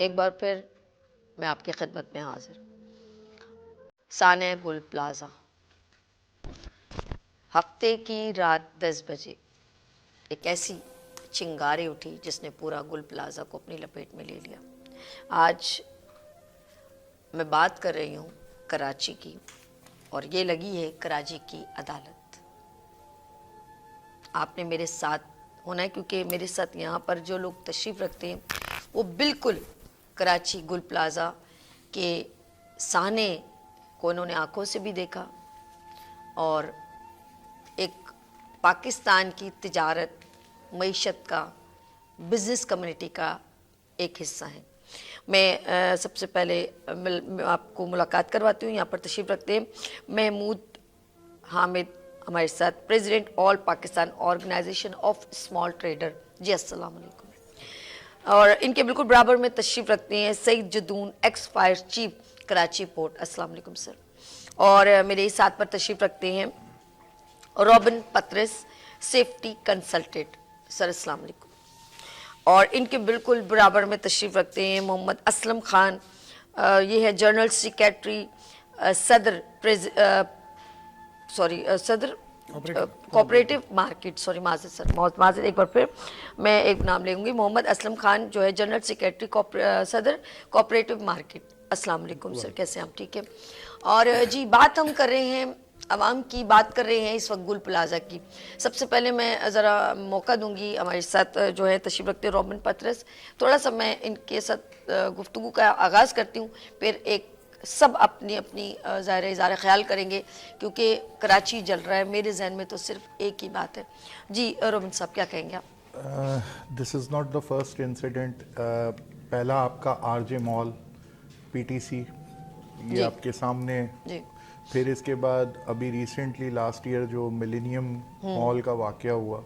एक बार फिर मैं आपकी खिदमत में हाजिर। साने गुल प्लाज़ा, हफ्ते की रात 10 बजे एक ऐसी चिंगारी उठी जिसने पूरा गुल प्लाज़ा को अपनी लपेट में ले लिया। आज मैं बात कर रही हूँ कराची की, और ये लगी है कराची की अदालत। आपने मेरे साथ होना है क्योंकि मेरे साथ यहाँ पर जो लोग तशरीफ़ रखते हैं वो बिल्कुल कराची गुल प्लाज़ा के साने को उन्होंने आंखों से भी देखा और एक पाकिस्तान की तिजारत, मईशत का, बिज़नेस कम्युनिटी का एक हिस्सा है। मैं सबसे पहले आपको मुलाकात करवाती हूँ। यहाँ पर तशरीफ़ रखते हैं महमूद हामिद हमारे साथ, president all Pakistan organisation of small trader. जी अस्सलाम वालेकुम। और इनके बिल्कुल बराबर में तशरीफ़ रखते हैं Saeed Jadoon, ex fire chief Karachi port. अस्सलाम वालेकुम सर। और मेरे साथ पर तशरीफ़ रखते हैं रॉबिन पत्रस, सेफ्टी कंसल्टेंट। सर अस्सलाम वालेकुम। और इनके बिल्कुल बराबर में तशरीफ़ रखते हैं मोहम्मद असलम खान, ये है जनरल सेक्रेटरी सदर सदर कोऑपरेटिव मार्केट। सॉरी माज़िद सर, माज़िद, एक बार फिर मैं एक नाम लेंगी। मोहम्मद असलम खान जो है जनरल सेक्रेटरी सदर कोऑपरेटिव मार्केट। अस्सलाम वालेकुम सर, कैसे हैं आप? ठीक है। और जी बात हम कर रहे हैं आवाम की, बात कर रहे हैं इस वक्त गुल प्लाज़ा की। सबसे पहले मैं ज़रा मौका दूंगी हमारे साथ जो है तशरीफ़ रखते रॉबिन पत्रस, थोड़ा सा मैं इनके साथ गुफ्तगू का आगाज़ करती हूँ, फिर एक सब अपनी अपनी ज़ाहिर इज़हार ख़याल करेंगे क्योंकि कराची जल रहा है। मेरे जहन में तो सिर्फ एक ही बात है। जी रोबिन साहब, क्या कहेंगे आप? This is not the first incident. पहला आपका आरजे मॉल, पीटीसी, ये जी आपके सामने। जी फिर इसके बाद अभी रिसेंटली लास्ट ईयर जो मिलेनियम मॉल का वाक़या हुआ,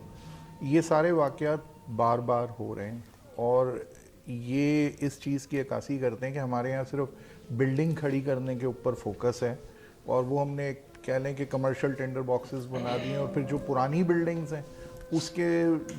ये सारे वाक़यात बार बार हो रहे हैं और ये इस चीज़ की अक्कासी करते हैं कि हमारे यहाँ सिर्फ बिल्डिंग खड़ी करने के ऊपर फोकस है और वो हमने कह लें कि कमर्शियल टेंडर बॉक्सेस बना दिए हैं। और फिर जो पुरानी बिल्डिंग्स हैं उसके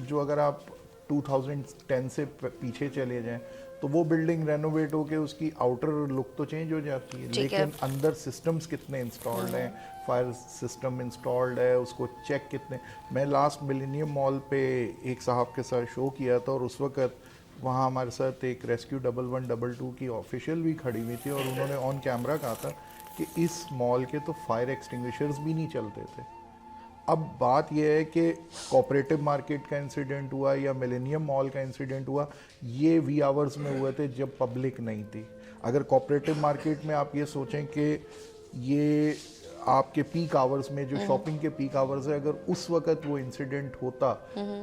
जो अगर आप 2010 से पीछे चले जाएं तो वो बिल्डिंग रेनोवेट होके उसकी आउटर लुक तो चेंज हो जाती है, लेकिन अंदर सिस्टम्स कितने इंस्टॉल्ड हैं, फायर सिस्टम इंस्टॉल्ड है, उसको चेक कितने। मैं लास्ट मिलेनियम मॉल पे एक साहब के साथ शो किया था और उस वक्त वहाँ हमारे साथ एक रेस्क्यू 1112 की ऑफिशियल भी खड़ी हुई थी और उन्होंने ऑन कैमरा कहा था कि इस मॉल के तो फायर एक्सटिंग्विशर्स भी नहीं चलते थे। अब बात यह है कि कोऑपरेटिव मार्केट का इंसिडेंट हुआ या मिलेनियम मॉल का इंसिडेंट हुआ, ये वी आवर्स में हुए थे जब पब्लिक नहीं थी। अगर कोऑपरेटिव मार्केट में आप ये सोचें कि ये आपके पीक आवर्स में जो शॉपिंग के पीक आवर्स है, अगर उस वक्त वो इंसिडेंट होता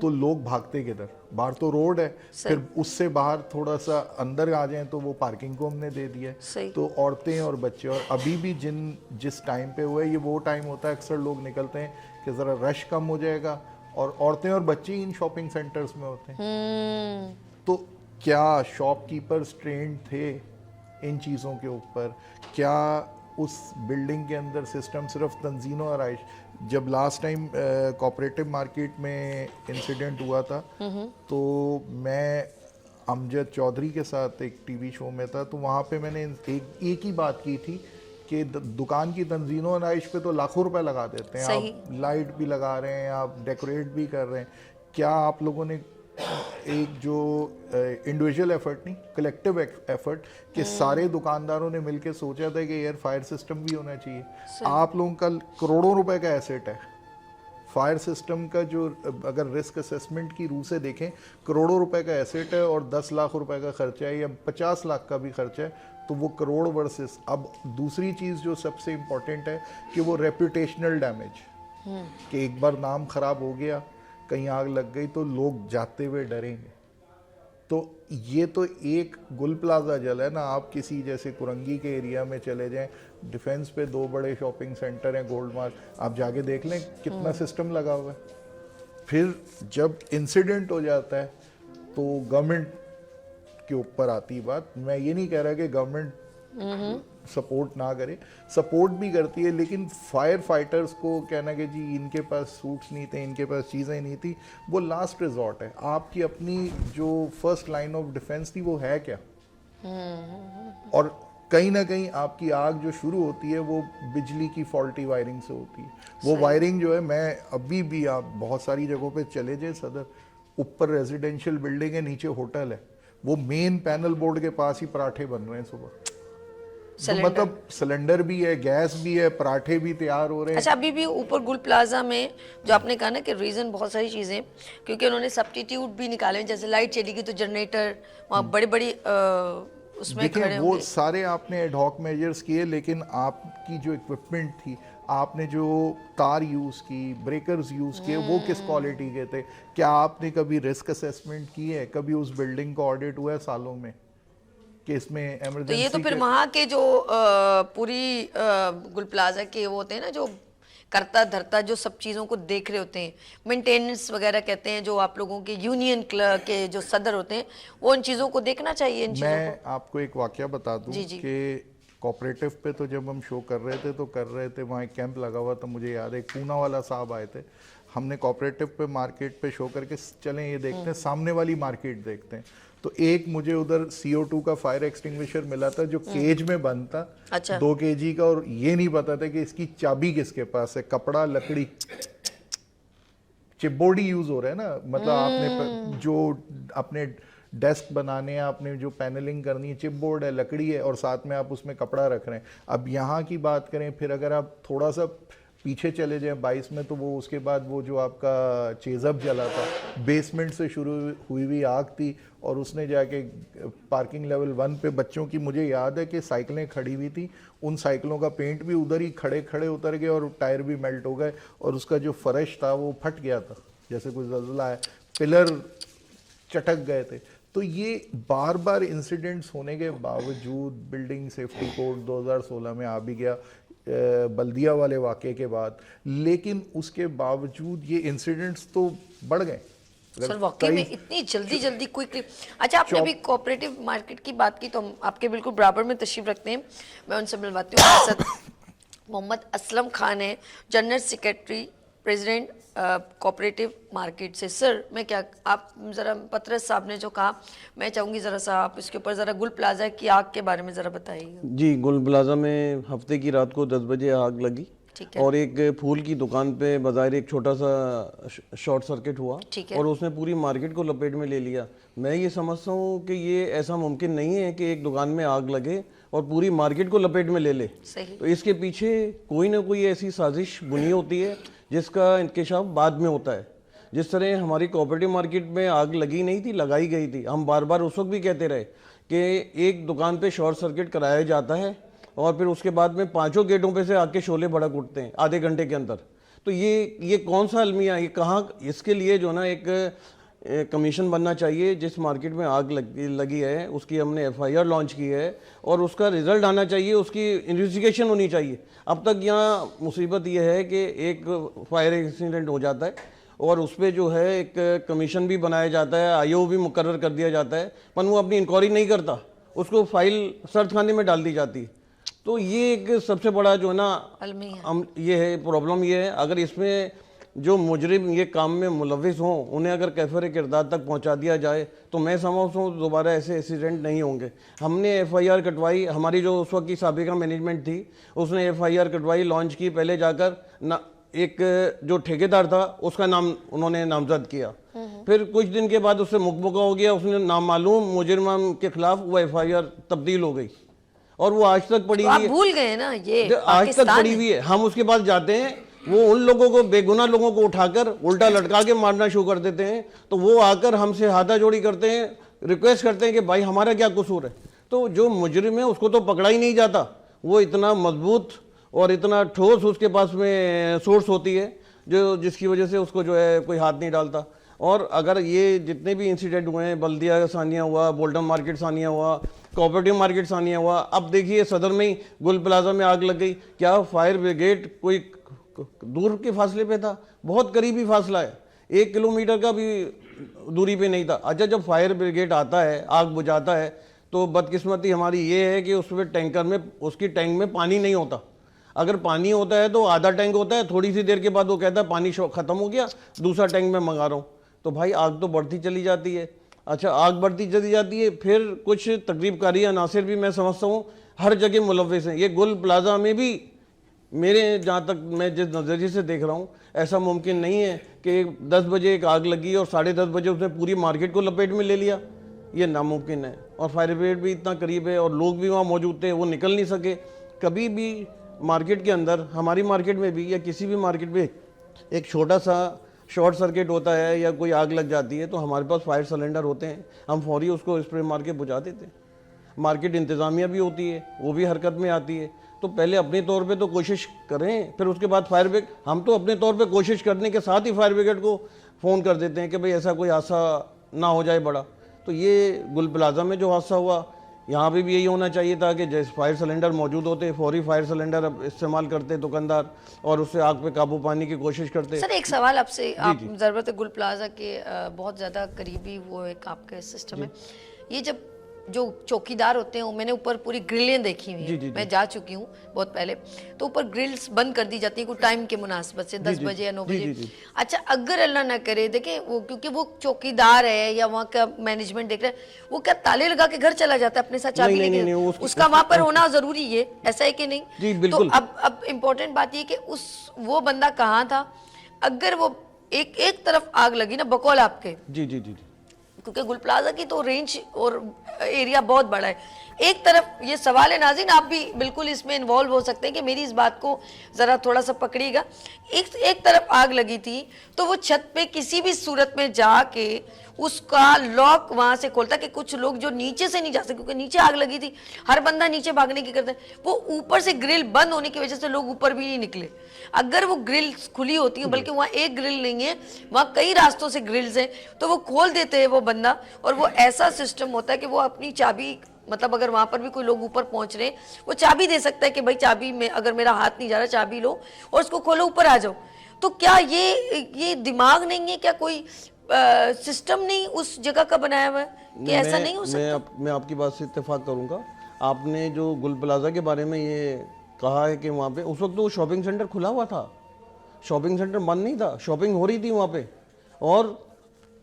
तो लोग भागते किधर? बाहर तो रोड है, फिर उससे बाहर थोड़ा सा अंदर आ जाएं तो वो पार्किंग को हमने दे दिया है। तो औरतें और बच्चे, और अभी भी जिस टाइम पे हुआ है ये वो टाइम होता है अक्सर लोग निकलते हैं कि ज़रा रश कम हो जाएगा और औरतें और बच्चे इन शॉपिंग सेंटर्स में होते हैं। तो क्या शॉपकीपर्स ट्रेंड थे इन चीज़ों के ऊपर? क्या उस बिल्डिंग के अंदर सिस्टम सिर्फ तंजीम और आराइश? जब लास्ट टाइम कोऑपरेटिव मार्केट में इंसिडेंट हुआ था तो मैं अमजद चौधरी के साथ एक टीवी शो में था, तो वहाँ पे मैंने एक ही बात की थी कि दुकान की तंजीम और आराइश पे तो लाखों रुपए लगा देते हैं, आप लाइट भी लगा रहे हैं, आप डेकोरेट भी कर रहे हैं, क्या आप लोगों ने एक जो इंडिविजुअल एफर्ट नहीं, कलेक्टिव एफर्ट कि सारे दुकानदारों ने मिलकर सोचा था कि यार फायर सिस्टम भी होना चाहिए? आप लोगों का करोड़ों रुपए का एसेट है फायर सिस्टम का, जो अगर रिस्क असेसमेंट की रूह से देखें करोड़ों रुपए का एसेट है और 10 लाख रुपए का खर्चा है या 50 लाख का भी खर्चा है, तो वो करोड़ वर्सेस। अब दूसरी चीज़ जो सबसे इम्पोर्टेंट है कि वो रेपुटेशनल डैमेज, कि एक बार नाम खराब हो गया, कहीं आग लग गई तो लोग जाते हुए डरेंगे। तो ये तो एक गुल प्लाजा जला है ना, आप किसी जैसे कुरंगी के एरिया में चले जाएं, डिफेंस पे 2 बड़े शॉपिंग सेंटर हैं, गोल्ड मार्क, आप जाके देख लें कितना सिस्टम लगा हुआ है। फिर जब इंसिडेंट हो जाता है तो गवर्नमेंट के ऊपर आती बात। मैं ये नहीं कह रहा कि गवर्नमेंट सपोर्ट ना करे, सपोर्ट भी करती है, लेकिन फायर फाइटर्स को कहना कि जी इनके पास सूट्स नहीं थे, इनके पास चीज़ें नहीं थी, वो लास्ट रिजॉर्ट है। आपकी अपनी जो फर्स्ट लाइन ऑफ डिफेंस थी वो है क्या? और कहीं ना कहीं आपकी आग जो शुरू होती है वो बिजली की फॉल्टी वायरिंग से होती है। वो वायरिंग जो है, मैं अभी भी, आप बहुत सारी जगहों पे चले जाए सदर, ऊपर रेजिडेंशियल बिल्डिंग है, नीचे होटल है, वो मेन पैनल बोर्ड के पास ही पराठे बन रहे हैं सुबह। तो मतलब सिलेंडर भी है, गैस भी है, पराठे भी तैयार हो रहे हैं। अच्छा, अभी भी ऊपर गुल प्लाजा में जो आपने कहा ना कि रीज़न बहुत सारी चीज़ें, क्योंकि उन्होंने सब्स्टिट्यूट भी निकाले हैं, जैसे लाइट चली गई तो जनरेटर वहाँ बड़ी बड़ी उसमें खड़े देखिए वो होंगे। सारे आपने एडहॉक मेजर्स किए, लेकिन आपकी जो इक्विपमेंट थी, आपने जो तार यूज़ की, ब्रेकर्स यूज़ किए, वो किस क्वालिटी के थे? क्या आपने कभी रिस्क असेसमेंट की है? कभी उस बिल्डिंग का ऑडिट हुआ है सालों में कि इसमें तो इमरजेंसी? ये तो फिर वहाँ के जो पूरी गुल प्लाजा के वो होते हैं ना, जो करता धरता जो सब चीज़ों को देख रहे होते हैं, मेंटेनेंस वगैरह कहते हैं, जो आप लोगों के यूनियन क्लर्क के जो सदर होते हैं, वो इन चीज़ों को देखना चाहिए, इन चीज़ों मैं आपको एक वाकया बता दूं जी, जी। कि कोऑपरेटिव पे तो जब हम शो कर रहे थे वहाँ एक कैंप लगा हुआ था, मुझे याद है, एक पूना वाला साहब आए थे, हमने कोऑपरेटिव पे मार्केट पे शो करके चलें ये देखते हैं, सामने वाली मार्केट देखते हैं, तो एक मुझे उधर CO2 का फायर एक्सटिंग्विशर मिला था जो केज में बंद था, अच्छा। 2 kg का, और ये नहीं पता था कि इसकी चाबी किसके पास है। कपड़ा, लकड़ी, चिपबोर्ड ही यूज हो रहा है ना, मतलब आपने जो अपने डेस्क बनाने हैं, आपने जो पैनलिंग करनी है, चिपबोर्ड है, लकड़ी है, और साथ में आप उसमें कपड़ा रख रहे हैं। अब यहाँ की बात करें, फिर अगर आप थोड़ा सा पीछे चले जाएं 22 में, तो वो उसके बाद वो जो आपका चेजअप जला था, बेसमेंट से शुरू हुई हुई आग थी, और उसने जाके पार्किंग लेवल 1 पे बच्चों की, मुझे याद है कि साइकिलें खड़ी हुई थी, उन साइकिलों का पेंट भी उधर ही खड़े खड़े उतर गए और टायर भी मेल्ट हो गए, और उसका जो फर्श था वो फट गया था, जैसे कोई ज़लज़ला है, पिलर चटक गए थे। तो ये बार बार इंसिडेंट्स होने के बावजूद बिल्डिंग सेफ्टी कोड 2016 में आ भी गया, बल्दिया वाले वाक़े के बाद, लेकिन उसके बावजूद ये इंसिडेंट्स तो बढ़ गए। सर वाकई में इतनी जल्दी जल्दी क्विकली। अच्छा, आपने अभी कोऑपरेटिव मार्केट की बात की, तो हम आपके बिल्कुल बराबर में तशरीफ रखते हैं, मैं उनसे मिलवाती हूँ। हमारे साथ मोहम्मद असलम खान है, general secretary president cooperative market से। सर मैं क्या, आप ज़रा पत्रस साहब ने जो कहा, मैं चाहूँगी ज़रा सा आप इसके ऊपर ज़रा गुल प्लाजा की आग के बारे में ज़रा बताइएगा। जी, गुल प्लाजा में हफ्ते की रात को 10 बजे आग लगी, ठीक है। और एक फूल की दुकान पे बाज़ाहिर एक छोटा सा शॉर्ट सर्किट हुआ, ठीक है। और उसने पूरी मार्केट को लपेट में ले लिया। मैं ये समझता हूँ कि ये ऐसा मुमकिन नहीं है कि एक दुकान में आग लगे और पूरी मार्केट को लपेट में ले ले। सही। तो इसके पीछे कोई ना कोई ऐसी साजिश बुनी होती है जिसका इंकशाफ बाद में होता है। जिस तरह हमारी कोऑपरेटिव मार्केट में आग लगी नहीं थी, लगाई गई थी। हम बार बार उस वक्त भी कहते रहे कि एक दुकान पे शॉर्ट सर्किट कराया जाता है, और फिर उसके बाद में 5 गेटों पे से आग के शोले भड़क उठते हैं आधे घंटे के अंदर। तो ये कौन सा अलमिया, ये कहाँ, इसके लिए जो ना एक कमीशन बनना चाहिए। जिस मार्केट में आग लगी है उसकी हमने FIR लॉन्च की है, और उसका रिजल्ट आना चाहिए, उसकी इन्वेस्टिगेशन होनी चाहिए। अब तक यहाँ मुसीबत ये है कि एक फायर एक्सीडेंट हो जाता है और उस पर जो है एक कमीशन भी बनाया जाता है, IO भी मुकर्रर कर दिया जाता है, पर वो अपनी इंक्वायरी नहीं करता, उसको फाइल सर्च खाने में डाल दी जाती है। तो ये एक सबसे बड़ा जो है ना ये है प्रॉब्लम, ये है अगर इसमें जो मुजरिम ये काम में मुलविस हों उन्हें अगर कैफर किरदार तक पहुंचा दिया जाए तो मैं समझता हूँ दोबारा ऐसे एक्सीडेंट नहीं होंगे। हमने FIR कटवाई, हमारी जो उस वक्त की साबिका मैनेजमेंट थी उसने FIR कटवाई, लॉन्च की, पहले जाकर ना एक जो ठेकेदार था उसका नाम उन्होंने नामजद किया, फिर कुछ दिन के बाद उससे मुकबका हो गया, उसने नामालूम मुजरिम के खिलाफ वो FIR तब्दील हो गई और वो आज तक पड़ी हुई है। भूल गए ना, ये आज तक पड़ी हुई है। हम उसके पास जाते हैं, वो उन लोगों को, बेगुनाह लोगों को उठाकर उल्टा लटका के मारना शुरू कर देते हैं, तो वो आकर हमसे हाथाजोड़ी करते हैं, रिक्वेस्ट करते हैं कि भाई हमारा क्या कसूर है। तो जो मुजरिम है उसको तो पकड़ा ही नहीं जाता, वो इतना मजबूत और इतना ठोस उसके पास में सोर्स होती है जो जिसकी वजह से उसको जो है कोई हाथ नहीं डालता। और अगर ये जितने भी इंसिडेंट हुए हैं, बल्दिया सानिया हुआ, बोल्टन मार्केट सानिया हुआ, कोऑपरेटिव मार्केट सानिया हुआ, अब देखिए सदर में ही गुल प्लाजा में आग लग गई। क्या फायर ब्रिगेड कोई दूर के फासले पे था? बहुत करीबी फासला है, 1 किलोमीटर का भी दूरी पे नहीं था। अच्छा, जब फायर ब्रिगेड आता है, आग बुझाता है, तो बदकिस्मती हमारी ये है कि उसमें टैंकर में, उसकी टैंक में पानी नहीं होता। अगर पानी होता है तो आधा टैंक होता है, थोड़ी सी देर के बाद वो कहता है पानी ख़त्म हो गया, दूसरा टैंक में मंगा रहा हूँ। तो भाई आग तो बढ़ती चली जाती है। अच्छा, आग बढ़ती चली जाती है, फिर कुछ तकरीबकारी अनासिर भी मैं समझता हूँ हर जगह मुलव्वस हैं। ये गुल प्लाजा में भी मेरे जहाँ तक मैं जिस नज़रिए से देख रहा हूँ, ऐसा मुमकिन नहीं है कि 10 बजे एक आग लगी और 10:30 बजे उसने पूरी मार्केट को लपेट में ले लिया। ये नामुमकिन है। और फायर ब्रिगेड भी इतना करीब है और लोग भी वहाँ मौजूद थे, वो निकल नहीं सके। कभी भी मार्केट के अंदर, हमारी मार्केट में भी या किसी भी मार्केट में एक छोटा सा शॉर्ट सर्किट होता है या कोई आग लग जाती है तो हमारे पास फायर सिलेंडर होते हैं, हम फौरी उसको स्प्रे मार के बुझा देते हैं। मार्केट इंतज़ामिया भी होती है, वो भी हरकत में आती है। तो पहले अपने तौर पे तो कोशिश करें, फिर उसके बाद फायर ब्रिगेड, हम तो अपने तौर पे कोशिश करने के साथ ही फायर ब्रिगेड को फ़ोन कर देते हैं कि भाई ऐसा कोई हादसा ना हो जाए बड़ा। तो ये गुल प्लाजा में जो हादसा हुआ, यहाँ पे भी यही होना चाहिए था कि जैसे फायर सिलेंडर मौजूद होते, फौरी फायर सिलेंडर इस्तेमाल करते दुकानदार और उससे आग पे काबू पाने की कोशिश करते। सर एक सवाल आपसे, आप ज़रूरत है गुल प्लाजा के बहुत ज़्यादा करीबी वो एक आपके सिस्टम है, ये जब जो चौकीदार होते हैं, मैंने ऊपर पूरी ग्रिलें देखी हुई हैं, मैं जा चुकी हूँ बहुत पहले, तो ऊपर ग्रिल्स बंद कर दी जाती है कुछ टाइम के मुनासिबत से, 10 बजे या 9 बजे। अच्छा, अगर अल्लाह ना करे, देखें वो क्योंकि वो चौकीदार है या वहाँ का मैनेजमेंट देख रहा है, वो क्या ताले लगा के घर चला जाता है अपने साथ चाबी लेके? उसका वहाँ पर होना जरूरी है, ऐसा है कि नहीं? जी बिल्कुल। तो अब इम्पोर्टेंट बात ये कि वो बंदा कहाँ था? अगर वो एक तरफ आग लगी ना, बकौल आपके, जी जी जी, क्योंकि गुल प्लाजा की तो रेंज और एरिया बहुत बड़ा है, एक तरफ ये सवाल है, नाज़रीन आप भी बिल्कुल इसमें इन्वॉल्व हो सकते हैं कि मेरी इस बात को ज़रा थोड़ा सा पकड़िएगा। एक तरफ आग लगी थी तो वो छत पे किसी भी सूरत में जाके उसका लॉक वहां से खोलता कि कुछ लोग जो नीचे से नहीं जा सकते, क्योंकि नीचे आग लगी थी, हर बंदा नीचे भागने की करता है, वो ऊपर से ग्रिल बंद होने की वजह से लोग ऊपर भी नहीं निकले। अगर वो ग्रिल खुली होती है, बल्कि वहाँ एक ग्रिल नहीं है, वहाँ कई रास्तों से ग्रिल्स हैं, तो वो खोल देते हैं वो बंदा, और वो ऐसा सिस्टम होता है कि वो अपनी चाबी, मतलब अगर वहां पर भी कोई लोग ऊपर पहुंच रहे हैं, वो चाबी दे सकता है कि भाई चाबी में, अगर मेरा हाथ नहीं जा रहा चाबी लो और उसको खोलो, ऊपर आ जाओ। तो क्या ये दिमाग नहीं है क्या, कोई सिस्टम नहीं उस जगह का बनाया हुआ है कि ऐसा नहीं हो सकता? मैं आपकी बात से इत्तेफाक करूंगा। आपने जो गुल प्लाजा के बारे में ये कहा है कि वहाँ पे उस वक्त तो शॉपिंग सेंटर खुला हुआ था, शॉपिंग सेंटर बंद नहीं था, शॉपिंग हो रही थी वहाँ पे और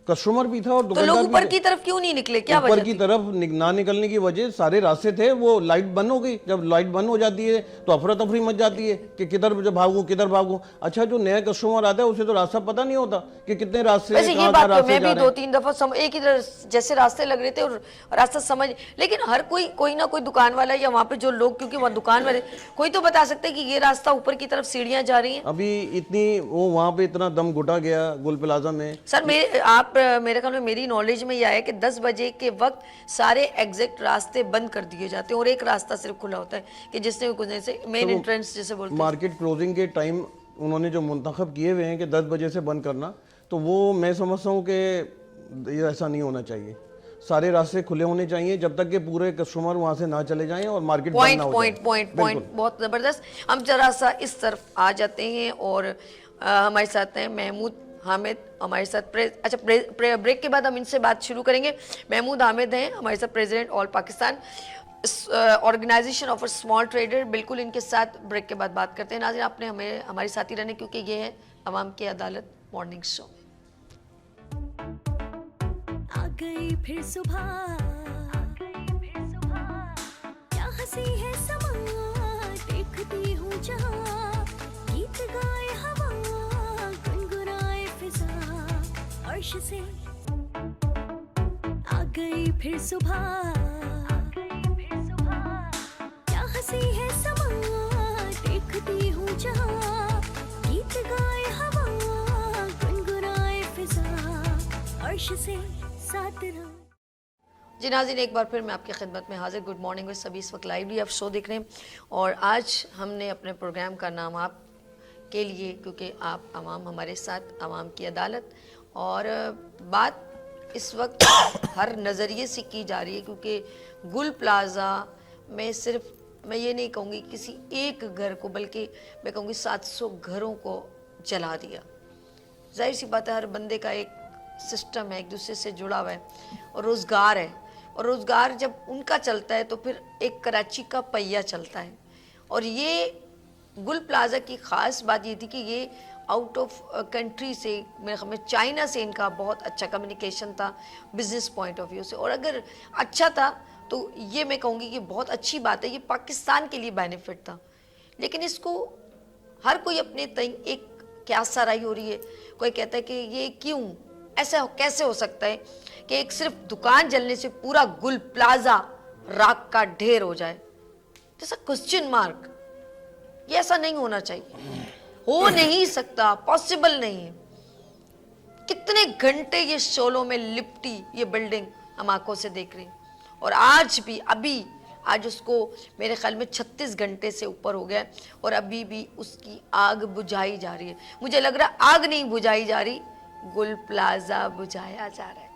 कस्टमर भी था और तो दुकानदार लोग ऊपर भी थे। की तरफ क्यों नहीं निकले, क्या ऊपर वजह की थी? तरफ ना निकलने की वजह सारे रास्ते थे, वो लाइट बंद हो गई। जब लाइट बंद हो जाती है तो अफरा तफरी मच जाती है कि किधर भागूं किधर भागूं। अच्छा, जो नया कस्टमर आता है उसे तो रास्ता पता नहीं होता कि कितने रास्ते, वैसे ये कहाँ बात कहाँ तो रास्ते मैं जा भी रहे हैं। 2-3 दफा एक ही तरह जैसे रास्ते लग रहे थे और रास्ता समझ, लेकिन हर कोई ना कोई दुकान वाला या वहाँ पे जो लोग, क्योंकि वहाँ दुकान वाले कोई तो बता सकते हैं कि ये रास्ता ऊपर की तरफ सीढ़ियाँ जा रही हैं। अभी इतनी वो वहाँ पे इतना दम घुटा गया गुल प्लाजा में। सर मेरे ख्याल में मेरी नॉलेज में यह है कि 10 बजे के वक्त सारे एग्जैक्ट रास्ते बंद कर दिए जाते हैं और एक रास्ता सिर्फ खुला होता है कि जिससे गुजरने से मेन एंट्रेंस जैसे बोलते हैं। मार्केट क्लोजिंग के टाइम उन्होंने जो मुंतखब किए हुए हैं कि 10 बजे से बंद करना, तो वो मैं समझता हूँ कि ये ऐसा नहीं होना चाहिए। सारे रास्ते खुले होने चाहिए जब तक कि पूरे कस्टमर वहाँ से ना चले जाएं और मार्केट बंद ना हो जाए। पॉइंट बहुत ज़बरदस्त। हम जरा सा इस तरफ आ जाते हैं और हमारे साथ हैं महमूद हामिद, हमारे साथ ब्रेक के बाद हम इनसे बात शुरू करेंगे। महमूद हामिद हैं हमारे साथ, president all Pakistan organisation of small trader. बिल्कुल इनके साथ ब्रेक के बाद बात करते हैं। नाज़रीन आपने हमारे साथ ही रहने, क्योंकि ये है अवाम की अदालत मॉर्निंग शो। आ गई फिर सुबह, क्या हंसी है समा, देखती हूँ जहाँ, गीत गाए हवा, गुनगुनाए फिजा, अर्श से आ गई फिर सुबह, क्या हंसी है समा, देखती हूँ जहाँ, गीत गाए हवा, गुनगुनाए फिजा, अर्श से साथ रहो। जी नाज़रीन, एक बार फिर मैं आपकी खिदमत में हाजिर। गुड मॉर्निंग में सभी इस वक्त लाइवली आप शो देख रहे हैं और आज हमने अपने प्रोग्राम का नाम आप के लिए, क्योंकि आप आवाम हमारे साथ, आवाम की अदालत, और बात इस वक्त हर नज़रिए से की जा रही है, क्योंकि गुल प्लाज़ा में सिर्फ मैं ये नहीं कहूँगी किसी एक घर को, बल्कि मैं कहूँगी 700 घरों को जला दिया। जाहिर सी बात है, हर बंदे का एक सिस्टम है, एक दूसरे से जुड़ा हुआ है और रोज़गार है, और रोज़गार जब उनका चलता है तो फिर एक कराची का पहिया चलता है। और ये गुल प्लाज़ा की ख़ास बात ये थी कि ये आउट ऑफ कंट्री से, मेरे ख्याल में चाइना से इनका बहुत अच्छा कम्युनिकेशन था बिजनेस पॉइंट ऑफ व्यू से, और अगर अच्छा था तो ये मैं कहूँगी कि बहुत अच्छी बात है, ये पाकिस्तान के लिए बेनिफिट था। लेकिन इसको हर कोई अपने तय एक क्या सराही हो रही है, कोई कहता है कि ये क्यों ऐसा कैसे हो सकता है कि एक सिर्फ दुकान जलने से पूरा गुल प्लाजा राख का ढेर हो जाए, जैसा क्वेश्चन मार्क। ये ऐसा नहीं होना चाहिए, हो नहीं सकता, पॉसिबल नहीं है। कितने घंटे ये शोलों में लिपटी ये बिल्डिंग हम आंखों से देख रहे हैं, और आज भी अभी आज उसको मेरे ख्याल में 36 घंटे से ऊपर हो गया है और अभी भी उसकी आग बुझाई जा रही है। मुझे लग रहा है आग नहीं बुझाई जा रही, गुल प्लाजा बुझाया जा रहा है।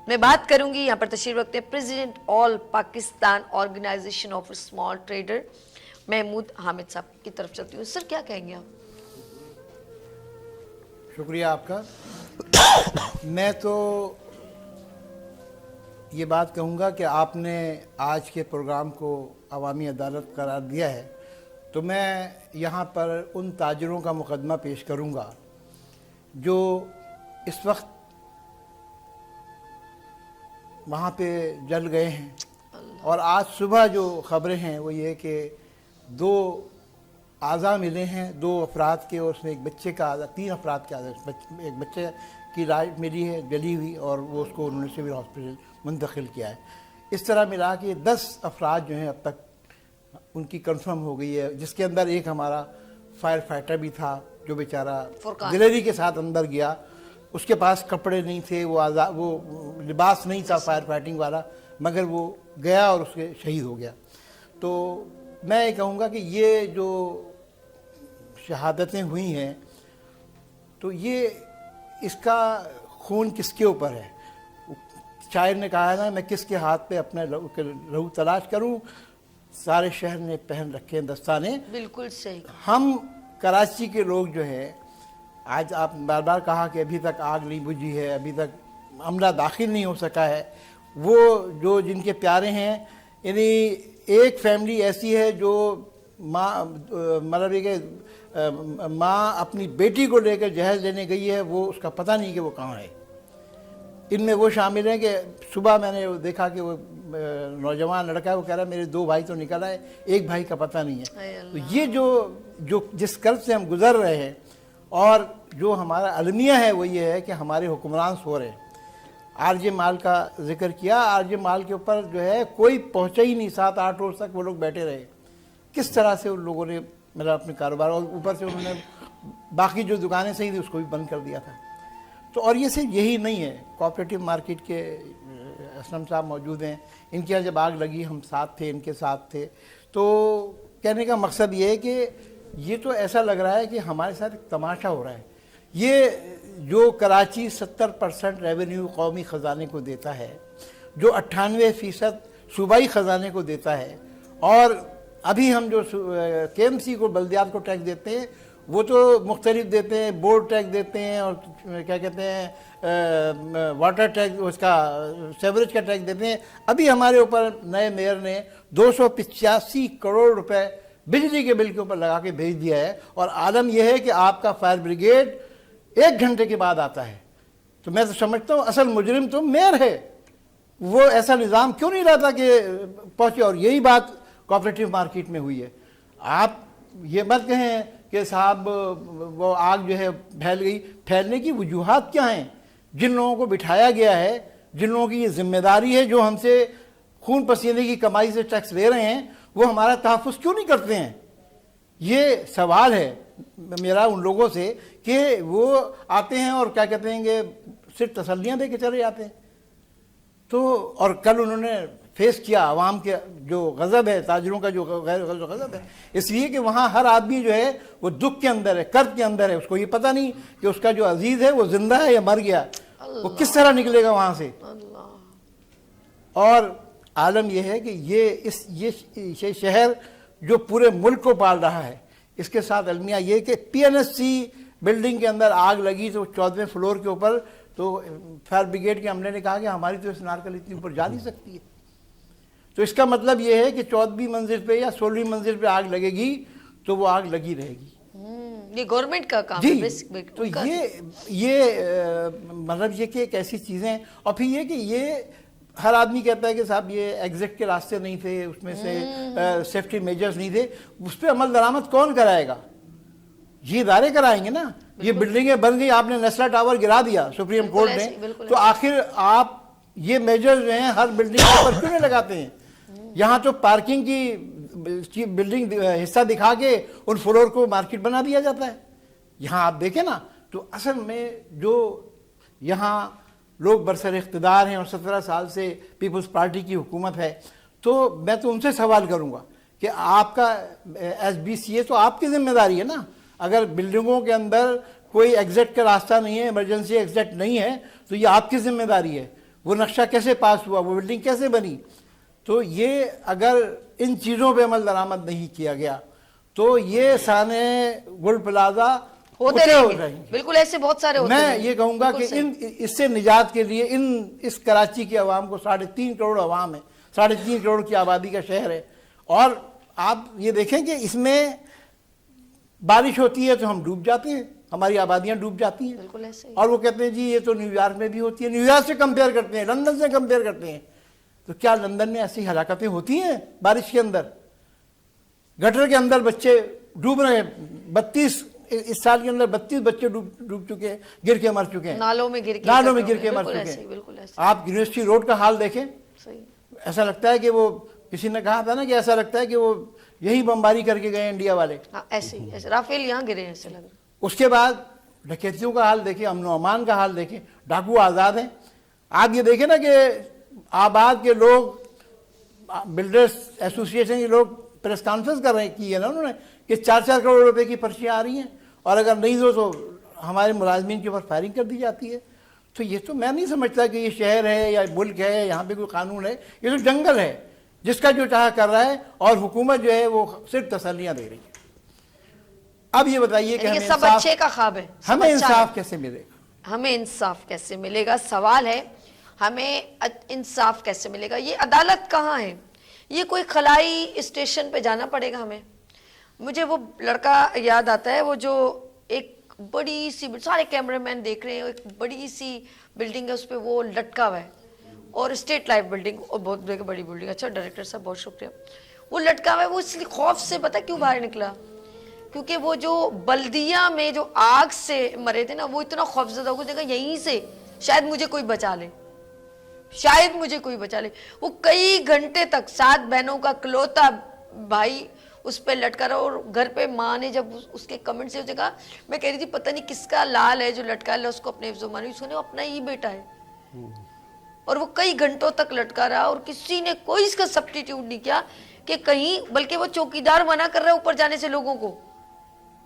मैं बात करूंगी, यहाँ पर तशरीफ रखते हैं president all Pakistan organisation of small trader Mahmood Hamid साहब की तरफ चलती हूँ। सर क्या कहेंगे आप? शुक्रिया आपका। मैं तो ये बात कहूँगा कि आपने आज के प्रोग्राम को अवामी अदालत करार दिया है, तो मैं यहाँ पर उन ताजरों का मुकदमा पेश करूँगा जो इस वक्त वहाँ पे जल गए हैं। और आज सुबह जो ख़बरें हैं वो ये कि 2 आज़ा मिले हैं 2 अफराद के, और उसमें एक बच्चे का आज़ा, 3 अफराद के आज़ा, एक बच्चे की लाश मिली है जली हुई, और वो उसको उन्होंने सिविल हॉस्पिटल मुंतकिल किया है। इस तरह मिला के 10 अफराद जो हैं अब तक उनकी कंफर्म हो गई है, जिसके अंदर एक हमारा फायर फाइटर भी था जो बेचारा दिलेरी के साथ अंदर गया। उसके पास कपड़े नहीं थे, वो लिबास नहीं था फायर फाइटिंग वाला, मगर वो गया और उसके शहीद हो गया। तो मैं ये कहूँगा कि ये जो शहादतें हुई हैं, तो ये इसका खून किसके ऊपर है? शायर ने कहा है ना, मैं किसके हाथ पे अपना लहू तलाश करूं, सारे शहर ने पहन रखे हैं दस्ताने। बिल्कुल सही। हम कराची के लोग जो है, आज आप बार बार कहा कि अभी तक आग नहीं बुझी है, अभी तक अमला दाखिल नहीं हो सका है। वो जो जिनके प्यारे हैं, यानी एक फैमिली ऐसी है जो माँ मतलब कि माँ अपनी बेटी को लेकर जहर लेने गई है, वो उसका पता नहीं कि वो कहाँ है। इनमें वो शामिल हैं कि सुबह मैंने देखा कि वो नौजवान लड़का है, वो कह रहा है मेरे 2 भाई तो निकल आए, एक भाई का पता नहीं है। तो ये जो जिस कर्ज से हम गुजर रहे हैं, और जो हमारा अलमिया है वो ये है कि हमारे हुक्मरान सो रहे हैं। आरजे माल का जिक्र किया, आरजे माल के ऊपर जो है कोई पहुँचा ही नहीं, 7-8 रोज तक वो लोग बैठे रहे। किस तरह से उन लोगों ने मेरा अपने कारोबार, और ऊपर से उन्होंने बाकी जो दुकानें सही थी उसको भी बंद कर दिया था। तो और ये सिर्फ यही नहीं है, कोऑपरेटिव मार्केट के असलम साहब मौजूद हैं, इनके यहाँ जब आग लगी हम साथ थे, इनके साथ थे। तो कहने का मकसद ये है कि ये तो ऐसा लग रहा है कि हमारे साथ एक तमाशा हो रहा है। ये जो कराची 70% रेवेन्यू कौमी ख़जाने को देता है, जो 98% सूबाई ख़जाने को देता है, और अभी हम जो KMC को बल्दियात को टैक्स देते हैं वो तो मुख्तलिफ देते हैं, बोर्ड टैक्स देते हैं, और क्या कहते हैं वाटर टैक्स, उसका सेवरेज का टैक्स देते हैं। अभी हमारे ऊपर नए मेयर ने 285 करोड़ रुपए बिजली के बिल के ऊपर लगा के भेज दिया है, और आलम यह है कि आपका फायर ब्रिगेड 1 घंटे के बाद आता है। तो मैं तो समझता हूँ असल मुजरिम तो मेयर है, वो ऐसा निज़ाम क्यों नहीं लाता कि पहुँचे। और यही बात कोऑपरेटिव मार्केट में हुई है। आप ये मत कहें कि साहब वो आग जो है फैल गई, फैलने की वजूहात क्या हैं? जिन लोगों को बिठाया गया है, जिन लोगों की ये जिम्मेदारी है, जो हमसे खून पसीने की कमाई से टैक्स ले रहे हैं, वो हमारा तहफ़्फ़ुज़ क्यों नहीं करते हैं? ये सवाल है मेरा उन लोगों से कि वो आते हैं और क्या कहते हैं कि सिर्फ तसल्लियाँ दे के चले जाते हैं। तो और कल उन्होंने फेस किया आवाम के जो गज़ब है, ताजरों का जो गज़ब है, इसलिए कि वहाँ हर आदमी जो है वो दुख के अंदर है, कर्ज के अंदर है। उसको ये पता नहीं कि उसका जो अजीज़ है वो जिंदा है या मर गया, वो किस तरह निकलेगा वहाँ से। और आलम यह है कि ये शहर जो पूरे मुल्क को पाल रहा है, इसके साथ अलमिया ये कि PNSC बिल्डिंग के अंदर आग लगी तो 14वें फ्लोर के ऊपर, तो फायर ब्रिगेड के अमले ने कहा कि हमारी तो इस नारकल इतनी ऊपर जा नहीं सकती है। तो इसका मतलब ये है कि 14वीं मंजिल पे या 16वीं मंजिल पे आग लगेगी तो वो आग लगी रहेगी। ये गवर्नमेंट का काम जी। है बेसिक तो उनका। मतलब ये कि एक ऐसी चीज़ें, और फिर ये कि ये हर आदमी कहता है कि साहब ये एग्जिट के रास्ते नहीं थे, उसमें से सेफ्टी मेजर्स नहीं थे, उस पर अमल दरामद कौन कराएगा? ये इदारे कराएंगे ना। ये बिल्डिंगें बन गई, आपने नेस्ला टावर गिरा दिया सुप्रीम बिल्कुल कोर्ट ऐसे, ने, बिल्कुल तो आखिर आप ये मेजर्स जो हैं हर बिल्डिंग के ऊपर क्यों नहीं लगाते हैं? यहाँ तो पार्किंग की बिल्डिंग हिस्सा दिखा के उन फ्लोर को मार्केट बना दिया जाता है। यहाँ आप देखें ना, तो असल में जो यहाँ लोग बरसर इख्तिदार हैं और 17 साल से पीपल्स पार्टी की हुकूमत है, तो मैं तो उनसे सवाल करूँगा कि आपका SBCA तो आपकी जिम्मेदारी है ना। अगर बिल्डिंगों के अंदर कोई एग्जिट का रास्ता नहीं है, इमरजेंसी एग्जिट नहीं है, तो ये आपकी जिम्मेदारी है। वो नक्शा कैसे पास हुआ, वो बिल्डिंग कैसे बनी? तो ये अगर इन चीज़ों पे अमल दरामद नहीं किया गया तो ये साने गुल प्लाजा होते रहेंगे, बिल्कुल ऐसे बहुत सारे होते मैं रहेंगे। ये कहूँगा कि इससे निजात के लिए इस कराची की आवाम को 3.5 करोड़ आवाम है, 3.5 करोड़ की आबादी का शहर है, और आप ये देखें कि इसमें बारिश होती है तो हम डूब जाते हैं, हमारी आबादियाँ डूब जाती हैं। बिल्कुल ऐसे ही। और वो कहते हैं जी ये तो न्यूयॉर्क में भी होती है, न्यूयॉर्क से कंपेयर करते हैं, लंदन से कंपेयर करते हैं। तो क्या लंदन में ऐसी हलाकतें होती हैं बारिश के अंदर? गटर के अंदर बच्चे डूब रहे हैं, 32 इस साल के अंदर 32 बच्चे डूब चुके हैं, गिर के मर चुके हैं, नालों में गिर के मर बिल्कुल चुके ऐसे ही, हैं। बिल्कुल ऐसे। आप यूनिवर्सिटी रोड का हाल देखें, सही। ऐसा लगता है कि वो, किसी ने कहा था ना कि ऐसा लगता है कि वो यही बमबारी करके गए इंडिया वाले। हाँ ऐसे ही, ऐसे राफेल यहाँ गिरे हैं ऐसे लग रहा है। उसके बाद डकैतियों का हाल देखें, अमन अमान का हाल देखें, डाकू आज़ाद हैं। आप ये देखें ना कि आबाद के लोग, बिल्डर्स एसोसिएशन के लोग प्रेस कॉन्फ्रेंस कर रहे की है ना उन्होंने कि 4-4 करोड़ रुपए की पर्चियाँ आ रही हैं, और अगर नहीं दो तो हमारे मुलाजमीन के ऊपर फायरिंग कर दी जाती है। तो ये तो मैं नहीं समझता कि ये शहर है या मुल्क है, यहाँ पे कोई कानून है। ये तो जंगल है, जिसका जो चाह कर रहा है, और हुकूमत जो है वो सिर्फ तसल्लियाँ दे रही है। अब ये बताइए कि यानी हमें सब अच्छे का ख्वाब है, सब हमें अच्छा इंसाफ है। कैसे मिलेगा? हमें इंसाफ कैसे मिलेगा, सवाल है हमें इंसाफ कैसे मिलेगा। ये अदालत कहाँ है? ये कोई खलाई स्टेशन पे जाना पड़ेगा हमें। मुझे वो लड़का याद आता है, वो जो एक बड़ी सी, सारे कैमरामैन देख रहे हैं, एक बड़ी सी बिल्डिंग है, उस पर वो लटका हुआ है, और स्टेट लाइफ बिल्डिंग, और बहुत बड़ी बिल्डिंग। अच्छा डायरेक्टर साहब बहुत शुक्रिया। वो लटका हुआ है, वो इसलिए खौफ से पता क्यों बाहर निकला, क्योंकि वो जो बल्दिया में जो आग से मरे थे ना, वो इतना खौफजदा हो गया, यहीं से शायद मुझे कोई बचा ले, शायद मुझे कोई बचा ले। वो कई घंटे तक 7 बहनों का इकलौता भाई उस पर लटका रहा, और घर पे माँ ने जब उसके कमेंट से कहा, मैं कह रही थी पता नहीं किसका लाल है जो लटका है, उसको अपने ज़ुबान, उसने अपना ही बेटा है, और वो कई घंटों तक लटका रहा, और किसी ने कोई इसका सब्स्टिट्यूट नहीं किया कि कहीं, बल्कि वो चौकीदार मना कर रहा है ऊपर जाने से लोगों को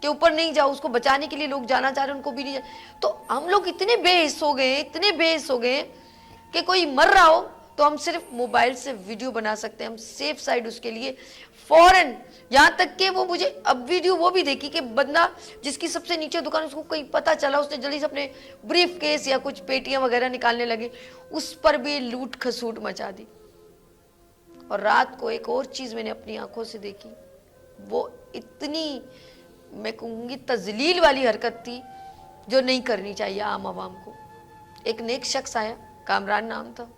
कि ऊपर नहीं जाओ, उसको बचाने के लिए लोग जाना चाह रहे हैं, उनको भी नहीं तो हम लोग इतने बेहिस हो गए, इतने बेहिस हो गए कि कोई मर रहा हो तो हम सिर्फ मोबाइल से वीडियो बना सकते हैं, हम सेफ साइड उसके लिए फौरन। यहाँ तक कि वो मुझे अब वीडियो वो भी देखी कि बंदा जिसकी सबसे नीचे दुकान, उसको कहीं पता चला, उसने जल्दी से अपने ब्रीफ केस या कुछ पेटियां वगैरह निकालने लगे, उस पर भी लूट खसूट मचा दी। और रात को एक और चीज मैंने अपनी आंखों से देखी, वो इतनी, मैं कहूँगी तजलील वाली हरकत थी जो नहीं करनी चाहिए आम आवाम को। एक नेक शख्स आया, कामरान नाम था,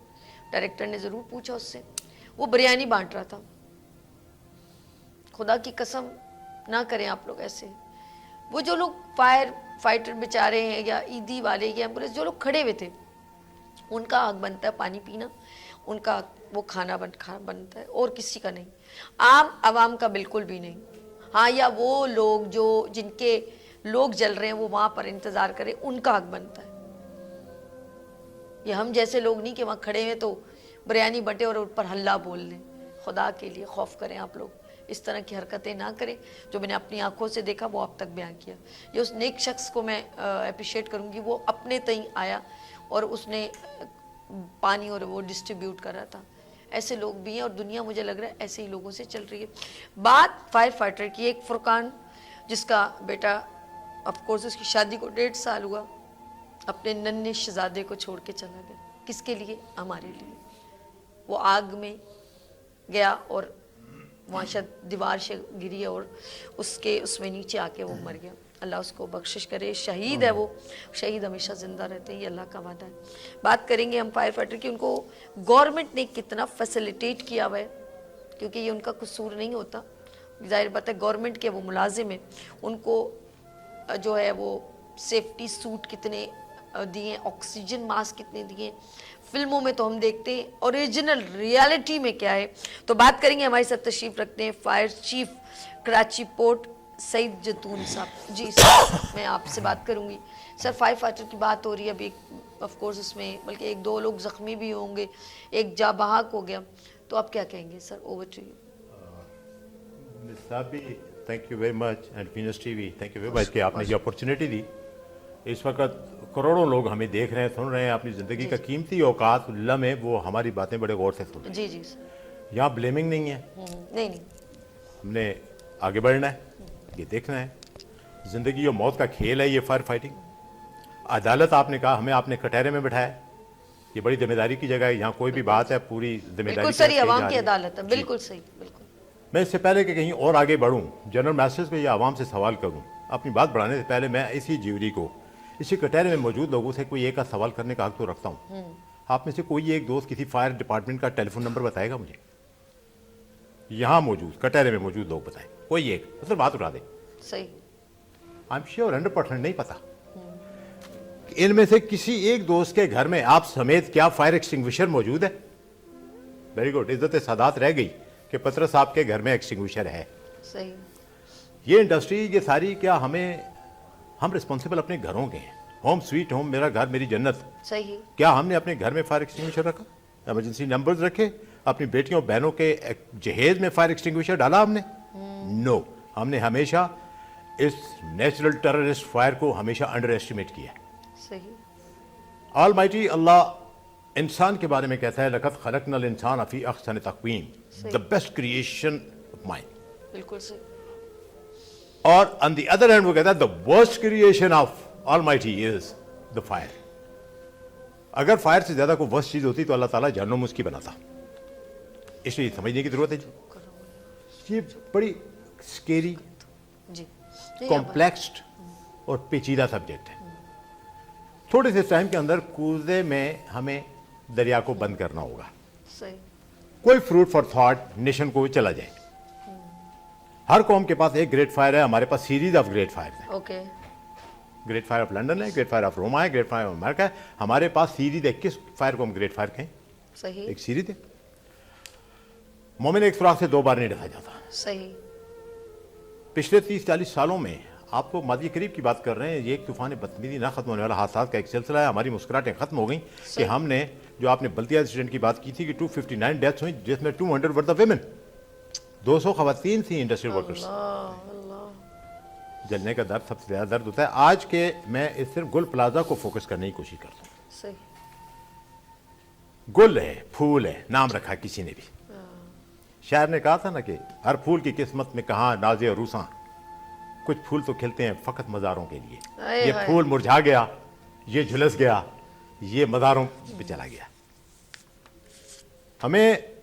डायरेक्टर ने ज़रूर पूछा उससे, वो बिरयानी बांट रहा था। खुदा की कसम ना करें आप लोग ऐसे, वो जो लोग फायर फाइटर बेचारे हैं या ईदी वाले या एम्बुलेंस जो लोग खड़े हुए थे, उनका हक बनता है पानी पीना, उनका वो खाना बनता है, और किसी का नहीं, आम आवाम का बिल्कुल भी नहीं। हाँ, या वो लोग जो जिनके लोग जल रहे हैं वो वहाँ पर इंतज़ार करें, उनका हक बनता है। ये हम जैसे लोग नहीं कि वहाँ खड़े हैं तो बिरयानी बटे और ऊपर हल्ला बोल लें। खुदा के लिए खौफ करें आप लोग, इस तरह की हरकतें ना करें। जो मैंने अपनी आंखों से देखा वो अब तक बयान किया। ये उस नेक शख्स को मैं अप्रिशिएट करूँगी, वो अपने तई आया और उसने पानी और वो डिस्ट्रीब्यूट कर रहा था। ऐसे लोग भी हैं और दुनिया मुझे लग रहा है ऐसे ही लोगों से चल रही है। बात फायर फाइटर की, एक फुरकान जिसका बेटा, ऑफ कोर्स उसकी शादी को 1.5 साल हुआ, अपने नन्हे शहजादे को छोड़ के चला गया। किसके लिए? हमारे लिए। वो आग में गया और वहाँ शायद दीवार से गिरी और उसमें नीचे आके वो मर गया। अल्लाह उसको बख्शिश करे। शहीद है वो, शहीद हमेशा ज़िंदा रहते हैं, ये अल्लाह का वादा है। बात करेंगे हम फायर फाइटर की, उनको गवर्नमेंट ने कितना फैसिलिटेट किया हुआ है, क्योंकि ये उनका कसूर नहीं होता, जाहिर बात है गवर्नमेंट के वो मुलाजिम हैं, उनको जो है वो सेफ्टी सूट कितने दिए, ऑक्सीजन मास्क कितने दिए। फिल्मों में तो हम देखते हैं, ओरिजिनल रियलिटी में क्या है। तो बात करेंगे, हमारे साथ तशरीफ रखते हैं fire chief Karachi port Saeed Jatoon साहब। जी सर, मैं आपसे बात करूंगी। सर, फायर फाइटर की बात हो रही है अभी, ऑफ कोर्स उसमें बल्कि 1-2 लोग जख्मी भी होंगे, एक जा बहाक हो गया, तो आप क्या कहेंगे सर? Over to you. साहब भी thank you very much, and फिनस TV thank you very much कि आपने ये अपॉर्चुनिटी दी। इस वक्त करोड़ों लोग हमें देख रहे हैं, सुन रहे हैं, अपनी ज़िंदगी का कीमती औकात लम्हे वो हमारी बातें बड़े गौर से सुन रहे हैं। जी जी सर। यहाँ ब्लेमिंग नहीं है, नहीं नहीं, हमने आगे बढ़ना है, ये देखना है। ज़िंदगी और मौत का खेल है ये फायर फाइटिंग। अदालत, आपने कहा हमें आपने कटहरे में बिठाया, ये बड़ी जिम्मेदारी की जगह है। यहाँ कोई भी बात है पूरी जिम्मेदारी बिल्कुल के सर, साथ ये की जा अवाम की रही है। अदालत है, जी। बिल्कुल सही, बिल्कुल। मैं इससे पहले कि कहीं और आगे बढ़ूं, जनरल मैसेज पे या आवाम से सवाल करूं, अपनी बात बढ़ाने से पहले मैं इसी ज्यूरी को, इसी कटहरे में मौजूद लोगों से कोई एक का सवाल करने का हक तो रखता हूं। आप में से कोई एक दोस्त किसी फायर डिपार्टमेंट का टेलीफोन नंबर बताएगा मुझे? यहां मौजूद कटहरे में मौजूद लोग बताएं, कोई एक, मतलब बात उठा दे। सही। आई एम श्योर 100% नहीं पता। इनमें से किसी एक दोस्त के घर में आप समेत क्या फायर एक्सटिंग्विशर मौजूद है? वेरी गुड, इज्जत सादात रह गई कि पत्रस साहब के घर में एक्सटिंग्विशर है। सही। ये इंडस्ट्री, ये सारी, क्या हम रिस्पॉन्सिबल अपने घरों के हैं? होम स्वीट होम, मेरा घर मेरी जन्नत। सही। क्या हमने अपने घर में फायर एक्सटिंग्विशर रखा? इमरजेंसी नंबर्स रखे? अपनी बेटियों बहनों के जहेज में फायर एक्सटिंग्विशर डाला हमने? नो, हमने हमेशा इस नेचुरल टेररिस्ट फायर को हमेशा अंडर एस्टिमेट किया। सही। ऑलमाइटी अल्लाह इंसान के बारे में कहता है, लक़द खलक़नल इंसान फी अहसन तक़वीम, the best creation of mind. बिल्कुल सही। और ऑन द अदर हैंड वो कहता है the worst creation of almighty is the fire. अगर फायर से ज्यादा कोई वर्स्ट चीज होती तो अल्लाह ताला जहन्नुम उसकी बनाता। इसलिए समझने की जरूरत है जी। ये बड़ी स्केरी, जी। कॉम्प्लेक्स्ड और पेचीदा सब्जेक्ट है। थोड़े से टाइम के अंदर कूदे में हमें दरिया को बंद करना होगा। सही। कोई फ्रूट फॉर थॉट नेशन को चला जाए। हर कौम के पास एक ग्रेट फायर है, हमारे पास सीरीज ऑफ ग्रेट फायर है। Okay. Great fire of London है, ग्रेट फायर ऑफ रोमा है, ग्रेट फायर ऑफ अमेरिका है। हमारे पास सीरीज है। किस फायर को हम ग्रेट फायर कहें? सही। एक सीरीज है। मोमिन एक सुराख से 2 बार नहीं ढका जाता। सही। पिछले 30-40 सालों में, आपको मादी करीब की बात कर रहे हैं, ये एक तूफान बदतमीजी ना खत्म होने वाला हादसात का एक सिलसिला है। हमारी मुस्कुराहटें खत्म हो गई कि हमने, जो आपने बल्दिया इंसिडेंट की बात की थी कि 259 डेथ्स हुई, जिसमें 200 वर द विमेन, 200 खवातीन थी इंडस्ट्रियल वर्कर्स। जलने का दर्द सबसे ज्यादा दर्द होता है। आज के मैं इस सिर्फ गुल प्लाजा को फोकस करने की कोशिश करता हूँ। सही। गुल है, फूल है, नाम रखा किसी ने भी। शायर ने कहा था ना कि हर फूल की किस्मत में कहाँ नाज़े और रूसा, कुछ फूल तो खिलते हैं फकत मज़ारों के लिए। आए ये हाय। फूल मुरझा गया, ये झुलस गया, ये मज़ारों पे चला गया। हमें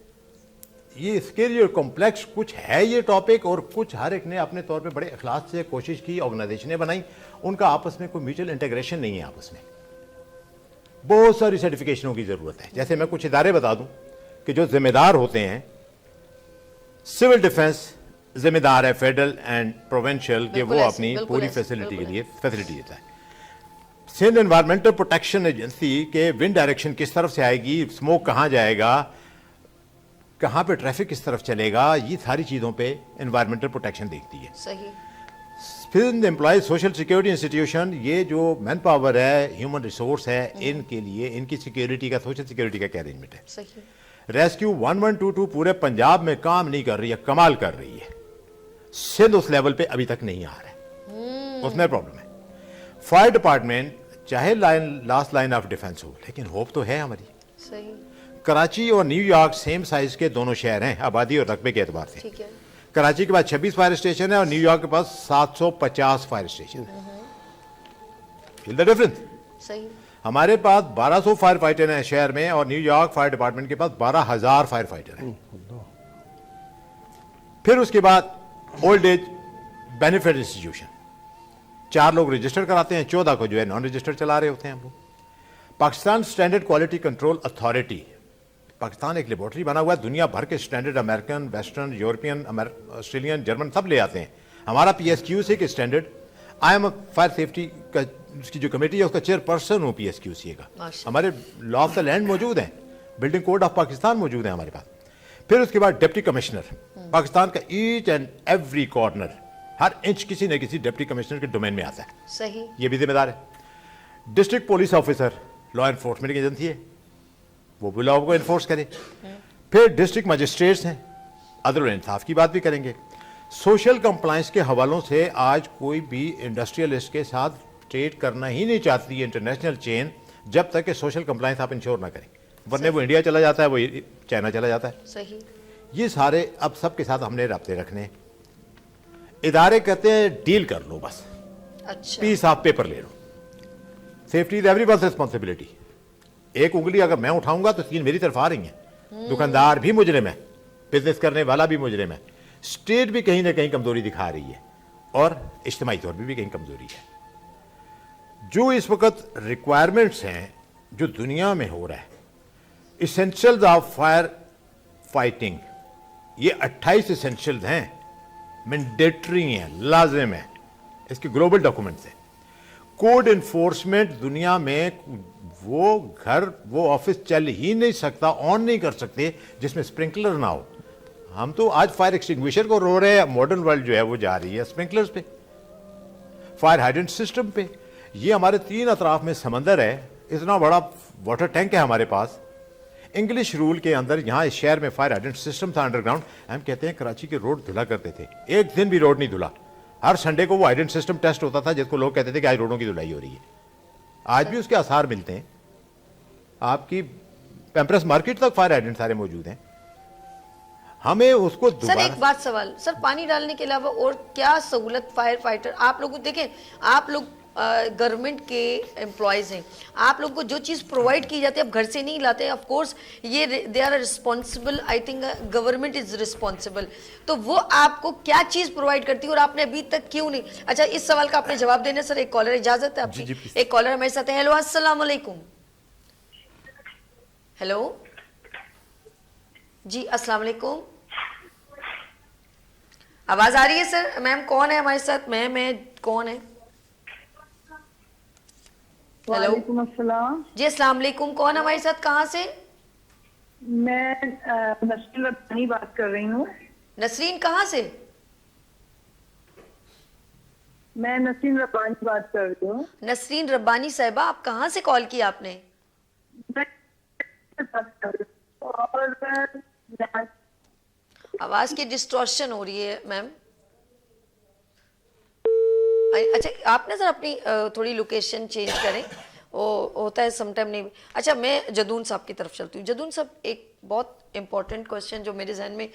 ये स्केरी और कॉम्प्लेक्स कुछ है ये टॉपिक, और कुछ हर एक ने अपने तौर पे बड़े इखलास से कोशिश की, ऑर्गेनाइजेशनें बनाई, उनका आपस में कोई म्यूचुअल इंटीग्रेशन नहीं है। आपस में बहुत सारी सर्टिफिकेशनों की ज़रूरत है। जैसे मैं कुछ इदारे बता दूं कि जो जिम्मेदार होते हैं, सिविल डिफेंस जिम्मेदार है फेडरल एंड प्रोविंशियल, कि वो बिल्कुल ऐसे, अपनी बिल्कुल पूरी ऐसे, फैसिलिटी के बिल्कुल लिए फैसिलिटी देता है। सिंध एनवायरमेंटल प्रोटेक्शन एजेंसी के विंड डायरेक्शन किस तरफ से आएगी, स्मोक कहाँ जाएगा, कहाँ पे ट्रैफिक किस तरफ चलेगा, ये सारी चीज़ों पे एनवायरमेंटल प्रोटेक्शन देखती है। सही। Sindh employees social security institution, ये जो मैन पावर है, ह्यूमन रिसोर्स है, इनके लिए, इनकी सिक्योरिटी का, सोशल सिक्योरिटी का क्या अरेंजमेंट है। सही। रेस्क्यू 1122 पूरे पंजाब में काम नहीं कर रही है, कमाल कर रही है। सिंध उस लेवल पे अभी तक नहीं आ रहा है, उसमें प्रॉब्लम है। फायर डिपार्टमेंट चाहे लास्ट लाइन ऑफ डिफेंस हो, लेकिन होप तो है हमारी। सही। कराची और न्यूयॉर्क सेम साइज के दोनों शहर हैं आबादी और रकबे के एतबार से। ठीक है। कराची के पास 26 फायर स्टेशन है और न्यूयॉर्क के पास 750 फायर स्टेशन है। Feel the difference. सही। हमारे पास 1200 फायर फाइटर हैं शहर में, और न्यूयॉर्क फायर डिपार्टमेंट के पास 12,000 फायर फाइटर हैं। फिर उसके बाद ओल्ड एज बेनिफिट इंस्टीट्यूशन, 4 लोग रजिस्टर कराते हैं, 14 को जो है नॉन रजिस्टर्ड चला रहे होते हैं हम लोग। Pakistan standard quality control authority, Pakistan एक लेबोरेटरी बना हुआ है, दुनिया भर के standard American, western, European, Australian, German सब ले आते हैं। हमारा PSQC के standard, I am fire safety का उसकी जो कमेटी है उसका चेयरपर्सन हूँ PSQC का। माशाल्लाह। हमारे लॉ ऑफ द लैंड मौजूद है, बिल्डिंग कोड ऑफ पाकिस्तान मौजूद है हमारे पास। फिर उसके बाद डिप्टी कमिश्नर, पाकिस्तान का each and every corner, her inch किसी न किसी डिप्टी कमिश्नर के डोमेन में आता है, सही। ये भी जिम्मेदार है। District police officer law enforcement की एजेंसी है, वो भी लॉ को एनफोर्स करे। फिर डिस्ट्रिक्ट मजिस्ट्रेट्स हैं, अदल और इंसाफ की बात भी करेंगे। सोशल कंप्लायंस के हवालों से आज कोई भी इंडस्ट्रियलिस्ट के साथ ट्रेड करना ही नहीं चाहती है इंटरनेशनल चेन, जब तक कि सोशल कंप्लायंस आप इंश्योर ना करें, वरना वो इंडिया चला जाता है, वो चाइना चला जाता है। सही। ये सारे अब सबके साथ हमने राब्ते रखने। इदारे कहते हैं डील कर लो, बस अच्छा। पीस ऑफ पेपर ले लो। Safety is everyone's responsibility. एक उंगली अगर मैं उठाऊंगा तो 3 मेरी तरफ आ रही हैं। दुकानदार भी मुजरिम है, बिजनेस करने वाला भी मुजरिम है, स्टेट भी कहीं ना कहीं कमजोरी दिखा रही है, और इज्तिमाई तौर पर भी कहीं कमजोरी है। जो इस वक्त रिक्वायरमेंट्स हैं जो दुनिया में हो रहा है, इसेंशियल्स ऑफ फायर फाइटिंग, ये 28 इसेंशियल्स हैं, मैंडेटरी हैं, लाजिम है, इसके ग्लोबल डॉक्यूमेंट्स हैं। कोड इन्फोर्समेंट दुनिया में वो घर, वो ऑफिस चल ही नहीं सकता, ऑन नहीं कर सकते जिसमें स्प्रिंकलर ना हो। हम तो आज फायर एक्सटिंग्विशर को रो रहे हैं, मॉडर्न वर्ल्ड जो है वो जा रही है स्प्रिंकलर्स पे, फायर हाइड्रेंट सिस्टम पे। ये हमारे 3 अतराफ में समंदर है, इतना बड़ा वाटर टैंक है हमारे पास। इंग्लिश रूल के अंदर यहाँ इस शहर में फायर हाइड्रेंट सिस्टम था अंडरग्राउंड। हम कहते हैं कराची के रोड धुला करते थे, एक दिन भी रोड नहीं धुला। हर संडे को वो हाइड्रेंट सिस्टम टेस्ट होता था, जिसको लोग कहते थे कि आज रोडों की धुलाई हो रही है। आज भी उसके आसार मिलते हैं, आपकी पेम्परस मार्केट तक फायर हाइड्रेंट सारे मौजूद हैं। हमें उसको सर दोबारा, एक बात सवाल, सर पानी डालने के अलावा और क्या सहूलत फायर फाइटर आप लोगों को, देखें आप लोग गवर्नमेंट के एम्प्लॉयज हैं, आप लोग को जो चीज़ प्रोवाइड की जाती है आप घर से नहीं लाते, ऑफ कोर्स ये they are responsible, I think government is responsible, तो वो आपको क्या चीज़ प्रोवाइड करती है और आपने अभी तक क्यों नहीं। अच्छा, इस सवाल का आपने जवाब देना सर। एक कॉलर, इजाजत है आपकी? एक कॉलर हमारे साथ है। हेलो, अस्सलाम वालेकुम। हेलो जी, अस्सलाम वालेकुम, आवाज आ रही है सर? मैम कौन है हमारे साथ? मैं कौन है? हेलो, वालेकुम अस्सलाम। जी अस्सलाम वालेकुम, कौन हमारे साथ, कहाँ से? मैं नसरीन रब्बानी बात कर रही हूँ। नसरीन कहाँ से? मैं नसरीन रब्बानी बात कर रही हूँ। नसरीन रब्बानी साहिबा, आप कहाँ से कॉल की आपने? मैं बात कर रही हूँ और आवाज की डिस्टॉर्शन हो रही है मैम। अच्छा, आप ना सर अपनी थोड़ी लोकेशन चेंज करें, वो होता है समटाइम नहीं। अच्छा, मैं जदून साहब की तरफ चलती हूँ। जदून साहब, एक बहुत इंपॉर्टेंट क्वेश्चन जो मेरे जहन में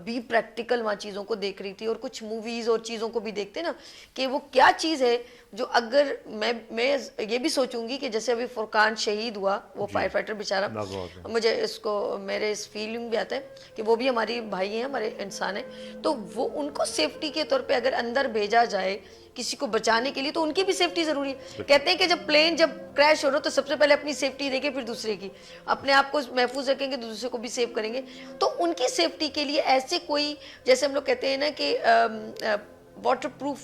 भी प्रैक्टिकल वहाँ चीज़ों को देख रही थी, और कुछ मूवीज़ और चीज़ों को भी देखते ना, कि वो क्या चीज़ है जो अगर मैं ये भी सोचूंगी कि जैसे अभी फुरकान शहीद हुआ, वो फायर फाइटर बेचारा, मुझे इसको मेरे इस फीलिंग भी आता है कि वो भी हमारी भाई हैं, हमारे इंसान हैं, तो वो उनको सेफ्टी के तौर पे अगर अंदर भेजा जाए किसी को बचाने के लिए, तो उनकी भी सेफ्टी जरूरी है। कहते हैं कि जब प्लेन जब क्रैश हो रहा हो तो सबसे पहले अपनी सेफ्टी देखें, फिर दूसरे की, अपने आप को महफूज रखेंगे तो दूसरे को भी सेव करेंगे। तो उनकी सेफ्टी के लिए ऐसे कोई, जैसे हम लोग कहते हैं ना कि वाटर प्रूफ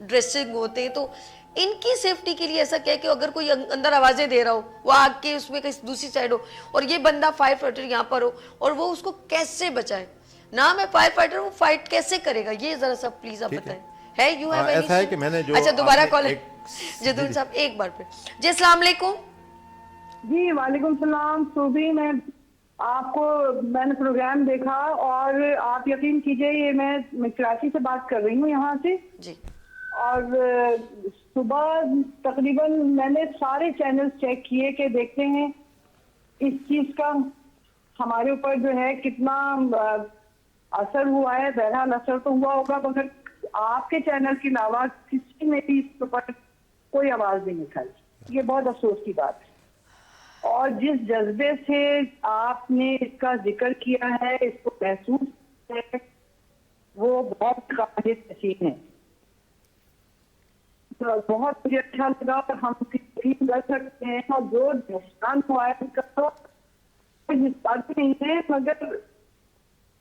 ड्रेसिंग होते हैं, तो इनकी सेफ्टी के लिए ऐसा क्या है कि अगर कोई अंदर आवाजें दे रहा हो, वो आग के उसमें कहीं दूसरी साइड हो, और ये बंदा फायर फाइटर यहाँ पर हो, और वो उसको कैसे बचाए? नाम है फायर फाइटर, वो फाइट कैसे करेगा? ये जरा सा प्लीज आप बताएं। है यू हैव एनी? ऐसा है कि मैंने जो अच्छा, दोबारा कॉल है एक- जदून साहब, एक बार फिर। जी अस्सलाम वालेकुम। जी वालेकुम सलाम। सुबह मैंने प्रोग्राम देखा, और आप यकीन कीजिए ये मैं कराची से बात कर रही हूँ, यहाँ से जी। और सुबह तकरीबन मैंने सारे चैनल्स चेक किए कि देखते हैं इस चीज का हमारे ऊपर जो है कितना असर हुआ है। बहरहाल असर तो हुआ होगा, मगर आपके चैनल के अलावा किसी ने भी इस ऊपर कोई आवाज नहीं उठाई। ये बहुत अफसोस की बात है। और जिस जज्बे से आपने इसका जिक्र किया है, इसको महसूस है, वो बहुत काबिल तहसीन है। बहुत मुझे अच्छा लगा और हम फील कर सकते हैं, और जो नुकसान हुआ है उसका तो कोई बात नहीं है, मगर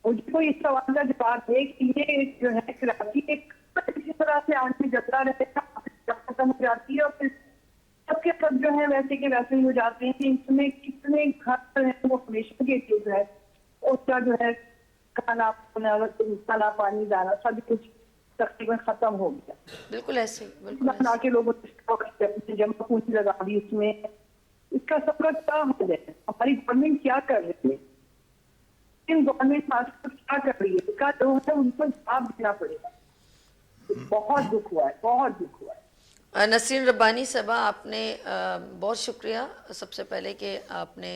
मुझे कोई इस सवाल का जवाब दे कि ये जो है कराची एक इसी तरह से आदमी जलता रहेगा, खत्म हो जाती है और फिर सबके सब जो है वैसे के वैसे ही हो जाते हैं। कि इसमें कितने घर हैं वो हमेशा के चीज है, उसका जो है खाना पानी दाना सब कुछ तकरीबन खत्म हो गया। बिल्कुल ऐसे ही, बिल्कुल ऐसे। बना के लोगों ने जमा पूंजी लगा दी इसमें, इसका सबका क्या हल है? हमारी गवर्नमेंट क्या कर रही है? इन गवर्नमेंट आजकल क्या कर रही है? इसका जो है उनको जवाब देना पड़ेगा। बहुत दुख हुआ है, बहुत दुख हुआ है। नसीन रब्बानी साहबा, आपने बहुत शुक्रिया सबसे पहले कि आपने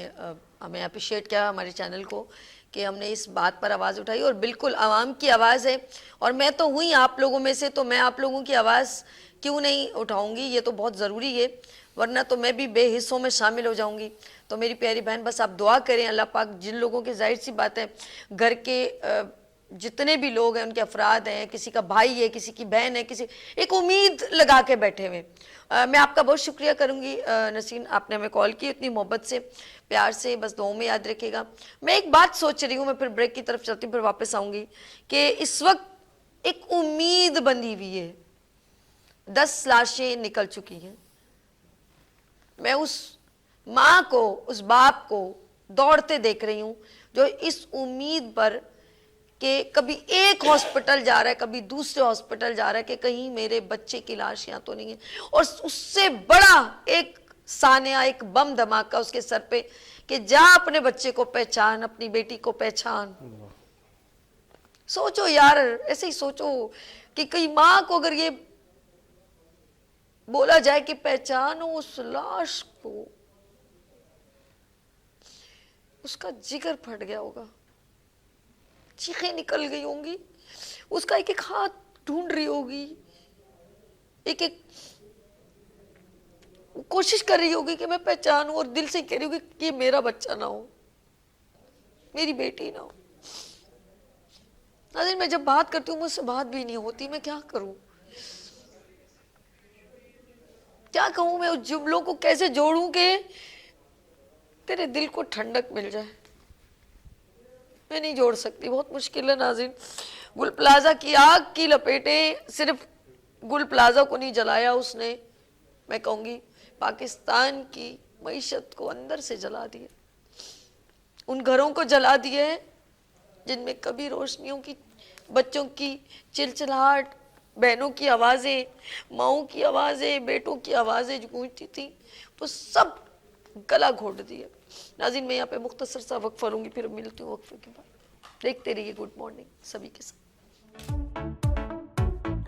हमें अप्रिशिएट किया हमारे चैनल को कि हमने इस बात पर आवाज़ उठाई, और बिल्कुल आवाम की आवाज़ है और मैं तो हुई आप लोगों में से, तो मैं आप लोगों की आवाज़ क्यों नहीं उठाऊंगी, ये तो बहुत ज़रूरी है, वरना तो मैं भी बेहिस्सों में शामिल हो जाऊंगी। तो मेरी प्यारी बहन, बस आप दुआ करें अल्लाह पाक जिन लोगों के, जाहिर सी बात है घर के जितने भी लोग हैं, उनके अफराद हैं, किसी का भाई है, किसी की बहन है, किसी एक उम्मीद लगा के बैठे हुए। मैं आपका बहुत शुक्रिया करूंगी नसीन, आपने हमें कॉल की इतनी मोहब्बत से, प्यार से, बस दुआओं में याद रखिएगा। मैं एक बात सोच रही हूँ, मैं फिर ब्रेक की तरफ चलती हूँ, फिर वापस आऊँगी कि इस वक्त एक उम्मीद बंधी हुई है, 10 लाशें निकल चुकी हैं। मैं उस माँ को, उस बाप को दौड़ते देख रही हूँ जो इस उम्मीद पर कि कभी एक हॉस्पिटल जा रहा है, कभी दूसरे हॉस्पिटल जा रहा है कि कहीं मेरे बच्चे की लाश यहाँ तो नहीं है, और उससे बड़ा एक सानिया, एक बम धमाका उसके सर पे कि जा अपने बच्चे को पहचान, अपनी बेटी को पहचान। सोचो यार, ऐसे ही सोचो कि कई माँ को अगर ये बोला जाए कि पहचानो उस लाश को, उसका जिगर फट गया होगा, चीखें निकल गई होंगी, उसका एक एक हाथ ढूंढ रही होगी, एक एक कोशिश कर रही होगी कि मैं पहचानूं, और दिल से कह रही होगी कि ये मेरा बच्चा ना हो, मेरी बेटी ना हो। नाज़रीन, मैं जब बात करती हूँ मुझसे बात भी नहीं होती, मैं क्या करूं, क्या कहूं, मैं उस जुमलों को कैसे जोड़ूं कि तेरे दिल को ठंडक मिल जाए। मैं नहीं जोड़ सकती, बहुत मुश्किल है नाज़रीन। गुल प्लाजा की आग की लपेटें सिर्फ गुल प्लाजा को नहीं जलाया उसने, मैं कहूँगी पाकिस्तान की मईशत को अंदर से जला दिया, उन घरों को जला दिया है जिनमें कभी रोशनियों की, बच्चों की चिलचिलाहट, बहनों की आवाज़ें, माओं की आवाज़ें, बेटों की आवाज़ें जो गूंजती थी, वो सब गला घोट दिया। नाज़रीन, मैं यहाँ पे मुख्तसर सा वक्फा लूँगी, फिर मिलती हूँ वक्फे के बाद। देखते रहिए गुड मॉर्निंग सभी के साथ।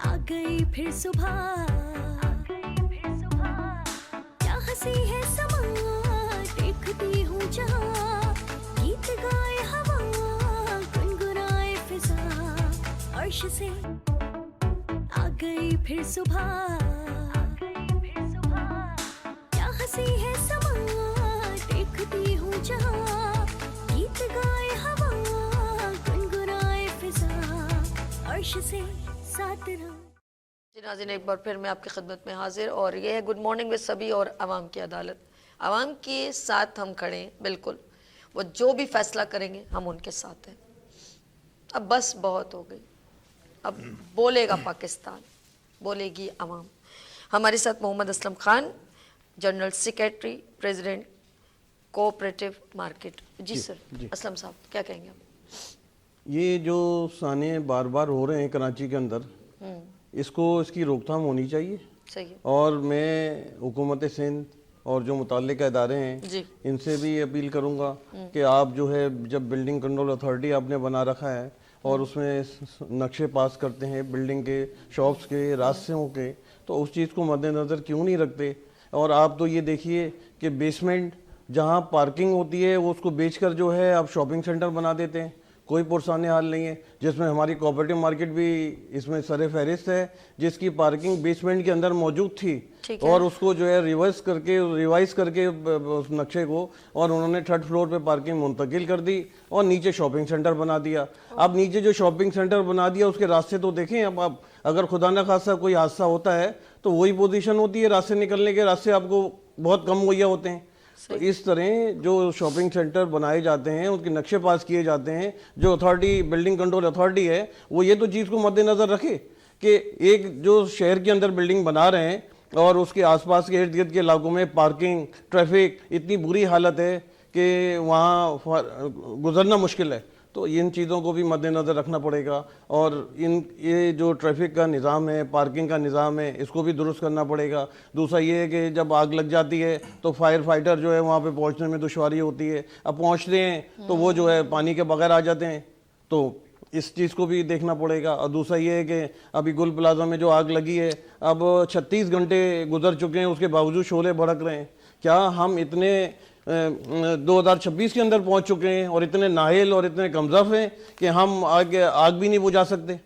आ गई फिर सुबह, क्या हंसी है समा, देखती हूँ जहाँ, गीत गाए हवा, गुनगुनाए फिजा, अर्श से आ गई फिर सुबह, क्या हंसी है समा, देखती हूँ जहाँ, गीत गाए हवा, गुनगुनाए फिजा, अर्श से साथ रहो। जी नाज़रीन, एक बार फिर मैं आपकी खिदमत में हाजिर, और ये है गुड मॉर्निंग विद सभी और आवाम की अदालत। आवाम के साथ हम खड़े हैं, बिल्कुल, वो जो भी फैसला करेंगे हम उनके साथ हैं। अब बस बहुत हो गई, अब बोलेगा पाकिस्तान, बोलेगी आवाम। हमारे साथ Mohammad Aslam Khan, general secretary, president cooperative market. जी सर, असलम साहब क्या कहेंगे आप? ये जो साने बार बार हो रहे हैं कराची के अंदर, इसको, इसकी रोकथाम होनी चाहिए। सही है। और मैं हुकूमत सिंध और जो मुताल्लिक़ इदारे हैं जी। इनसे भी अपील करूंगा कि आप जो है, जब बिल्डिंग कंट्रोल अथॉरिटी आपने बना रखा है और उसमें नक्शे पास करते हैं बिल्डिंग के, शॉप्स के, रास्तों के, तो उस चीज़ को मद्देनज़र क्यों नहीं रखते। और आप तो ये देखिए कि बेसमेंट जहाँ पार्किंग होती है वो उसको बेचकर जो है आप शॉपिंग सेंटर बना देते हैं, कोई पुरसाने हाल नहीं है। जिसमें हमारी कोऑपरेटिव मार्केट भी इसमें सरे फहरिस्त है, जिसकी पार्किंग बेसमेंट के अंदर मौजूद थी, और उसको जो है रिवाइज करके उस नक्शे को, और उन्होंने 3rd फ्लोर पे पार्किंग मुंतकिल कर दी और नीचे शॉपिंग सेंटर बना दिया। अब नीचे जो शॉपिंग सेंटर बना दिया उसके रास्ते तो देखें, अब आप अगर खुदा न खासा कोई हादसा होता है तो वही पोजीशन होती है, रास्ते निकलने के रास्ते आपको बहुत कम मुहैया होते हैं। तो इस तरह जो शॉपिंग सेंटर बनाए जाते हैं, उनके नक्शे पास किए जाते हैं, जो अथॉरिटी, बिल्डिंग कंट्रोल अथॉरिटी है, वो ये तो चीज़ को मद्देनज़र रखे कि एक जो शहर के अंदर बिल्डिंग बना रहे हैं और उसके आसपास के इर्द गिर्द के इलाकों में पार्किंग, ट्रैफिक इतनी बुरी हालत है कि वहाँ गुजरना मुश्किल है। तो इन चीज़ों को भी मद्देनज़र रखना पड़ेगा और ये जो ट्रैफिक का निज़ाम है, पार्किंग का निज़ाम है, इसको भी दुरुस्त करना पड़ेगा। दूसरा ये है कि जब आग लग जाती है तो फायर फाइटर जो है वहाँ पे पहुँचने में दुश्वारी होती है। अब पहुँचते हैं तो वो जो है पानी के बगैर आ जाते हैं, तो इस चीज़ को भी देखना पड़ेगा। और दूसरा ये है कि अभी गुल प्लाजा में जो आग लगी है, अब 36 घंटे गुजर चुके हैं, उसके बावजूद शोले भड़क रहे हैं। क्या हम इतने 2026 के अंदर पहुंच चुके हैं और इतने नाहिल और इतने कमज़फ हैं कि हम आग भी नहीं बुझा सकते?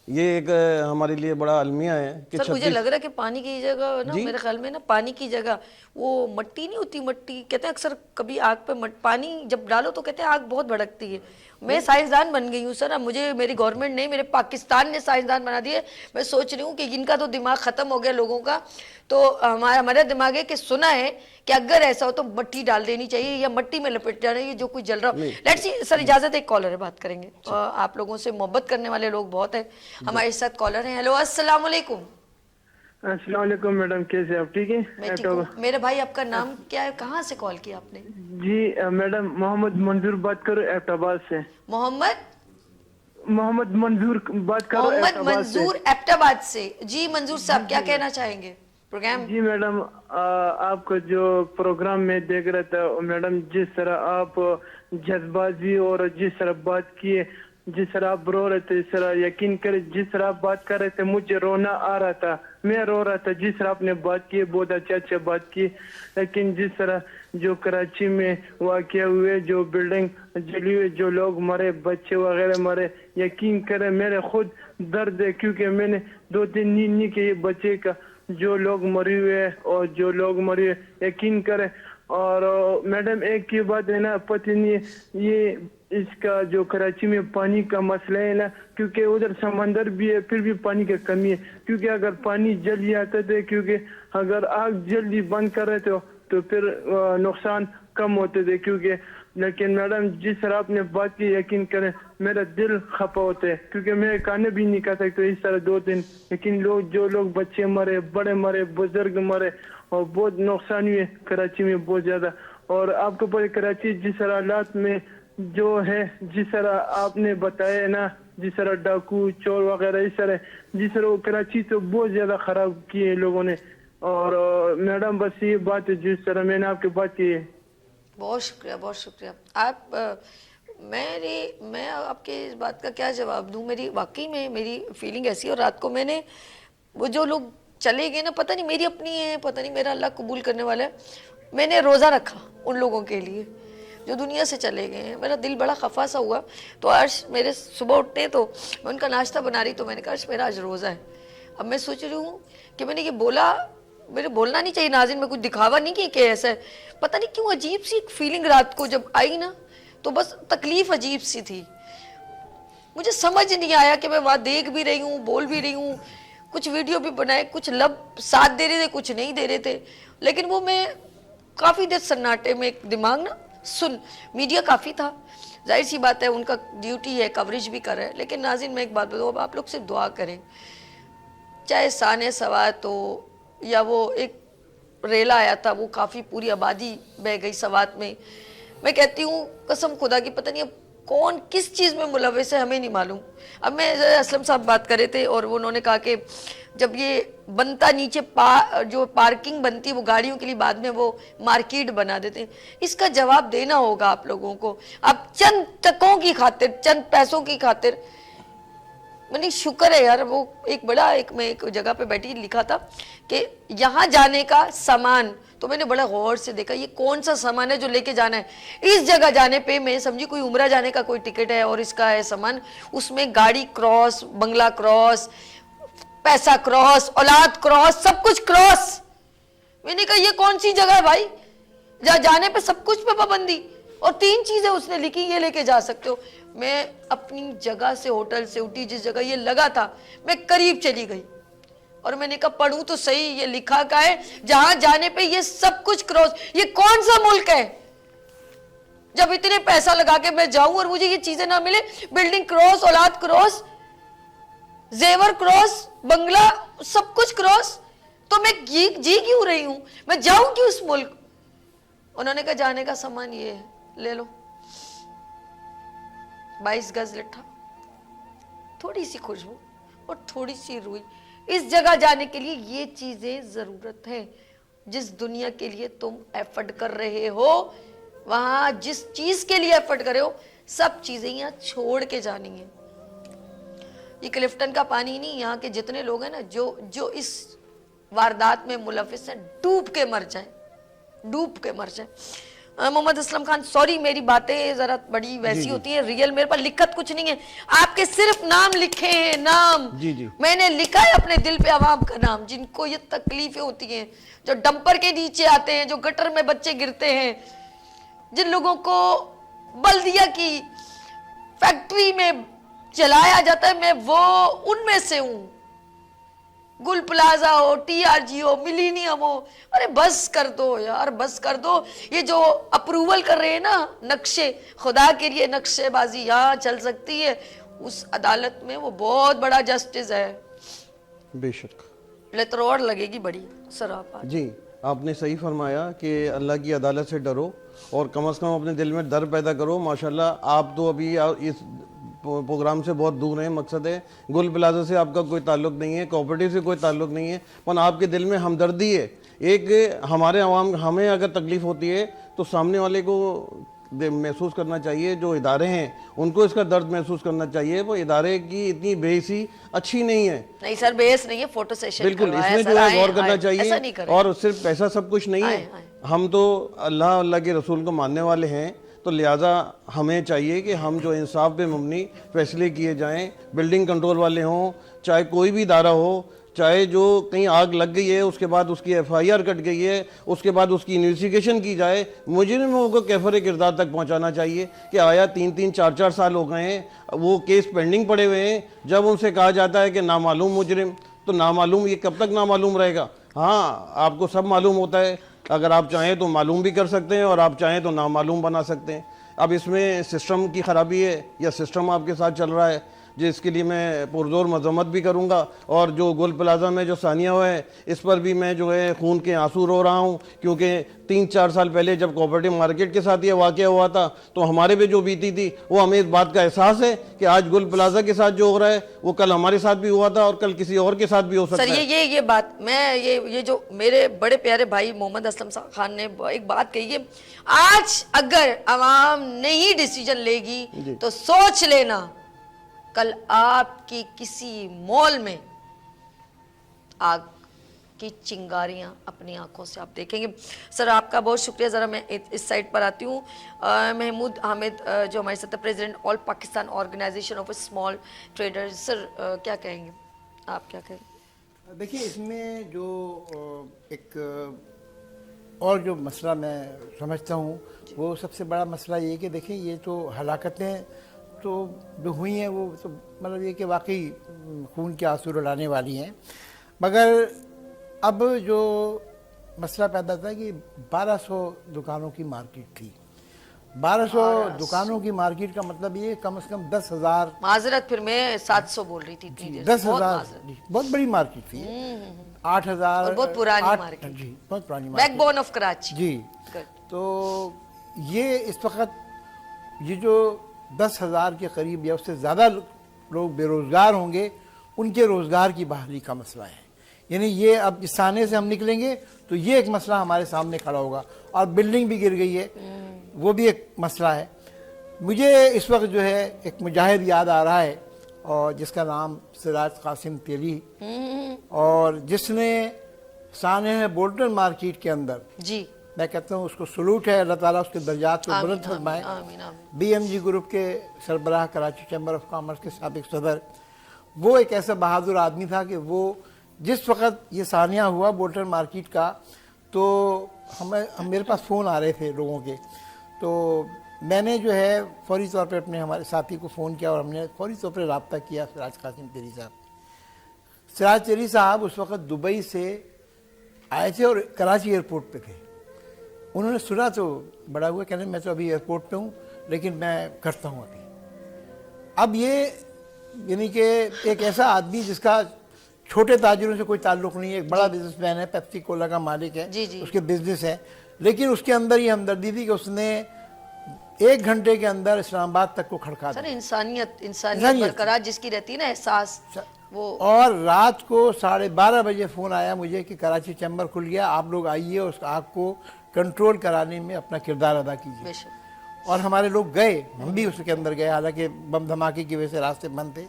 ये एक हमारे लिए बड़ा अलमिया है कि सर मुझे लग रहा है कि पानी की जगह ना, मेरे ख्याल में ना, पानी की जगह वो मट्टी नहीं होती, मट्टी कहते हैं अक्सर, कभी आग पे पानी जब डालो तो कहते हैं आग बहुत भड़कती है। मैं साइंसदान बन गई हूँ सर, अब मुझे मेरी गवर्नमेंट ने, मेरे पाकिस्तान ने साइंसदान बना दिए। मैं सोच रही हूँ कि इनका तो दिमाग खत्म हो गया लोगों का, तो हमारा दिमाग है कि सुना है कि अगर ऐसा हो तो मट्टी डाल देनी चाहिए या मट्टी में लपेट जाना चाहिए जो कुछ जल रहा हो। लेट्स सी सर, इजाजत, एक कॉलर है, बात करेंगे। आप लोगों से मोहब्बत करने वाले लोग बहुत है, हमारे साथ कॉलर हैं। हेलो, अस्सलाम वालेकुम। अस्सलाम वालेकुम मैडम, कैसे आप? ठीक है? मैं ठीक हूँ। मेरे भाई, आपका नाम क्या है, कहाँ से कॉल किया आपने? जी मैडम, मोहम्मद मंजूर बात करो एबटाबाद से। मोहम्मद मंजूर बात करो मोहम्मद एबटाबाद मंजूर एबटाबाद से। जी मंजूर साहब, क्या कहना चाहेंगे प्रोग्राम? जी मैडम, आपको जो प्रोग्राम में देख रहा था मैडम, जिस तरह आप जज्बाजी और जिस तरह बात किए, जिस तरह आप रो रहे थे, इस तरह यकीन करें जिस तरह आप बात कर रहे थे मुझे रोना आ रहा था, मैं रो रहा था। जिस तरह आपने बात की बहुत अच्छा बात की, लेकिन जिस तरह जो कराची में वाक़या हुए, जो बिल्डिंग जली हुई, जो लोग मरे, बच्चे वगैरह मरे, यकीन करें मेरे खुद दर्द है, क्योंकि मैंने 2-3 नी के ये बच्चे का जो लोग मरे हुए और जो लोग मरे हुए, यकीन करें। और मैडम एक की बात है ना, पता नहीं ये इसका जो कराची में पानी का मसला है ना, क्योंकि उधर समंदर भी है, फिर भी पानी की कमी है। क्योंकि अगर पानी जल जाता था, क्योंकि अगर आग जल्दी बंद कर रहे थे तो फिर नुकसान कम होते थे। क्योंकि लेकिन मैडम जिस तरह आपने बात की, यकीन करें मेरा दिल खपा होता है, क्योंकि मैं खाने भी नहीं खा सकता इस तरह 2 दिन। लेकिन जो लोग बच्चे मरे, बड़े मरे, बुजुर्ग मरे और बहुत नुकसान हुए कराची में बहुत ज्यादा। और आपको पता कराची जिस तरह हालात में जो है, जिस तरह आपने बताया ना, जिस तरह डाकू चोर वगैरह, इस तरह जिस तरह कराची तो बहुत ज्यादा खराब किए लोगों ने। और मैडम बस ये बात है जिस तरह मैंने आपकी बात की है। बहुत शुक्रिया, बहुत शुक्रिया। आप मैं आपके इस बात का क्या जवाब दूं? मेरी वाकई में मेरी फीलिंग ऐसी है। और रात को मैंने, वो जो लोग चले गए ना, पता नहीं मेरी अपनी है, पता नहीं मेरा अल्लाह कबूल करने वाला है, मैंने रोज़ा रखा उन लोगों के लिए जो दुनिया से चले गए हैं। मेरा दिल बड़ा खफा सा हुआ। तो आज मेरे सुबह उठते तो मैं उनका नाश्ता बना रही, तो मैंने कहा मेरा आज रोज़ा है। अब मैं सोच रही हूँ कि मैंने ये बोला, मेरे बोलना नहीं चाहिए नाज़िन, में कुछ दिखावा नहीं किया कि ऐसा है। पता नहीं क्यों अजीब सी एक फीलिंग रात को जब आई ना, तो बस तकलीफ अजीब सी थी। मुझे समझ नहीं आया कि मैं वहाँ देख भी रही हूँ, बोल भी रही हूँ, कुछ वीडियो भी बनाए, कुछ लब साथ दे रहे थे, कुछ नहीं दे रहे थे। लेकिन वो मैं काफ़ी देर सन्नाटे में, एक दिमाग ना सुन, मीडिया काफ़ी था, जाहिर सी बात है उनका ड्यूटी है, कवरेज भी कर रहे हैं। लेकिन नाज़िन मैं एक बात बताऊँ, अब आप लोग से दुआ करें, चाहे साने सवात हो या वो एक रेला आया था, वो काफ़ी पूरी आबादी बह गई सवात में। मैं कहती हूँ कसम खुदा की, पता नहीं अब कौन किस चीज़ में मुलविस है, हमें नहीं मालूम। अब मैं असलम साहब बात कर रहे थे और वो उन्होंने कहा कि जब ये बनता नीचे जो पार्किंग बनती है वो गाड़ियों के लिए, बाद में वो मार्केट बना देते हैं। इसका जवाब देना होगा आप लोगों को। अब चंद टकों की खातिर, चंद पैसों की खातिर, मैंने शुक्र है यार, वो एक बड़ा मैं एक जगह पे बैठी, लिखा था कि यहाँ जाने का सामान, तो मैंने बड़ा गौर से देखा ये कौन सा सामान है जो लेके जाना है। इस जगह जाने पे मैं समझी कोई उम्रा जाने का कोई टिकट है और इसका है सामान, उसमें गाड़ी क्रॉस, बंगला क्रॉस, पैसा क्रॉस, औलाद क्रॉस, सब कुछ क्रॉस। मैंने कहा ये कौन सी जगह है भाई, जहाँ जाने पे सब कुछ पे पाबंदी, और 3 चीजें उसने लिखी, ये लेके जा सकते हो। मैं अपनी जगह से, होटल से उठी, जिस जगह ये लगा था मैं करीब चली गई, और मैंने कहा पढ़ूं तो सही, ये लिखा का है जहां जाने पे ये सब कुछ क्रॉस, ये कौन सा मुल्क है जब इतने पैसा लगा के मैं जाऊं और मुझे ये चीजें ना मिले, बिल्डिंग क्रॉस, औलाद क्रॉस, जेवर क्रॉस, बंगला सब कुछ क्रॉस, तो मैं जी क्यों रही हूं, मैं जाऊं क्यों उस मुल्क। उन्होंने कहा जाने का सामान ये है, ले लो, 22 गज लट्ठा, थोड़ी सी खुशबू और थोड़ी सी रुई। इस जगह जाने के लिए ये चीजें जरूरत है। जिस दुनिया के लिए तुम एफर्ट कर रहे हो, वहां जिस चीज के लिए एफर्ट कर रहे हो, सब चीजें यहां छोड़ के जानी है। ये क्लिफ्टन का पानी नहीं, यहाँ के जितने लोग हैं ना जो इस वारदात में मुलविस हैं, डूब के मर जाए, डूब के मर जाए। मोहम्मद असलम खान, सॉरी मेरी बातें जरा बड़ी वैसी होती हैं, रियल मेरे पास लिखत कुछ नहीं है, आपके सिर्फ नाम लिखे हैं, नाम जी। मैंने लिखा है अपने दिल पे अवाम का नाम, जिनको ये तकलीफें होती हैं, जो डंपर के नीचे आते हैं, जो गटर में बच्चे गिरते हैं, जिन लोगों को बल्दिया की फैक्ट्री में चलाया जाता है, मैं वो उनमें से हूं। गुल प्लाजा हो, TRG हो, मिलीनियम हो, अरे बस कर दो यार, बस कर दो। ये जो अप्रूवल कर रहे हैं ना नक्शे, खुदा के लिए नक्शेबाजी यहाँ चल सकती है, उस अदालत में वो बहुत बड़ा जस्टिस है, बेशक लेतरोड़ लगेगी बड़ी सरापा। जी, आपने सही फरमाया कि अल्लाह की अदालत से डरो और कम से कम अपने दिल में डर पैदा करो। माशाल्लाह आप तो अभी इस प्रोग्राम से बहुत दूर हैं। मकसद है गुल प्लाजा से आपका कोई ताल्लुक नहीं है, कोऑपरेटिव से कोई ताल्लुक नहीं है, पर आपके दिल में हमदर्दी है। एक हमारे अवाम, हमें अगर तकलीफ़ होती है तो सामने वाले को महसूस करना चाहिए, जो इदारे हैं उनको इसका दर्द महसूस करना चाहिए। वो इदारे की इतनी बेहिसी अच्छी नहीं है। नहीं सर, बेस नहीं है, फोटो सेशन बिल्कुल, करवाया इसमें सर, जो है आए, गौर करना आए, ऐसा नहीं चाहिए। करें। और सिर्फ पैसा सब कुछ नहीं है। आए। हम तो अल्लाह के रसूल को मानने वाले हैं, तो लिहाजा हमें चाहिए कि हम जो इंसाफ पे मबनी फैसले किए जाएं, बिल्डिंग कंट्रोल वाले हों, चाहे कोई भी इदारा हो, चाहे जो कहीं आग लग गई है उसके बाद उसकी FIR कट गई है, उसके बाद उसकी इन्वेस्टिगेशन की जाए, मुजरिमों को कैफर किरदार तक पहुंचाना चाहिए कि आया 3-3, 4-4 साल हो गए हैं, वो केस पेंडिंग पड़े हुए हैं। जब उनसे कहा जाता है कि नामालूम मुजरिम, तो नामालूम ये कब तक नामालूम रहेगा? हाँ, आपको सब मालूम होता है, अगर आप चाहें तो मालूम भी कर सकते हैं और आप चाहें तो नामालूम बना सकते हैं। अब इसमें सिस्टम की ख़राबी है या सिस्टम आपके साथ चल रहा है, जिसके लिए मैं पुरजोर मजम्मत भी करूंगा। और जो गुल प्लाजा में जो सानिया हुआ है, इस पर भी मैं जो है खून के आंसू रो रहा हूं, क्योंकि 3-4 साल पहले जब कोऑपरेटिव मार्केट के साथ ये वाक़या हुआ था तो हमारे पे जो बीती थी, वो हमें इस बात का एहसास है कि आज गुल प्लाजा के साथ जो हो रहा है वो कल हमारे साथ भी हुआ था और कल किसी और के साथ भी हो सकता सर, है। ये बात मैं ये जो मेरे बड़े प्यारे भाई मोहम्मद असलम खान ने एक बात कही है, आज अगर अवाम नहीं डिसीजन लेगी तो सोच लेना कल आपकी किसी मॉल में आग की चिंगारियां अपनी आंखों से आप देखेंगे। सर आपका बहुत शुक्रिया। ज़रा मैं इस साइड पर आती हूँ। महमूद हामिद जो हमारे साथ president all Pakistan organisation of small traders, sir क्या कहेंगे, आप क्या कहेंगे? देखिए, इसमें जो एक और जो मसला मैं समझता हूँ, वो सबसे बड़ा मसला ये कि देखिए, ये तो हलाकतें तो जो हुई हैं वो तो मतलब ये कि वाकई खून के आंसू रुलाने वाली हैं। मगर अब जो मसला पैदा था कि 1200 दुकानों की मार्केट थी। 1200 दुकानों की मार्केट का मतलब ये कम से कम 10,000, माजरत फिर मैं 700 बोल रही थी, 10,000 बहुत बड़ी मार्केट थी। 8,000 और बहुत पुरानी मार्केट जी, बहुत पुरानी मार्केट, बैकबोन ऑफ कराची जी। तो ये इस वक्त ये जो 10,000 के करीब या उससे ज़्यादा लोग बेरोज़गार होंगे, उनके रोज़गार की बहाली का मसला है। यानी ये अब इस साने से हम निकलेंगे तो ये एक मसला हमारे सामने खड़ा होगा। और बिल्डिंग भी गिर गई है, वो भी एक मसला है। मुझे इस वक्त जो है एक मुजाहिद याद आ रहा है, और जिसका नाम सिराज कासिम तेली, और जिसने साने बोल्टन मार्केट के अंदर, जी मैं कहता हूँ उसको सलूट है, अल्लाह ताला उसके दर्जात को बुलंद फरमाए। BMG ग्रुप के सरबराह, कराची चैम्बर ऑफ कॉमर्स के साबिक सदर, वो एक ऐसा बहादुर आदमी था कि वो जिस वक्त ये सानिया हुआ बोल्टन मार्केट का, तो मेरे पास फ़ोन आ रहे थे लोगों के, तो मैंने जो है फौरी तौर पर अपने हमारे साथी को फ़ोन किया और हमने फौरी तौर पर रब्ता किया सिराज कासिम तेली साहब सिराज चेरी साहब उस वक्त दुबई से आए थे और कराची एयरपोर्ट पे थे। उन्होंने सुना तो बड़ा हुआ, कहने मैं तो अभी एयरपोर्ट पे हूँ लेकिन मैं करता हूँ अभी। अब ये यानी कि एक ऐसा आदमी जिसका छोटे ताजिरों से कोई ताल्लुक नहीं है, एक बड़ा बिजनेसमैन है, पेप्सी कोला का मालिक है, जी, जी। उसके बिजनेस है, लेकिन उसके अंदर ये हमदर्दी थी कि उसने 1 घंटे के अंदर इस्लामाबाद तक को खड़का सर दिया। इंसानियत इंसानियत। बरकरार जिसकी रहती है ना, एहसास वो। और रात को 12:30 बजे फ़ोन आया मुझे कि कराची चैम्बर खुल गया, आप लोग आइए उस आग को कंट्रोल कराने में अपना किरदार अदा कीजिए। बेशक। और हमारे लोग गए, हम भी उसके अंदर गए, हालांकि बम धमाके की वजह से रास्ते बंद थे।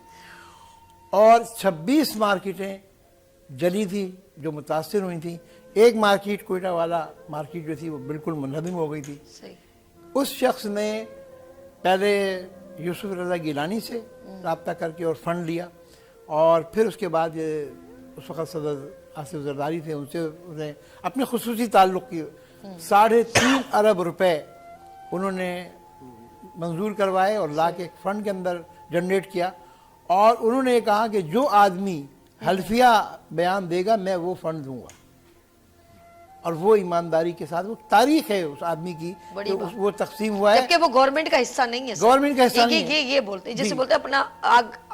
और 26 मार्केटें जली थी जो मुतासर हुई थी। एक मार्केट, कोयटा वाला मार्केट जो थी वो बिल्कुल मुनहदम हो गई थी। सही। उस शख्स ने पहले यूसुफ रज़ा गिलानी से रब्ता करके और फंड लिया, और फिर उसके बाद ये उस वक़्त सदर आसिफ जरदारी थे, उनसे उन्हें अपने खुसूसी ताल्लुक़ की 3.5 अरब रुपए उन्होंने मंजूर करवाए और ला के फंड के अंदर जनरेट किया। और उन्होंने कहा कि जो आदमी हल्फिया बयान देगा मैं वो फंड दूंगा, और वो ईमानदारी के साथ, वो तारीख है उस आदमी की बड़ी कि बात। वो तकसीम हुआ है। जबकि वो गवर्नमेंट का हिस्सा नहीं है सर। गवर्नमेंट का हिस्सा नहीं है। ये बोलते हैं, जैसे जी। बोलते हैं अपना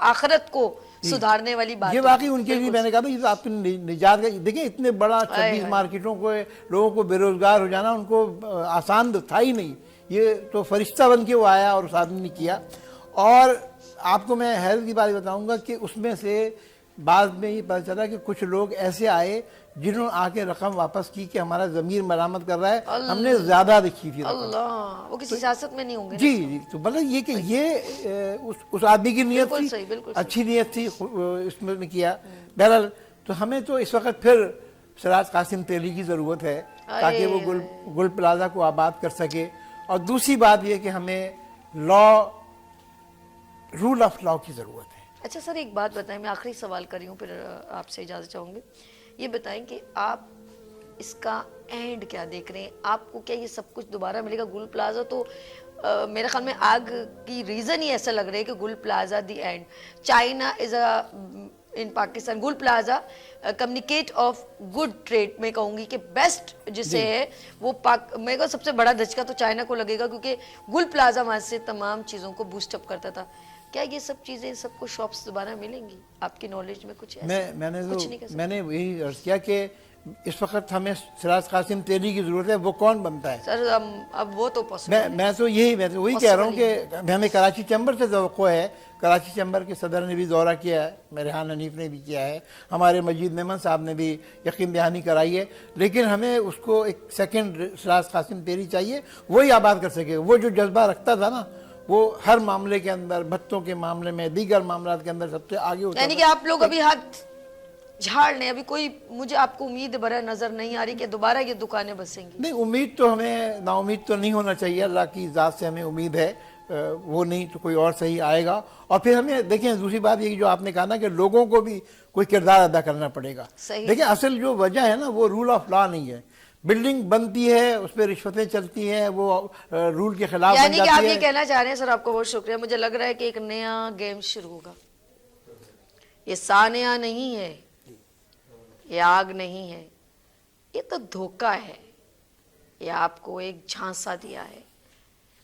आखिरत को सुधारने वाली बात। ये वाकई उनके लिए मैंने कहा था, ये तो आपकी निजात का, देखिए इतने बड़ा 26 हाय। मार्केटों को, लोगों को बेरोजगार हो जाना उनको आसान तो था ही नहीं। ये तो फरिश्ता बन के वो आया और उस आदमी ने किया। और आपको मैं हैरत की बात बताऊंगा कि उसमें से बाद में ये पता चला कि कुछ लोग ऐसे आए जिन्होंने आके रकम वापस की कि हमारा ज़मीर मरामत कर रहा है, हमने ज़्यादा लिखी थी रकम। अल्लाह, वो किसी सियासत में नहीं होंगे ना। जी जी, तो मतलब ये कि ये उस आदमी की नीयत बिल्कुल थी, सही, बिल्कुल सही। अच्छी नीयत थी, इसमें किया। बहरहाल तो हमें तो इस वक्त फिर सिराज कासिम तेली की ज़रूरत है ताकि वो गुल प्लाजा को आबाद कर सके। और दूसरी बात ये कि हमें रूल ऑफ लॉ की ज़रूरत है। अच्छा सर, एक बात बताएं, मैं आखिरी सवाल कर रही हूँ, फिर आपसे इजाज़त चाहूँगी। ये बताएं कि आप इसका एंड क्या देख रहे हैं? आपको क्या ये सब कुछ दोबारा मिलेगा? गुल प्लाजा तो मेरे ख्याल में आग की रीज़न ही ऐसा लग रहा है कि Gul plaza the end. China is in Pakistan, Gul plaza communicate of good trade, मैं कहूँगी कि बेस्ट जिसे है वो मेरे को सबसे बड़ा धचका तो चाइना को लगेगा, क्योंकि गुल प्लाजा वहाँ से तमाम चीज़ों को बूस्टअप करता था। क्या ये सब चीज़ें सबको शॉप्स दोबारा मिलेंगी? आपकी नॉलेज में कुछ ऐसा? मैंने यही अर्ज किया कि इस वक्त हमें सिराज कासिम तेली की ज़रूरत है। वो कौन बनता है सर? अब वो तो पॉसिबल मैं तो वही कह रहा हूँ कि हमें कराची चैम्बर से तवक्को है। कराची चैम्बर के सदर ने भी दौरा किया है, मेहरान हनीफ ने भी किया है, हमारे मजीद मेमन साहब ने भी यकीन दहानी कराई है, लेकिन हमें उसको एक सेकंड सिराज कासिम तेली चाहिए, वही आबाद कर सके। वो जो जज्बा रखता था ना, वो हर मामले के अंदर, भत्तों के मामले में, दीगर मामला के अंदर सबसे आगे होता यानी कि आप लोग अभी हाथ झाड़ लें, अभी कोई मुझे आपको उम्मीद भरा नजर नहीं आ रही कि दोबारा ये दुकानें बसेंगी? नहीं, उम्मीद तो हमें, नाउम्मीद तो नहीं होना चाहिए। अल्लाह की ज़ात से हमें उम्मीद है, वो नहीं तो कोई और सही आएगा। और फिर हमें देखें, दूसरी बात ये जो आपने कहा ना कि लोगों को भी कोई किरदार अदा करना पड़ेगा। देखिए असल जो वजह है ना, वो रूल ऑफ लॉ नहीं है। बिल्डिंग बनती है, उस पर रिश्वतें चलती हैं, वो रूल के खिलाफ बन यानी कि जाती आप है। ये कहना चाह रहे हैं? सर आपको बहुत शुक्रिया। मुझे लग रहा है कि एक नया गेम शुरू होगा। ये सानिया नहीं है, ये आग नहीं है, ये तो धोखा है। ये आपको एक झांसा दिया है।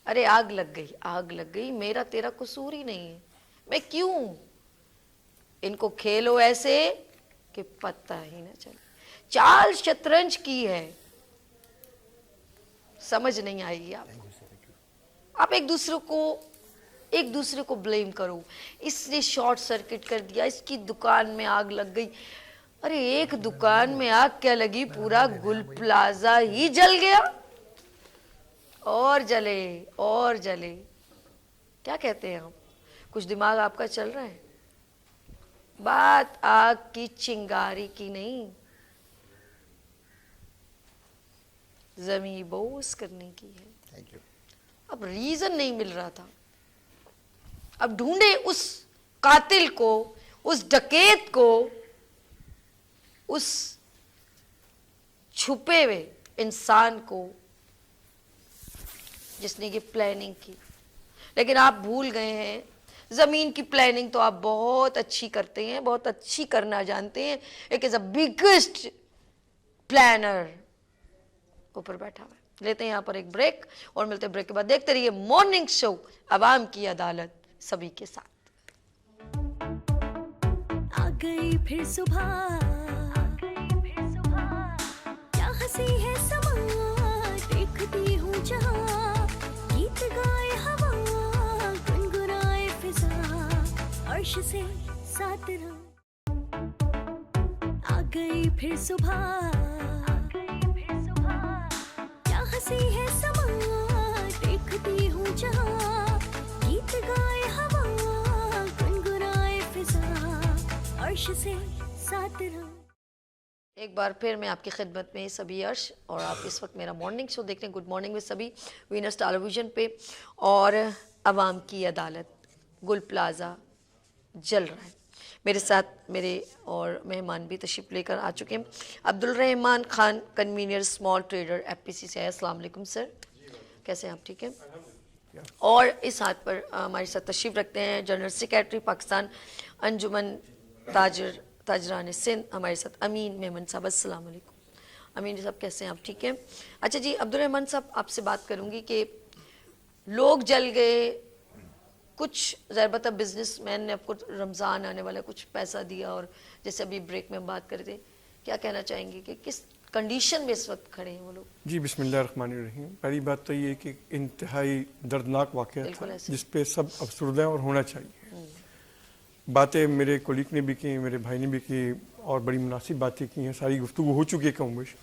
अरे आग लग गई, आग लग गई, मेरा तेरा कसूर ही नहीं है, मैं क्यों? इनको खेलो ऐसे कि पता ही ना चले। चाल शतरंज की है, समझ नहीं आएगी आपको। आप एक दूसरे को ब्लेम करो, इसने शॉर्ट सर्किट कर दिया, इसकी दुकान में आग लग गई। अरे एक दुकान में आग क्या लगी, पूरा गुल प्लाजा ही जल गया। और जले और जले। क्या कहते हैं आप? कुछ दिमाग आपका चल रहा है? बात आग की चिंगारी की नहीं, जमी बोस करने की है। अब रीजन नहीं मिल रहा था, अब ढूंढे उस कातिल को, उस डकैत को, उस छुपे हुए इंसान को जिसने ये प्लानिंग की। लेकिन आप भूल गए हैं ज़मीन की प्लानिंग तो आप बहुत अच्छी करते हैं, बहुत अच्छी करना जानते हैं। एक इज़ अ बिगेस्ट प्लानर ऊपर बैठा हुआ है। लेते हैं यहाँ पर एक ब्रेक और मिलते हैं ब्रेक के बाद। देखते रहिए मॉर्निंग शो अवाम की अदालत सभी के साथ। आ गई फिर सुबह, क्या हंसी है समा, देखती हूँ जहाँ, गीत गाए हवा, गुनगुनाए फिजा, अर्श से साथ रहो। आ गई फिर सुबह, क्या हंसी है समा, देखती हूँ जहाँ, गीत गाए हवा, गुनगुनाए फिजा, अर्श से साथ रहो। एक बार फिर मैं आपकी खिदमत में सभी अर्श, और आप इस वक्त मेरा मॉर्निंग शो देख रहे हैं गुड मॉर्निंग में सभी वीनस टेलीविज़न पे, और अवाम की अदालत गुल प्लाज़ा जल रहा है। मेरे साथ मेरे और मेहमान भी तशरीफ़ लेकर आ चुके हैं। Abdul Rahman Khan, convener small trader FPC से आए। अस्सलाम वालेकुम सर, कैसे हैं आप? ठीक है। और इस हाथ पर हमारे साथ तशरीफ़ रखते हैं जनरल सेक्रेटरी पाकिस्तान अंजुमन ताजरान सिंध, हमारे साथ अमीन मेमन साहब। अस्सलाम वालेकुम अमीन साहब, कैसे हैं आप? ठीक है। अच्छा जी, अब्दुल रहमान साहब आपसे बात करूंगी कि लोग जल गए, कुछ ज़रबता बिजनेसमैन ने आपको रमज़ान आने वाला कुछ पैसा दिया, और जैसे अभी ब्रेक में हम बात कर रहे थे, क्या कहना चाहेंगे कि किस कंडीशन में इस वक्त खड़े हैं वो लोग? जी बिस्मिल्लाहिर्रहमानिर्रहीम। पहली बात तो ये कि इंतहाई दर्दनाक वाक़या बिल्कुल था ऐसे। जिस पे सब अफसरदा हैं और होना चाहिए। बातें मेरे कोलीग ने भी की, मेरे भाई ने भी की, और बड़ी मुनासिब बातें की हैं, सारी गुफ्तगू हो चुकी है कम बेश।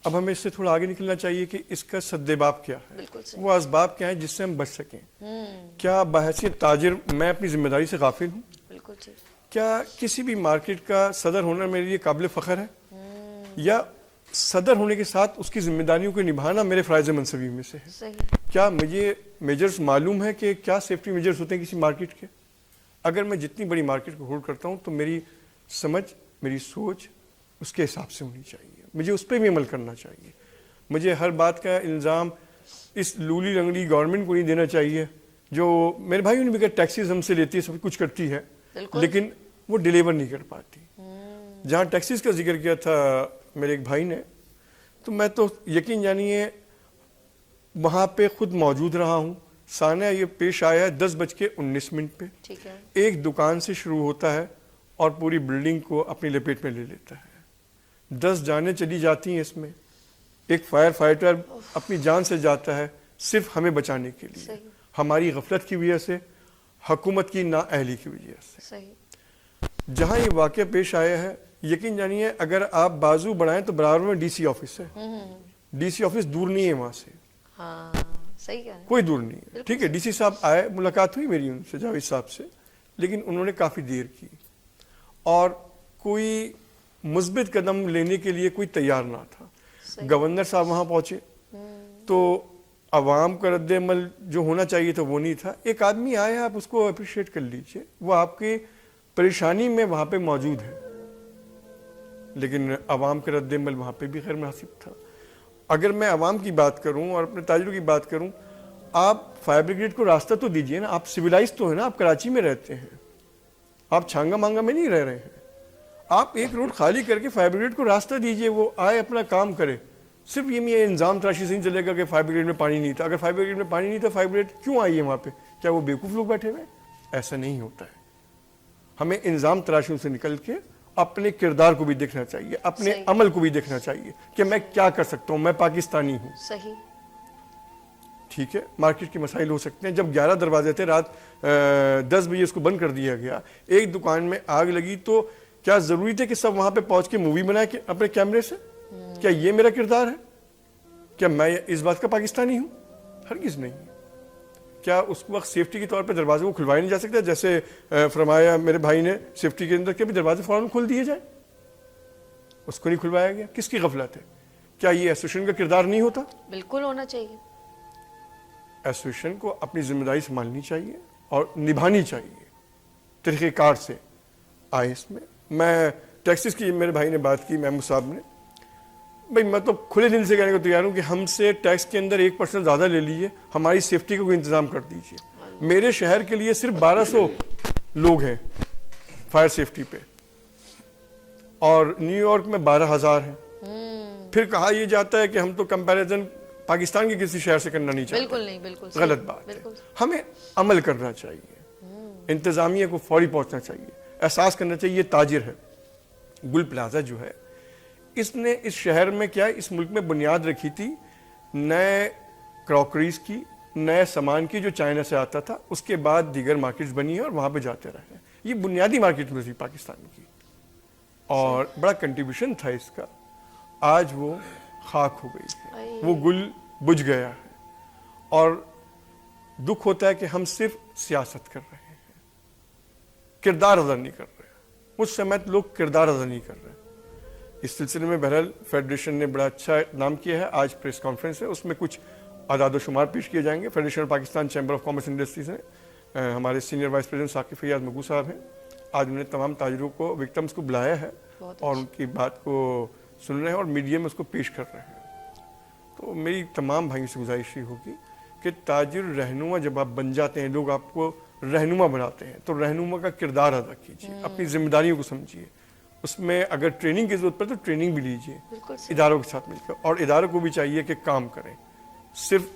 अब हमें इससे थोड़ा आगे निकलना चाहिए कि इसका सद्देबाब क्या है, बिल्कुल सही। वो असबाब क्या है जिससे हम बच सकें। क्या बहैसियत ताजिर मैं अपनी जिम्मेदारी से गाफिल हूँ? बिल्कुल ठीक। क्या किसी भी मार्केट का सदर होना मेरे लिए काबिल फ़ख्र है, या सदर होने के साथ उसकी जिम्मेदारियों को निभाना मेरे फ़राइज़ मनसबी में से है? सही। क्या मुझे मेजर्स मालूम है कि क्या सेफ्टी मेजर्स होते हैं किसी मार्केट के? अगर मैं जितनी बड़ी मार्केट को होल्ड करता हूँ तो मेरी समझ, मेरी सोच उसके हिसाब से होनी चाहिए, मुझे उस पर भी अमल करना चाहिए। मुझे हर बात का इल्ज़ाम इस लूली लंगड़ी गवर्नमेंट को नहीं देना चाहिए जो मेरे भाइयों ने भी कहा टैक्सीज हमसे लेती है, सब कुछ करती है, लेकिन वो डिलीवर नहीं कर पाती। जहाँ टैक्सीज का जिक्र किया था मेरे एक भाई ने, तो मैं तो यकीन जानिए वहाँ पे खुद मौजूद रहा हूँ। साना ये पेश आया है 10:19 पे। ठीक है। एक दुकान से शुरू होता है और पूरी बिल्डिंग को अपनी लपेट में ले लेता है। 10 जानें चली जाती हैं इसमें। एक फायर फाइटर अपनी जान से जाता है सिर्फ हमें बचाने के लिए, सही। हमारी गफलत की वजह से, हुकूमत की नाअहली की वजह से। सही। जहाँ ये वाक़या पेश आया है, यकीन जानिए अगर आप बाजू बढ़ाएं तो बराबर में डीसी ऑफिस है। डीसी ऑफिस दूर नहीं है वहाँ से, हाँ सही कह रहे हैं। कोई दूर नहीं है। ठीक है, डीसी साहब आए, मुलाकात हुई मेरी उनसे, जावेद साहब से, लेकिन उन्होंने काफ़ी देर की और कोई मुस्बित कदम लेने के लिए कोई तैयार ना था। गवर्नर साहब वहाँ पहुँचे तो अवाम का रद्द-ए-अमल जो होना चाहिए था वो नहीं था। एक आदमी आया, आप उसको अप्रिशिएट कर लीजिए, वो आपकी परेशानी में वहाँ पे मौजूद है, लेकिन अवाम का रद्द-ए-अमल वहाँ पे भी गैर मुनासिब था। अगर मैं अवाम की बात करूँ और अपने ताजिरों की बात करूँ, आप फायर ब्रिगेड को रास्ता तो दीजिए ना, आप सिविलाइज तो है ना, आप कराची में रहते हैं, आप छांगा मांगा में नहीं रह रहे हैं। आप एक रोड खाली करके फायर ब्रिगेड को रास्ता दीजिए, वो आए अपना काम करे। सिर्फ ये इंजाम तराशी से नहीं चलेगा कि फायर ब्रिगेड में पानी नहीं था। अगर फायर ब्रिगेड में पानी नहीं था, फायर ब्रिगेड क्यों आई है वहाँ पे? क्या वो बेवकूफ़ लोग बैठे हुए? ऐसा नहीं होता है। हमें इंजाम तराशियों से निकल के अपने किरदार को भी देखना चाहिए, अपने अमल को भी देखना चाहिए कि मैं क्या कर सकता हूँ, मैं पाकिस्तानी हूँ। सही। ठीक है, मार्केट के मसाइल हो सकते हैं। जब 11 दरवाजे थे, रात 10 बजे इसको बंद कर दिया गया, एक दुकान में आग लगी, तो क्या जरूरी थे कि सब वहां पे पहुंच के मूवी बनाए अपने कैमरे से? क्या ये मेरा किरदार है? क्या मैं इस बात का पाकिस्तानी हूं? हरगिज नहीं। क्या उस वक्त सेफ्टी के तौर पे दरवाजे को खुलवाया नहीं जा सकता? जैसे फरमाया मेरे भाई ने सेफ्टी के अंदर, के भी दरवाजे फौरन खोल दिए जाए, उसको नहीं खुलवाया गया। किसकी गफलत है? क्या ये एसोसिएशन का किरदार नहीं होता? बिल्कुल होना चाहिए। एसोसिएशन को अपनी जिम्मेदारी संभालनी चाहिए और निभानी चाहिए, तरीक़ेकार से आए इसमें। मैं टैक्सीज की मेरे भाई ने बात की, महमूद साहब ने, भाई मैं तो खुले दिल से कहने को तैयार हूँ कि हमसे टैक्स के अंदर 1% ज़्यादा ले लीजिए, हमारी सेफ्टी का कोई इंतज़ाम कर दीजिए। मेरे शहर के लिए सिर्फ 1200 लोग हैं फायर सेफ्टी पे, और न्यूयॉर्क में 12,000 हैं। फिर कहा यह जाता है कि हम तो कंपैरिजन पाकिस्तान के किसी शहर से करना नहीं चाहते। बिल्कुल नहीं, बिल्कुल सही, गलत बात है। बिल्कुल। हमें अमल करना चाहिए, इंतजामिया को फौरी पहुंचना चाहिए, एहसास करना चाहिए। ये ताजिर है गुल प्लाजा जो है, इसने इस शहर में क्या, इस मुल्क में बुनियाद रखी थी नए क्रॉकरीज की, नए सामान की जो चाइना से आता था। उसके बाद दीगर मार्केट्स बनी है और वहां पे जाते रहे हैं। ये बुनियादी मार्केट में थी पाकिस्तान की, और बड़ा कंट्रीब्यूशन था इसका। आज वो खाक हो गई है, वो गुल बुझ गया है, और दुख होता है कि हम सिर्फ सियासत कर रहे हैं, किरदार अदा नहीं कर रहे। उस समय लोग किरदार अदा नहीं कर रहे। इस सिलसिले में बहरहाल फेडरेशन ने बड़ा अच्छा नाम किया है। आज प्रेस कॉन्फ्रेंस है, उसमें कुछ आदाद शुमार पेश किए जाएंगे। Federation of Pakistan chamber of commerce industries हैं, हमारे senior vice president Saqib Fayyaz Magoo साहब हैं। आज उन्होंने तमाम ताजिरों को, विक्टिम्स को बुलाया है और उनकी बात को सुन रहे हैं और मीडिया में उसको पेश कर रहे हैं। तो मेरी तमाम भाइयों से गुजारिश ही होगी कि ताजिर रहनुमा जब आप बन जाते हैं, लोग आपको रहनुमा बनाते हैं, तो रहनुमा का किरदार अदा कीजिए, अपनी जिम्मेदारियों को समझिए। उसमें अगर ट्रेनिंग की जरूरत पड़े तो ट्रेनिंग भी लीजिए इदारों के साथ मिलकर, और इदारों को भी चाहिए कि काम करें, सिर्फ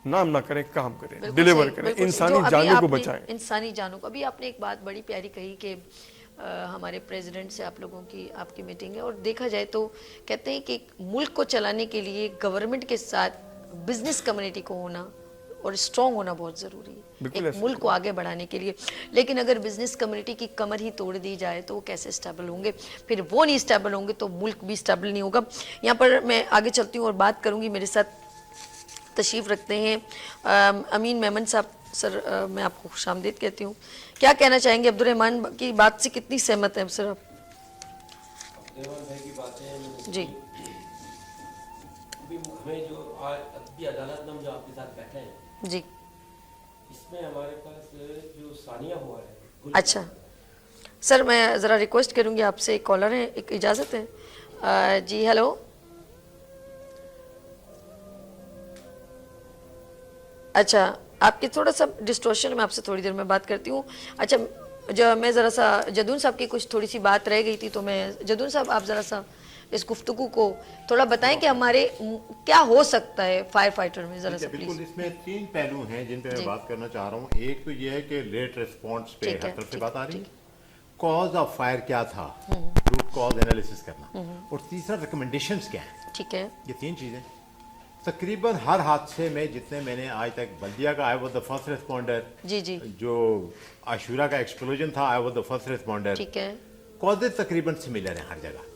नाम ना करें, काम करें, डिलीवर करें, इंसानी जानों को बचाएं। इंसानी जानों को। अभी आपने एक बात बड़ी प्यारी कही कि हमारे प्रेसिडेंट से आप लोगों की आपकी मीटिंग है, और देखा जाए तो कहते हैं कि मुल्क को चलाने के लिए गवर्नमेंट के साथ बिजनेस कम्युनिटी को होना और स्ट्रॉन्ग होना बहुत ज़रूरी है एक मुल्क को आगे बढ़ाने के लिए। लेकिन अगर बिजनेस कम्युनिटी की कमर ही तोड़ दी जाए तो वो कैसे स्टेबल होंगे? फिर वो नहीं स्टेबल होंगे तो मुल्क भी स्टेबल नहीं होगा। यहाँ पर मैं आगे चलती हूँ और बात करूँगी। मेरे साथ तशरीफ़ रखते हैं अमीन मेमन साहब। सर मैं आपको खुशामदीद कहती हूँ। क्या कहना चाहेंगे? अब्दुर्रहमान की बात से कितनी सहमत हैं सर आप? जी, हमें जो अदबी अदालत में हम जो आपके साथ बैठे हैं जी, इसमें हमारे पास जो सानिया हुआ है। अच्छा सर, मैं ज़रा रिक्वेस्ट करूँगी आपसे, एक कॉलर है, एक इजाज़त है? जी हेलो, अच्छा आपके थोड़ा सा डिस्टोर्शन, मैं आपसे थोड़ी देर में बात करती हूँ। अच्छा जो मैं ज़रा सा जदून साहब की कुछ थोड़ी सी बात रह गई थी, तो मैं जदून साहब आप ज़रा सा इस गुफ्तगू को थोड़ा बताएं कि हमारे क्या हो सकता है फायर फाइटर में, ज़रा सा प्लीज़। बिल्कुल, इसमें तीन पहलू हैं जिन पे मैं बात करना चाह रहा हूँ। एक तो ये है कि लेट रिस्पॉन्स पे हर तरफ से बात आ रही है, कॉज ऑफ फायर क्या था, रूट कॉज एनालिसिस करना, और तीसरा रिकमेंडेशंस क्या है। ठीक है, ये तीन चीजें तकरीबन हर हादसे में जितने मैंने आज तक बल्दिया का, I was the first responder. जी जी, जो आशूरा का एक्सप्लोजन था, I was the first responder. ठीक है, कॉजेज तकरीबन सिमिलर हैं हर जगह।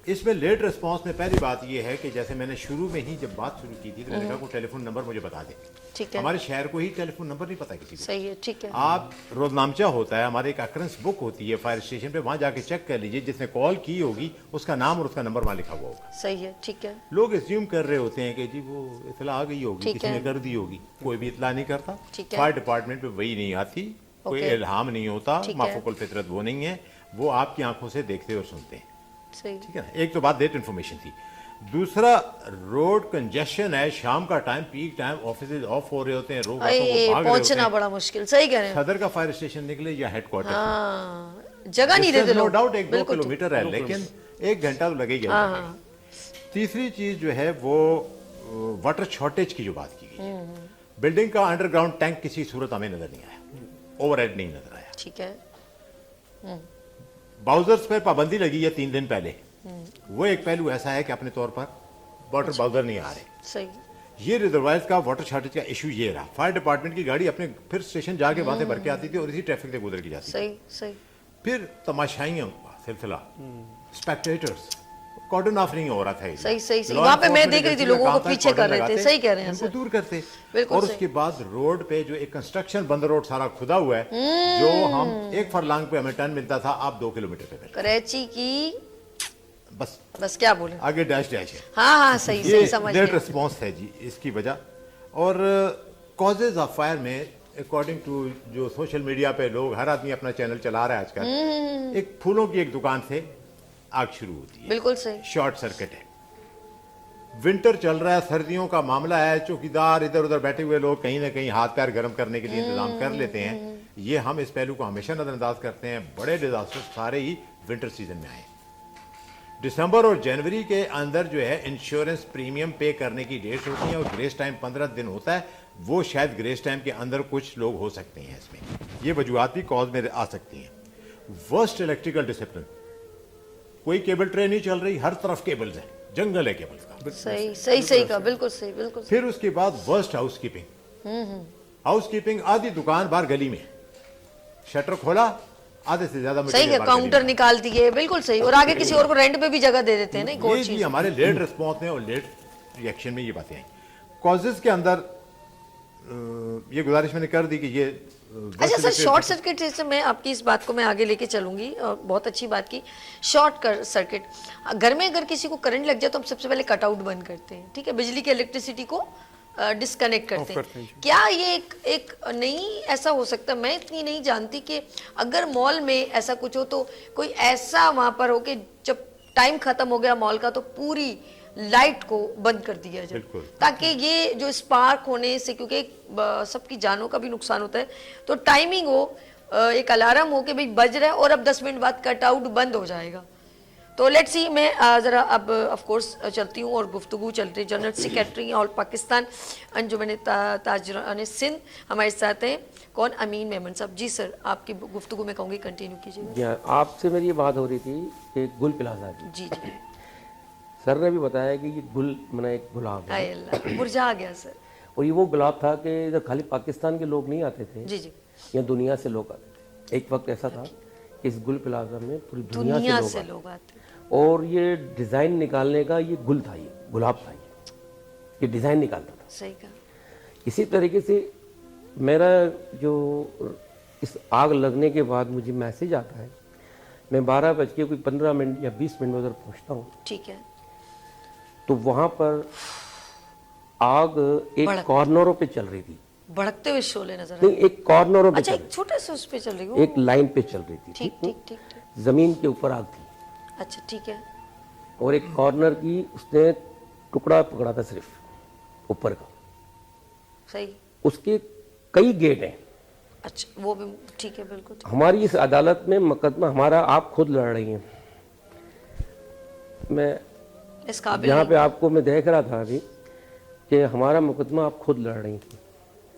इसमें लेट रिस्पांस में पहली बात यह है कि जैसे मैंने शुरू में ही जब बात शुरू की थी तो मैंने कहा कोई टेलीफोन नंबर मुझे बता दे। ठीक है, हमारे शहर को ही टेलीफोन नंबर नहीं पता किसी को। सही है, ठीक है। आप रोजनामचा होता है, हमारे एक अक्रेंस बुक होती है फायर स्टेशन पे, वहां जाके चेक कर लीजिए, जिसने कॉल की होगी उसका नाम और उसका नंबर वहां लिखा हुआ होगा। सही है, ठीक है। लोग एज्यूम कर रहे होते हैं कि जी वो इतला आ गई होगी, किसी ने कर दी होगी। कोई भी इतला नहीं करता। फायर डिपार्टमेंट पे वही नहीं आती, कोई इल्हाम नहीं होता, माफूकुल फितरत वो नहीं है, वो आपकी आंखों से देखते और सुनते हैं। ठीक है ना। एक तो बात डेट इन्फॉर्मेशन थी। दूसरा, रोड कंजेशन है, शाम का time, peak time, office of हो रहे होते हैं, लोग पहुंचना बड़ा मुश्किल। सही कह रहे हैं। सदर का फायर स्टेशन निकले या हेडक्वार्टर, जगह नहीं देते नो लोग। डाउट 1-2 किलोमीटर है, लेकिन 1 घंटा तो लगेगा। तीसरी चीज जो है वो वाटर शॉर्टेज की जो बात की गई है, बिल्डिंग का अंडरग्राउंड टैंक किसी सूरत हमें नजर नहीं आया, ओवरहेड नहीं नजर आया। ठीक है। बाउजर्स पर पाबंदी लगी है 3 दिन पहले, वो एक पहलू ऐसा है कि अपने तौर पर वाटर बाउजर नहीं आ रहे। सही। ये रिजर्वायर्स का वाटर शॉर्टेज का इशू ये रहा। फायर डिपार्टमेंट की गाड़ी अपने फिर स्टेशन जाके वहां से भर के आती थी और इसी ट्रैफिक से गुजर के जाती थी। सही सही। फिर तमाशाइयों का सिलसिला, स्पेक्टेटर्स, कॉर्डन ऑफ नहीं हो रहा था। सही सही सही। वहां पे मैं देख रही थी लोगों को पीछे कर रहे थे। सही कह रहे हैं उनको दूर करते। बिल्कुल। और उसके बाद रोड पे जो एक कंस्ट्रक्शन बंद रोड सारा खुदा हुआ है, जो हम 1 फरलांग पे हमें टन मिलता था, आप 2 किलोमीटर पे मिलता। कराची की बस क्या बोले, आगे डैश है। हाँ सही सही समझ लेट रिस्पॉन्स है जी इसकी वजह। और कॉजेज ऑफ फायर में अकॉर्डिंग टू जो सोशल मीडिया पे लोग, हर आदमी अपना चैनल चला रहा है आजकल, एक फूलों की एक दुकान से आग शुरू होती है। बिल्कुल सही। शॉर्ट सर्किट है, विंटर चल रहा है, सर्दियों का मामला है, चौकीदार इधर उधर बैठे हुए लोग कहीं ना कहीं हाथ पैर गर्म करने के लिए इंतजाम कर लेते हैं। ये हम इस पहलू को हमेशा नजरअंदाज करते हैं। बड़े डिजास्टर सारे ही विंटर सीजन में आए। दिसंबर और जनवरी के अंदर जो है इंश्योरेंस प्रीमियम पे करने की डेट्स होती हैं और ग्रेस टाइम 15 दिन होता है। वो शायद ग्रेस टाइम के अंदर कुछ लोग हो सकते हैं इसमें, ये वजूहत भी कॉज में आ सकती हैं। वर्स्ट इलेक्ट्रिकल डिसिप्लिन, कोई केबल ट्रे नहीं चल रही, हर तरफ केबल्स हैं, जंगल है केबल्स का। सही सही सही कहा, बिल्कुल सही, बिल्कुल सही। फिर उसके बाद वर्स्ट हाउसकीपिंग। हाउसकीपिंग, आधी दुकान बाहर गली में, शटर खोला, आधे से ज्यादा सही है, काउंटर निकाल दिए, बिल्कुल सही। और आगे किसी और को रेंट पे भी जगह दे देते हैं ना, एक और ये चीज। भी हमारे लेट रिस्पॉन्स में और लेट रिएक्शन में ये बातें आई। कॉजेज के अंदर ये गुजारिश मैंने कर दी कि ये अच्छा सर, शॉर्ट सर्किट से मैं आपकी इस बात को मैं आगे लेके चलूंगी, और बहुत अच्छी बात की। शॉर्ट सर्किट, घर में अगर किसी को करंट लग जाए तो हम सबसे पहले कटआउट बंद करते हैं, ठीक है, बिजली की इलेक्ट्रिसिटी को डिस्कनेक्ट करते हैं। क्या ये एक नहीं ऐसा हो सकता, मैं इतनी नहीं जानती कि अगर मॉल में ऐसा कुछ हो तो कोई ऐसा वहां पर हो कि जब टाइम खत्म हो गया मॉल का तो पूरी लाइट को बंद कर दिया जाए, ताकि ये जो स्पार्क होने से, क्योंकि सबकी जानों का भी नुकसान होता है, तो टाइमिंग हो, एक अलार्म हो कि भाई बज रहा है और अब 10 मिनट बाद कटआउट बंद हो जाएगा। तो लेट्स सी, मैं ज़रा अब ऑफ कोर्स चलती हूँ और गुफ्तगू चल रही। जनरल सेक्रेटरी ऑल पाकिस्तान अंजुमन ताजरान सिंध हमारे साथ हैं, कौन, अमीन मेमन साहब। जी सर, आपकी गुफ्तगू में कहूँगी कंटिन्यू कीजिएगा। आपसे मेरी ये बात हो रही थी कि गुल प्लाजा की। जी जी, सर ने भी बताया कि ये गुल मना एक गुलाब है, हाय अल्लाह, मुरझा गया सर। और ये वो गुलाब था कि इधर खाली पाकिस्तान के लोग नहीं आते थे, जी जी, या दुनिया से लोग आते थे। एक वक्त ऐसा था कि इस गुल प्लाजा में पूरी दुनिया से लोग आते, और ये डिज़ाइन निकालने का ये गुल था, ये गुलाब था, ये डिज़ाइन निकालता था। सही कहा। इसी तरीके से मेरा जो इस आग लगने के बाद मुझे मैसेज आता है, मैं 12:15 या 20 मिनट में उधर पहुँचता हूँ, ठीक है, तो वहाँ पर आग एक कॉर्नरों पे चल रही थी, भड़कते हुए शोले नजर नहीं, एक कॉर्नरों पे अच्छा, चल एक छोटे से उस पे चल रही हो, एक लाइन पे चल रही थी, ठीक ठीक ठीक ठीक, जमीन के ऊपर आग थी, अच्छा ठीक है, और एक कॉर्नर की उसने टुकड़ा पकड़ा था सिर्फ ऊपर का, सही, उसके कई गेट हैं। अच्छा वो भी ठीक है, बिल्कुल ठीक। हमारी इस अदालत में मुकदमा हमारा आप खुद लड़ रही हैं, मैं इस काबिल यहाँ नहीं। पे आपको मैं देख रहा था अभी कि हमारा मुकदमा आप खुद लड़ रही थी,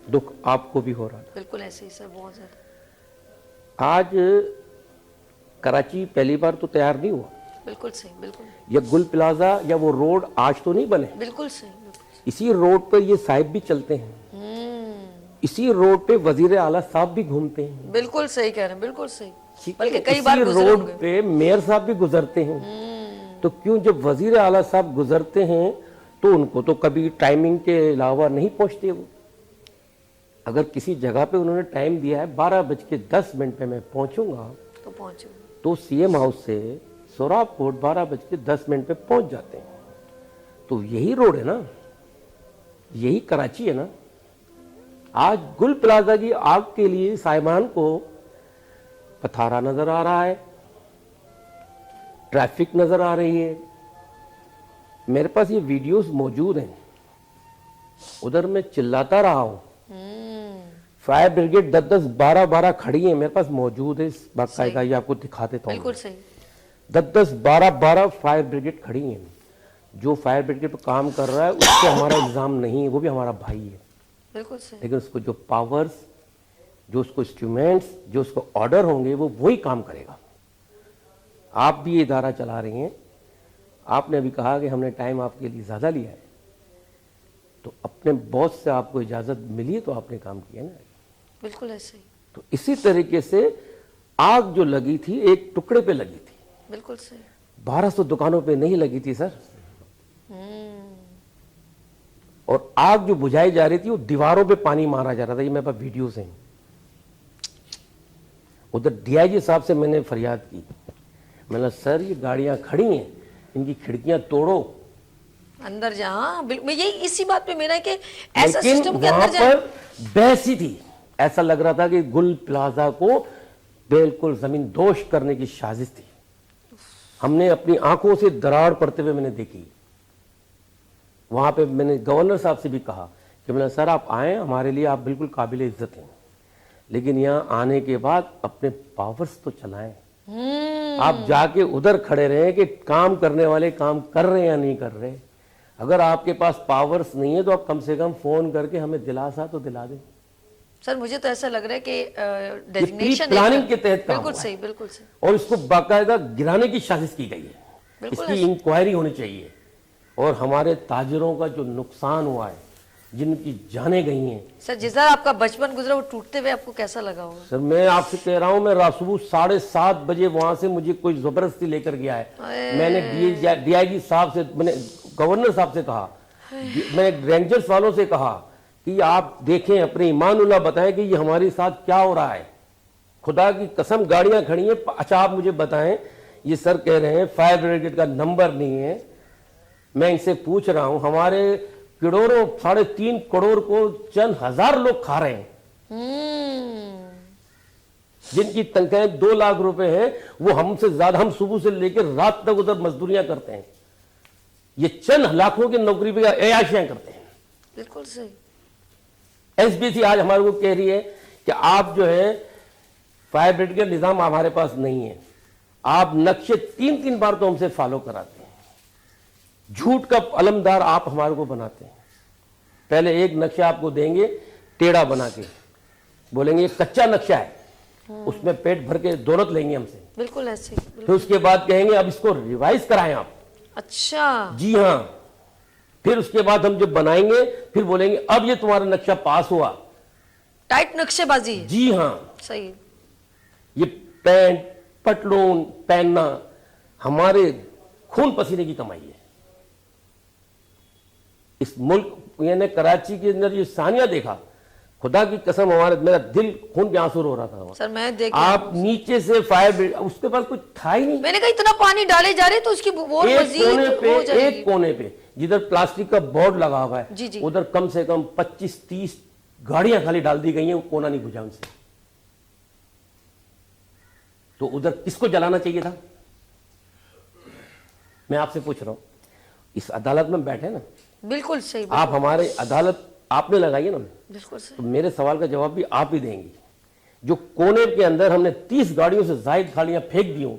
दुख आपको भी हो रहा था। बिल्कुल ऐसे ही सर, बहुत ज्यादा। आज कराची पहली बार तो तैयार नहीं हुआ, बिल्कुल सही, बिल्कुल ये गुल प्लाजा या वो रोड आज तो नहीं बने, बिल्कुल सही, बिल्कुल। इसी रोड पर ये साहिब भी चलते हैं, इसी रोड पे वजीर आला साहब भी घूमते हैं, बिल्कुल सही कह रहे हैं, बिल्कुल सही, ठीक है? बल्कि कई बार इसी गुजरे रोड होंगे। पे मेयर साहब भी गुजरते हैं, तो क्यों जब वजीर आला साहब गुजरते हैं तो उनको तो कभी टाइमिंग के अलावा नहीं पहुंचते वो। अगर किसी जगह पे उन्होंने टाइम दिया है 12:10 पे मैं पहुंचूंगा, तो पहुंचे, तो सीएम हाउस से सोराब कोर्ट 12:10 पे पहुंच जाते हैं। तो यही रोड है ना, यही कराची है ना। आज गुल प्लाजा की आग के लिए साहिबान को पथारा नजर आ रहा है, ट्रैफिक नजर आ रही है, मेरे पास ये वीडियोस मौजूद हैं, उधर मैं चिल्लाता रहा हूं, फायर ब्रिगेड 10-10, 12-12 खड़ी है, मेरे पास मौजूद है, बाकायदा ये आपको दिखा देता हूं। बिल्कुल सही, 10-10, 12-12 फायर ब्रिगेड खड़ी हैं। जो फायर ब्रिगेड पर काम कर रहा है उससे हमारा इल्जाम नहीं है, वो भी हमारा भाई है, बिल्कुल सही, लेकिन उसको जो पावर्स, जो उसको इंस्ट्रूमेंट्स, जो उसको ऑर्डर होंगे वो वही काम करेगा। आप भी ये इदारा चला रही हैं, आपने अभी कहा कि हमने टाइम आपके लिए ज़्यादा लिया है, तो अपने बॉस से आपको इजाज़त मिली तो आपने काम किया ना। बिल्कुल ऐसे ही, तो इसी तरीके से आग जो लगी थी एक टुकड़े पे लगी थी, बिल्कुल सही, 1200 दुकानों पे नहीं लगी थी सर। और आग जो बुझाई जा रही थी वो दीवारों पे पानी मारा जा रहा था, ये मेरे पास वीडियोस हैं। उधर डीआईजी साहब से मैंने फरियाद की, मैंने सर ये गाड़ियां खड़ी हैं, इनकी खिड़कियां तोड़ो, अंदर जा। हाँ बिल्कुल, मैं यही इसी बात पे मेरा है कि ऐसा लेकिन सिस्टम के वहां अंदर जाए। पर बहस ही थी, ऐसा लग रहा था कि गुल प्लाजा को बिल्कुल जमीन दोष करने की साजिश थी। हमने अपनी आंखों से दरार पड़ते हुए मैंने देखी, वहाँ पे मैंने गवर्नर साहब से भी कहा कि मैंने सर आप आए, हमारे लिए आप बिल्कुल काबिल इज्जत हैं, लेकिन यहाँ आने के बाद अपने पावर्स तो चलाएं। आप जाके उधर खड़े रहे कि काम करने वाले काम कर रहे हैं या नहीं कर रहे। अगर आपके पास पावर्स नहीं है तो आप कम से कम फोन करके हमें दिलासा तो दिला दें। सर मुझे तो ऐसा लग रहा है कि प्री डेजिग्नेशन प्लानिंग के तहत काम बिल्कुल हुआ है। सही, बिल्कुल सही। और इसको बाकायदा गिराने की साजिश की गई है। बिल्कुल इसकी इंक्वायरी होनी चाहिए और हमारे ताजिरों का जो नुकसान हुआ है, जिनकी जानें गई हैं। सर जिस तरह आपका बचपन गुजरा वो टूटते हुए आपको कैसा लगा होगा? सर मैं आपसे कह रहा हूं, मैं रात सुबह 7:30 बजे वहां से मुझे कोई जबरदस्ती लेकर गया है। मैंने DIG साहब से, मैंने गवर्नर साहब से कहा, मैंने रेंजर्स वालों से कहा कि आप देखें, अपने ईमानुल्लाह बताएं कि ये हमारे साथ क्या हो रहा है। खुदा की कसम गाड़ियां खड़ी हैं। अच्छा आप मुझे बताएं, ये सर कह रहे हैं फायर ब्रिगेड का नंबर नहीं है। मैं इनसे पूछ रहा हूं, हमारे करोड़ों 3.5 करोड़ को चंद हजार लोग खा रहे हैं, जिनकी तनख्वाहें 2 लाख रुपए हैं, वो हमसे ज्यादा, हम सुबह से लेकर रात तक उधर मजदूरियां करते हैं। ये चंद लाखों की नौकरी पे ऐयाशियां करते हैं। बिल्कुल सही। SBC आज हमारे को कह रही है कि आप जो है फायर ब्रिगेड का निजाम हमारे पास नहीं है। आप नक्शे 3 बार तो हमसे फॉलो कराते हैं। झूठ का अलमदार आप हमारे को बनाते हैं। पहले एक नक्शा आपको देंगे टेढ़ा बना के, बोलेंगे ये कच्चा नक्शा है, उसमें पेट भर के दौलत लेंगे हमसे। बिल्कुल ऐसे ही। फिर उसके बाद कहेंगे अब इसको रिवाइज कराएं आप। अच्छा जी हाँ। फिर उसके बाद हम जब बनाएंगे फिर बोलेंगे अब ये तुम्हारा नक्शा पास हुआ। टाइट नक्शेबाजी है। जी हाँ। सही। ये पैंट पटलून पहनना हमारे खून पसीने की कमाई है। इस मुल्क, यानी कराची के अंदर ये सानिया देखा, खुदा की कसम हमारे, मेरा दिल खून के आंसू रो रहा था। सर मैं देख, आप नीचे से फायर, उसके पास कुछ था ही नहीं। मैंने कहा इतना पानी डाले जा रहे तो उसकी वो एक कोने पे जिधर प्लास्टिक का बोर्ड लगा हुआ है, जी, जी। उधर कम से कम 25-30 गाड़ियां खाली डाल दी गई हैं, वो कोना नहीं बुझा उनसे। तो उधर किसको जलाना चाहिए था? मैं आपसे पूछ रहा हूं, इस अदालत में बैठे ना, बिल्कुल सही। आप हमारे अदालत आपने लगाई है ना, बिल्कुल सही। तो मेरे सवाल का जवाब भी आप ही देंगे। जो कोने के अंदर हमने 30 गाड़ियों से जायद गाड़ियां फेंक दी हूं,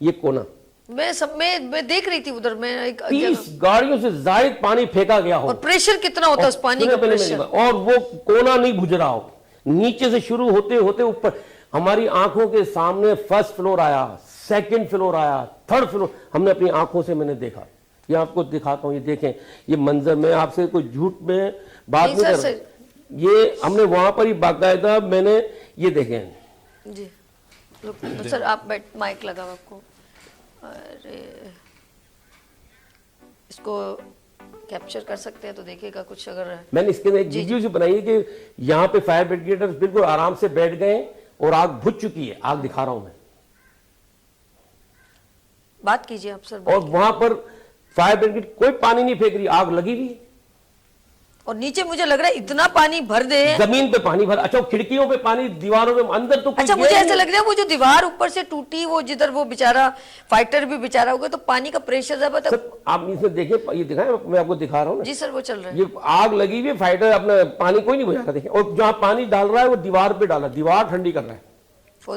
ये कोना मैं देख रही थी उधर, मैं एक 30 गाड़ियों से जायद पानी फेंका गया हो। और प्रेशर कितना होता है उस पानी का प्रेशर, और वो कोना नहीं बुझ रहा हो, नीचे से शुरू होते होते ऊपर। हमारी आंखों के सामने 1st फ्लोर आया, 2nd फ्लोर आया, 3rd फ्लोर, हमने अपनी आंखों से मैंने देखा। ये आपको दिखाता हूं, ये देखें, ये मंजर। मैं आपसे कोई झूठ में बात नहीं कर रहा, ये हमने वहां पर ही बाकायदा मैंने ये देखे जी। सर आप बैठ, माइक लगा आपको। अरे इसको कैप्चर कर सकते हैं तो देखिएगा कुछ अगर। मैंने इसके अंदर एक वीडियो से बनाई है कि यहाँ पे फायर ब्रिगेडर्स बिल्कुल आराम से बैठ गए और आग बुझ चुकी है। आग दिखा रहा हूं मैं, बात कीजिए आप सर। और वहां पर फायर ब्रिगेड कोई पानी नहीं फेंक रही, आग लगी हुई है। और नीचे मुझे लग रहा है इतना पानी भर दे, जमीन पे पानी भर। अच्छा खिड़कियों पे पानी, दीवारों पे, अंदर तो अच्छा मुझे ऐसा लग रहा है वो जो दीवार ऊपर से टूटी, वो जिधर वो बेचारा फाइटर भी बेचारा होगा, तो पानी का प्रेशर जब आप इसमें देखें, ये दिखाएं, मैं आपको दिखा रहा हूँ। जी सर वो चल रहा है। ये आग लगी हुई है, फाइटर अपना पानी कोई नहीं बुझा रहा, देखें। और जहाँ पानी डाल रहा है वो दीवार पे डाला, दीवार ठंडी कर रहा है।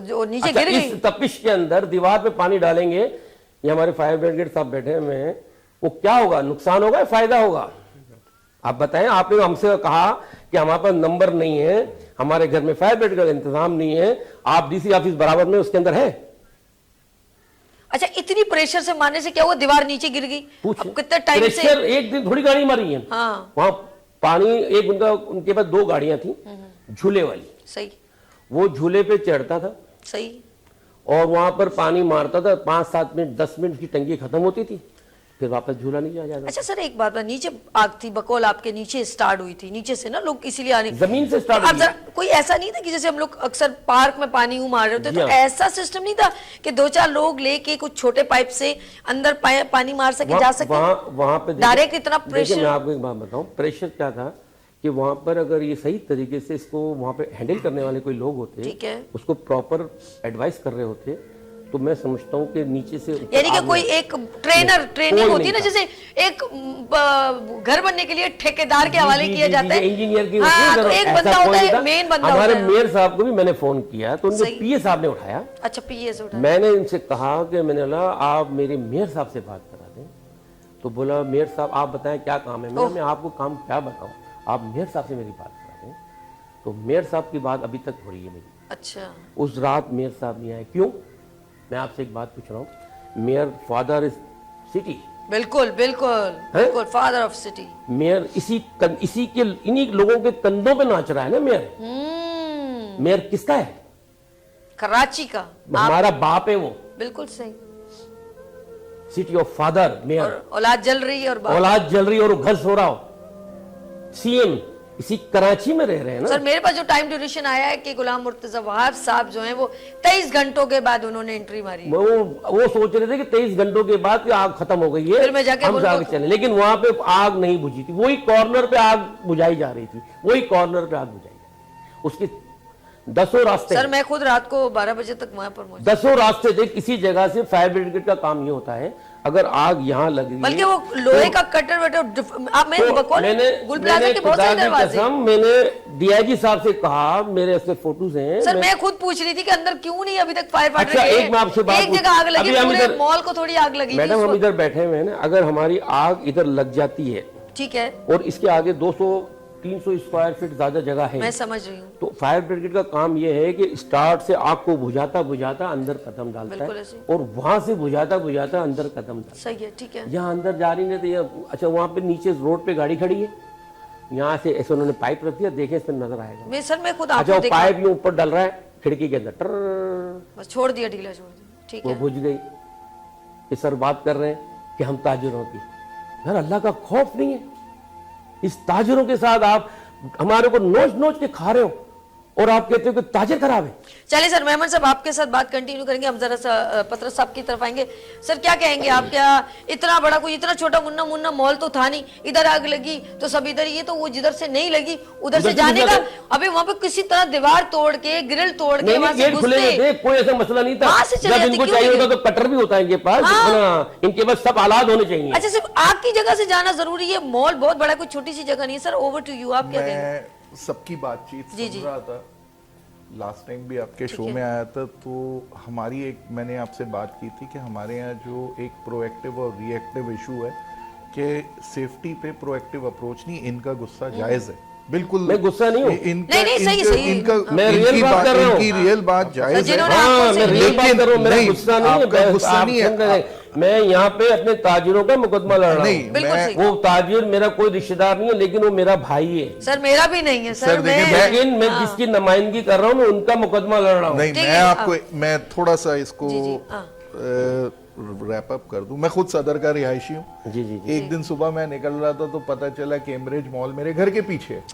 जो नीचे अच्छा, गिर गई। इस तपिश के अंदर दीवार पे पानी डालेंगे, ये हमारे फायर ब्रिगेड साहब बैठे हैं, वो क्या होगा? नुकसान होगा या फायदा होगा? आप बताएं। आपने हमसे कहा कि हमारे पास नंबर नहीं है, हमारे घर में फायर ब्रिगेड का इंतजाम नहीं है, आप DC ऑफिस बराबर में उसके अंदर है। अच्छा इतनी प्रेशर से मारने से क्या हुआ? दीवार नीचे गिर गई। पूछिए, कितने टाइम से? प्रेशर एक दिन थोड़ी गाड़ी मारी है। हाँ। वहां पानी एक बंदा, उनके पास 2 गाड़ियां थी झूले वाली। सही। वो झूले पे चढ़ता था, सही, और वहां पर पानी मारता था। 5-7 मिनट 10 मिनट की टंकी खत्म होती थी, फिर वापस झूला नहीं जाता। अच्छा सर एक बात, नीचे आग थी, बकौल आपके नीचे स्टार्ट हुई थी, नीचे से ना लोग इसीलिए आने, जमीन से स्टार्ट हुई। कोई ऐसा नहीं था कि जैसे हम लोग अक्सर पार्क में पानी मार रहे होते, तो ऐसा सिस्टम नहीं था कि 2-4 लोग लेके कुछ छोटे पाइप से अंदर पानी मार सके, जा सके? वहां पे डायरेक्ट इतना प्रेशर। मैं आपको एक बात बताऊं, प्रेशर क्या था कि वहां पर अगर ये सही तरीके से इसको वहां पे हैंडल करने वाले कोई लोग होते, ठीक है, उसको प्रॉपर एडवाइस कर रहे होते, तो मैं समझता हूँ कि नीचे से ऊपर यानी कि आग कोई में- एक ट्रेनर ट्रेनिंग कोई होती है ना, नहीं था। जैसे एक घर बनने के लिए ठेकेदार के हवाले किया जाता है, इंजीनियर की हाँ, होती तो है, एक ऐसा बंदा कोई होता नहीं है, था। मेन बंदा हमारे होता है। मेयर साहब को भी मैंने फोन किया तो उनके सही। पीए साहब ने उठाया। अच्छा, पीएस उठा। मैंने इनसे कहा कि मैंने बोला आप मेरे मेयर साहब से बात करा दें। तो बोला मेयर साहब आप बताएं क्या काम है। मैं आपको काम क्या बताऊं, आप मेयर साहब से मेरी बात करा दें। तो मेयर साहब की बात अभी तक हो रही है मेरी। अच्छा, उस रात मेयर साहब नहीं आए, क्यों? मैं आपसे एक बात पूछ रहा हूँ। मेयर फादर इज सिटी, बिल्कुल बिल्कुल बिल्कुल, फादर ऑफ सिटी। मेयर इन्हीं लोगों के कंधों पे नाच रहा है ना मेयर। मेयर किसका है? कराची का। हमारा बाप है वो। बिल्कुल सही। City of father mayor. और औलाद जल रही है और बाप। औलाद जल रही है और वो घर सो रहा हो। सीएम इसी कराची में रह रहे हैं ना। सर मेरे पास जो टाइम ड्यूरेशन आया है कि गुलाम मुर्तजा वहाब साहब जो हैं वो 23 घंटों के बाद उन्होंने एंट्री मारी। वो सोच रहे थे कि 23 घंटों के बाद कि आग खत्म हो गई है, फिर मैं जाके हम बोलूंगा- आगे चले, लेकिन वहां पे आग नहीं बुझी थी। वही कॉर्नर पे आग बुझाई जा रही थी, वही कॉर्नर पे आग बुझाई जा रही थी। उसके दसों रास्ते, सर मैं खुद रात को 12 बजे तक वहां पर मौजूद, दसों रास्ते थे। किसी जगह से फायर ब्रिगेड का काम ये होता है, अगर आग यहाँ लग रही बल्कि है, वो लोहे का कटर वटर आप मैं बकौल गुल प्लाजा के बहुत सारे दरवाजे। मैंने डीआईजी साहब से कहा, मेरे ऐसे फोटोज हैं। सर मैं खुद पूछ रही थी कि अंदर क्यों नहीं अभी तक फायर फाइटर अच्छा, एक मैं आपसे बात एक जगह आग लगी, अभी हम पूरे इधर- मॉल को थोड़ी आग लगी थी मैडम उस हम वक्त। इधर बैठे हुए हैं ना, अगर हमारी आग इधर लग जाती है ठीक है, और इसके आगे 200-300 स्क्वायर फीट ज्यादा जगह है, मैं समझ रही हूँ। तो फायर ब्रिगेड का काम यह है कि स्टार्ट से आग को बुझाता बुझाता अंदर कदम डालता बिल्कुल है ऐसे। और वहां से बुझाता बुझाता अंदर कदम डालता सही है, ठीक है। है। यहाँ अंदर जा रही नहीं तो ये अच्छा, वहां पे नीचे रोड पे गाड़ी खड़ी है, यहाँ से ऐसे उन्होंने पाइप रख दिया, देखे इस पर नजर आएगा। मैं सर मैं खुद अच्छा, आपको वो देखा, पाइप ये ऊपर डल रहा है खिड़की के अंदर, ट्रर, बस छोड़ दिया, ढीला छोड़ दिया, ठीक वो है। बुझ गई। ये सर बात कर रहे हैं कि हम ताजिरों की, यार अल्लाह का खौफ नहीं है। इस ताजिरों के साथ आप हमारे को नोच नोच के खा रहे हो और आप कहते हो कि ताजिर खराब है। चलिए सर, मेहमान साहब आपके साथ बात कंटिन्यू करेंगे, हम जरा सा पत्रस साहब की तरफ आएंगे। सर क्या कहेंगे आप, क्या इतना बड़ा कोई इतना छोटा मुन्ना मुन्ना मॉल तो था नहीं, इधर आग लगी तो सब इधर, ये तो वो जिधर से नहीं लगी उधर से जाने का, अभी वहां पे किसी तरह दीवार तोड़ के ग्रिल तोड़ के वहां से गेट खुले हुए घुसते, थे, कोई ऐसा मसला नहीं था। वहां से चले जब जाते, इनको क्यों चाहिए नहीं होता तो कटर भी होता है इनके पास। हाँ। हाँ, इनके पास सब आलात होने चाहिए। अच्छा सिर्फ आग की जगह से जाना जरूरी है, मॉल बहुत बड़ा, कोई छोटी सी जगह नहीं है। सर ओवर टू यू, आप क्या कहेंगे? मैं सबकी बातचीत जी, सुन जी। रहा था, लास्ट टाइम भी आपके शो में आया था, तो हमारी एक मैंने आपसे बात की थी कि हमारे यहाँ जो एक प्रोएक्टिव और रिएक्टिव इशू है कि सेफ्टी पे प्रोएक्टिव अप्रोच नहीं, इनका गुस्सा जायज़ है, बिल्कुल। मैं गुस्सा नहीं हूँ। इनका नहीं, सही, इनका- सही। इनका मैं रियल इनकी बात कर रहा हूँ। इनकी रियल बात जायज़ है। जिन्होंने हाँ, आंखों से मैं रियल बात कर रहा हूँ, मेरा नहीं, गुस्सा नहीं आपका है, गुस्सा आप नहीं है। समझ रहे हैं। मैं यहाँ पे अपने ताजिरों का मुकदमा लड़ रहा नहीं, हूँ। बिल्कुल मैं- सही। वो ताजिर मेरा कोई रिश्तेदार नहीं है, लेकिन वो मेरा भाई है। सर मेरा भी नहीं है सर, सर, देखिए, मैं लेकिन मैं जिसकी नुमाइंदगी कर रहा हूँ मैं उनका मुकदमा लड़ रहा हूँ। नहीं, ठीक मैं है, आपको मैं थोड़ा सा इसको जी, जी, हाँ। रैप अप कर दूं। मैं खुद सदर का रिहायशी हूँ। जी जी जी। एक दिन सुबह मैं निकल रहा था तो पता चला कैम्ब्रिज मॉल मेरे घर के पीछे है।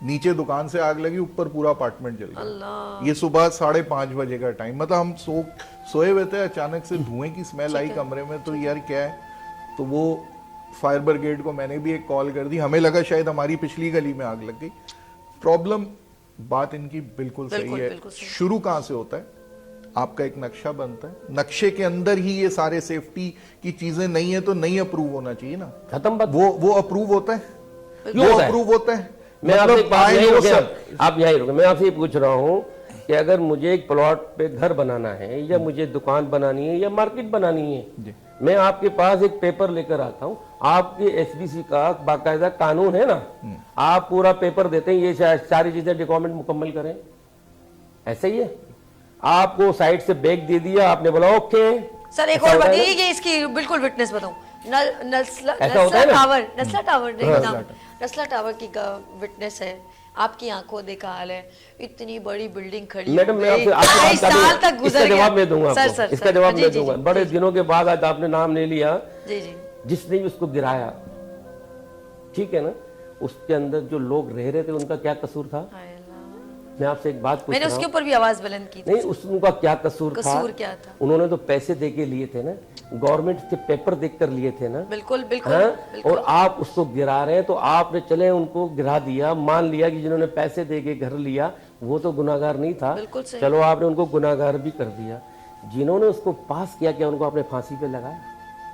नीचे दुकान से आग लगी, ऊपर पूरा अपार्टमेंट जल गया। ये सुबह 5:30 बजे का टाइम, मतलब हम सोए हुए थे, अचानक से धुएं की स्मेल आई कमरे में, तो यार क्या है, तो वो फायर ब्रिगेड को मैंने भी एक कॉल कर दी। हमें लगा शायद हमारी पिछली गली में आग लग गई। प्रॉब्लम, बात इनकी बिल्कुल सही है। बिल्कुल सही। शुरू कहाँ से होता है? आपका एक नक्शा बनता है, नक्शे के अंदर ही ये सारे सेफ्टी की चीजें नहीं है तो नहीं अप्रूव होना चाहिए ना। खत्म बात। वो अप्रूव होता है, क्यों वो होता है? अप्रूव होता है। मैं आपसे एक बात I यही know, रुके, sir। आप यही रुके। मैं आपसे ये पूछ रहा हूँ कि अगर मुझे एक प्लॉट पे घर बनाना है या मुझे दुकान बनानी है या मार्केट बनानी है, मैं आपके पास एक पेपर लेकर आता हूँ, आपके एसबीसी का बाकायदा कानून है ना, आप पूरा पेपर देते हैं, ये सारी चीजें डॉक्यूमेंट मुकम्मल करें, ऐसा ही है। आपको साइड से बैग दे दिया, आपने बोला ओके। सर एक ऐसा और होता बात, है ना? ये इसकी बिल्कुल विटनेस बताऊं, नस्ला ऐसा होता है ना? टावर, नस्ला टावर नस्ला टावर की विटनेस है, आपकी आंखों देखा हाल है, इतनी बड़ी बिल्डिंग खड़ी मैडम मैं आपसे कई साल तक इसका गुजर गया। जवाब मैं दूंगा सर, आपको, सर, इसका सर, जवाब जी, मैं जी, दूंगा। जी, बड़े जी, दिनों के बाद आज आपने नाम ले लिया, जी जी जिसने भी उसको गिराया, ठीक है ना, उसके अंदर जो लोग रह रहे थे उनका क्या कसूर था? हाय अल्लाह। मैं आपसे एक बात पूछ मैंने रहा उसके हूँ। ऊपर भी आवाज बुलंद की थी। नहीं, उनका क्या कसूर था? कसूर क्या था? उन्होंने तो पैसे दे के लिए थे ना, गवर्नमेंट के पेपर देख कर लिए थे ना। बिल्कुल बिल्कुल, हाँ? बिल्कुल। और आप उसको गिरा रहे हैं, तो आपने चले उनको गिरा दिया, मान लिया कि जिन्होंने पैसे दे के घर लिया वो तो गुनाहगार नहीं था, बिल्कुल सही। चलो आपने उनको गुनाहगार भी कर दिया। जिन्होंने उसको पास किया क्या उनको आपने फांसी पे लगाया?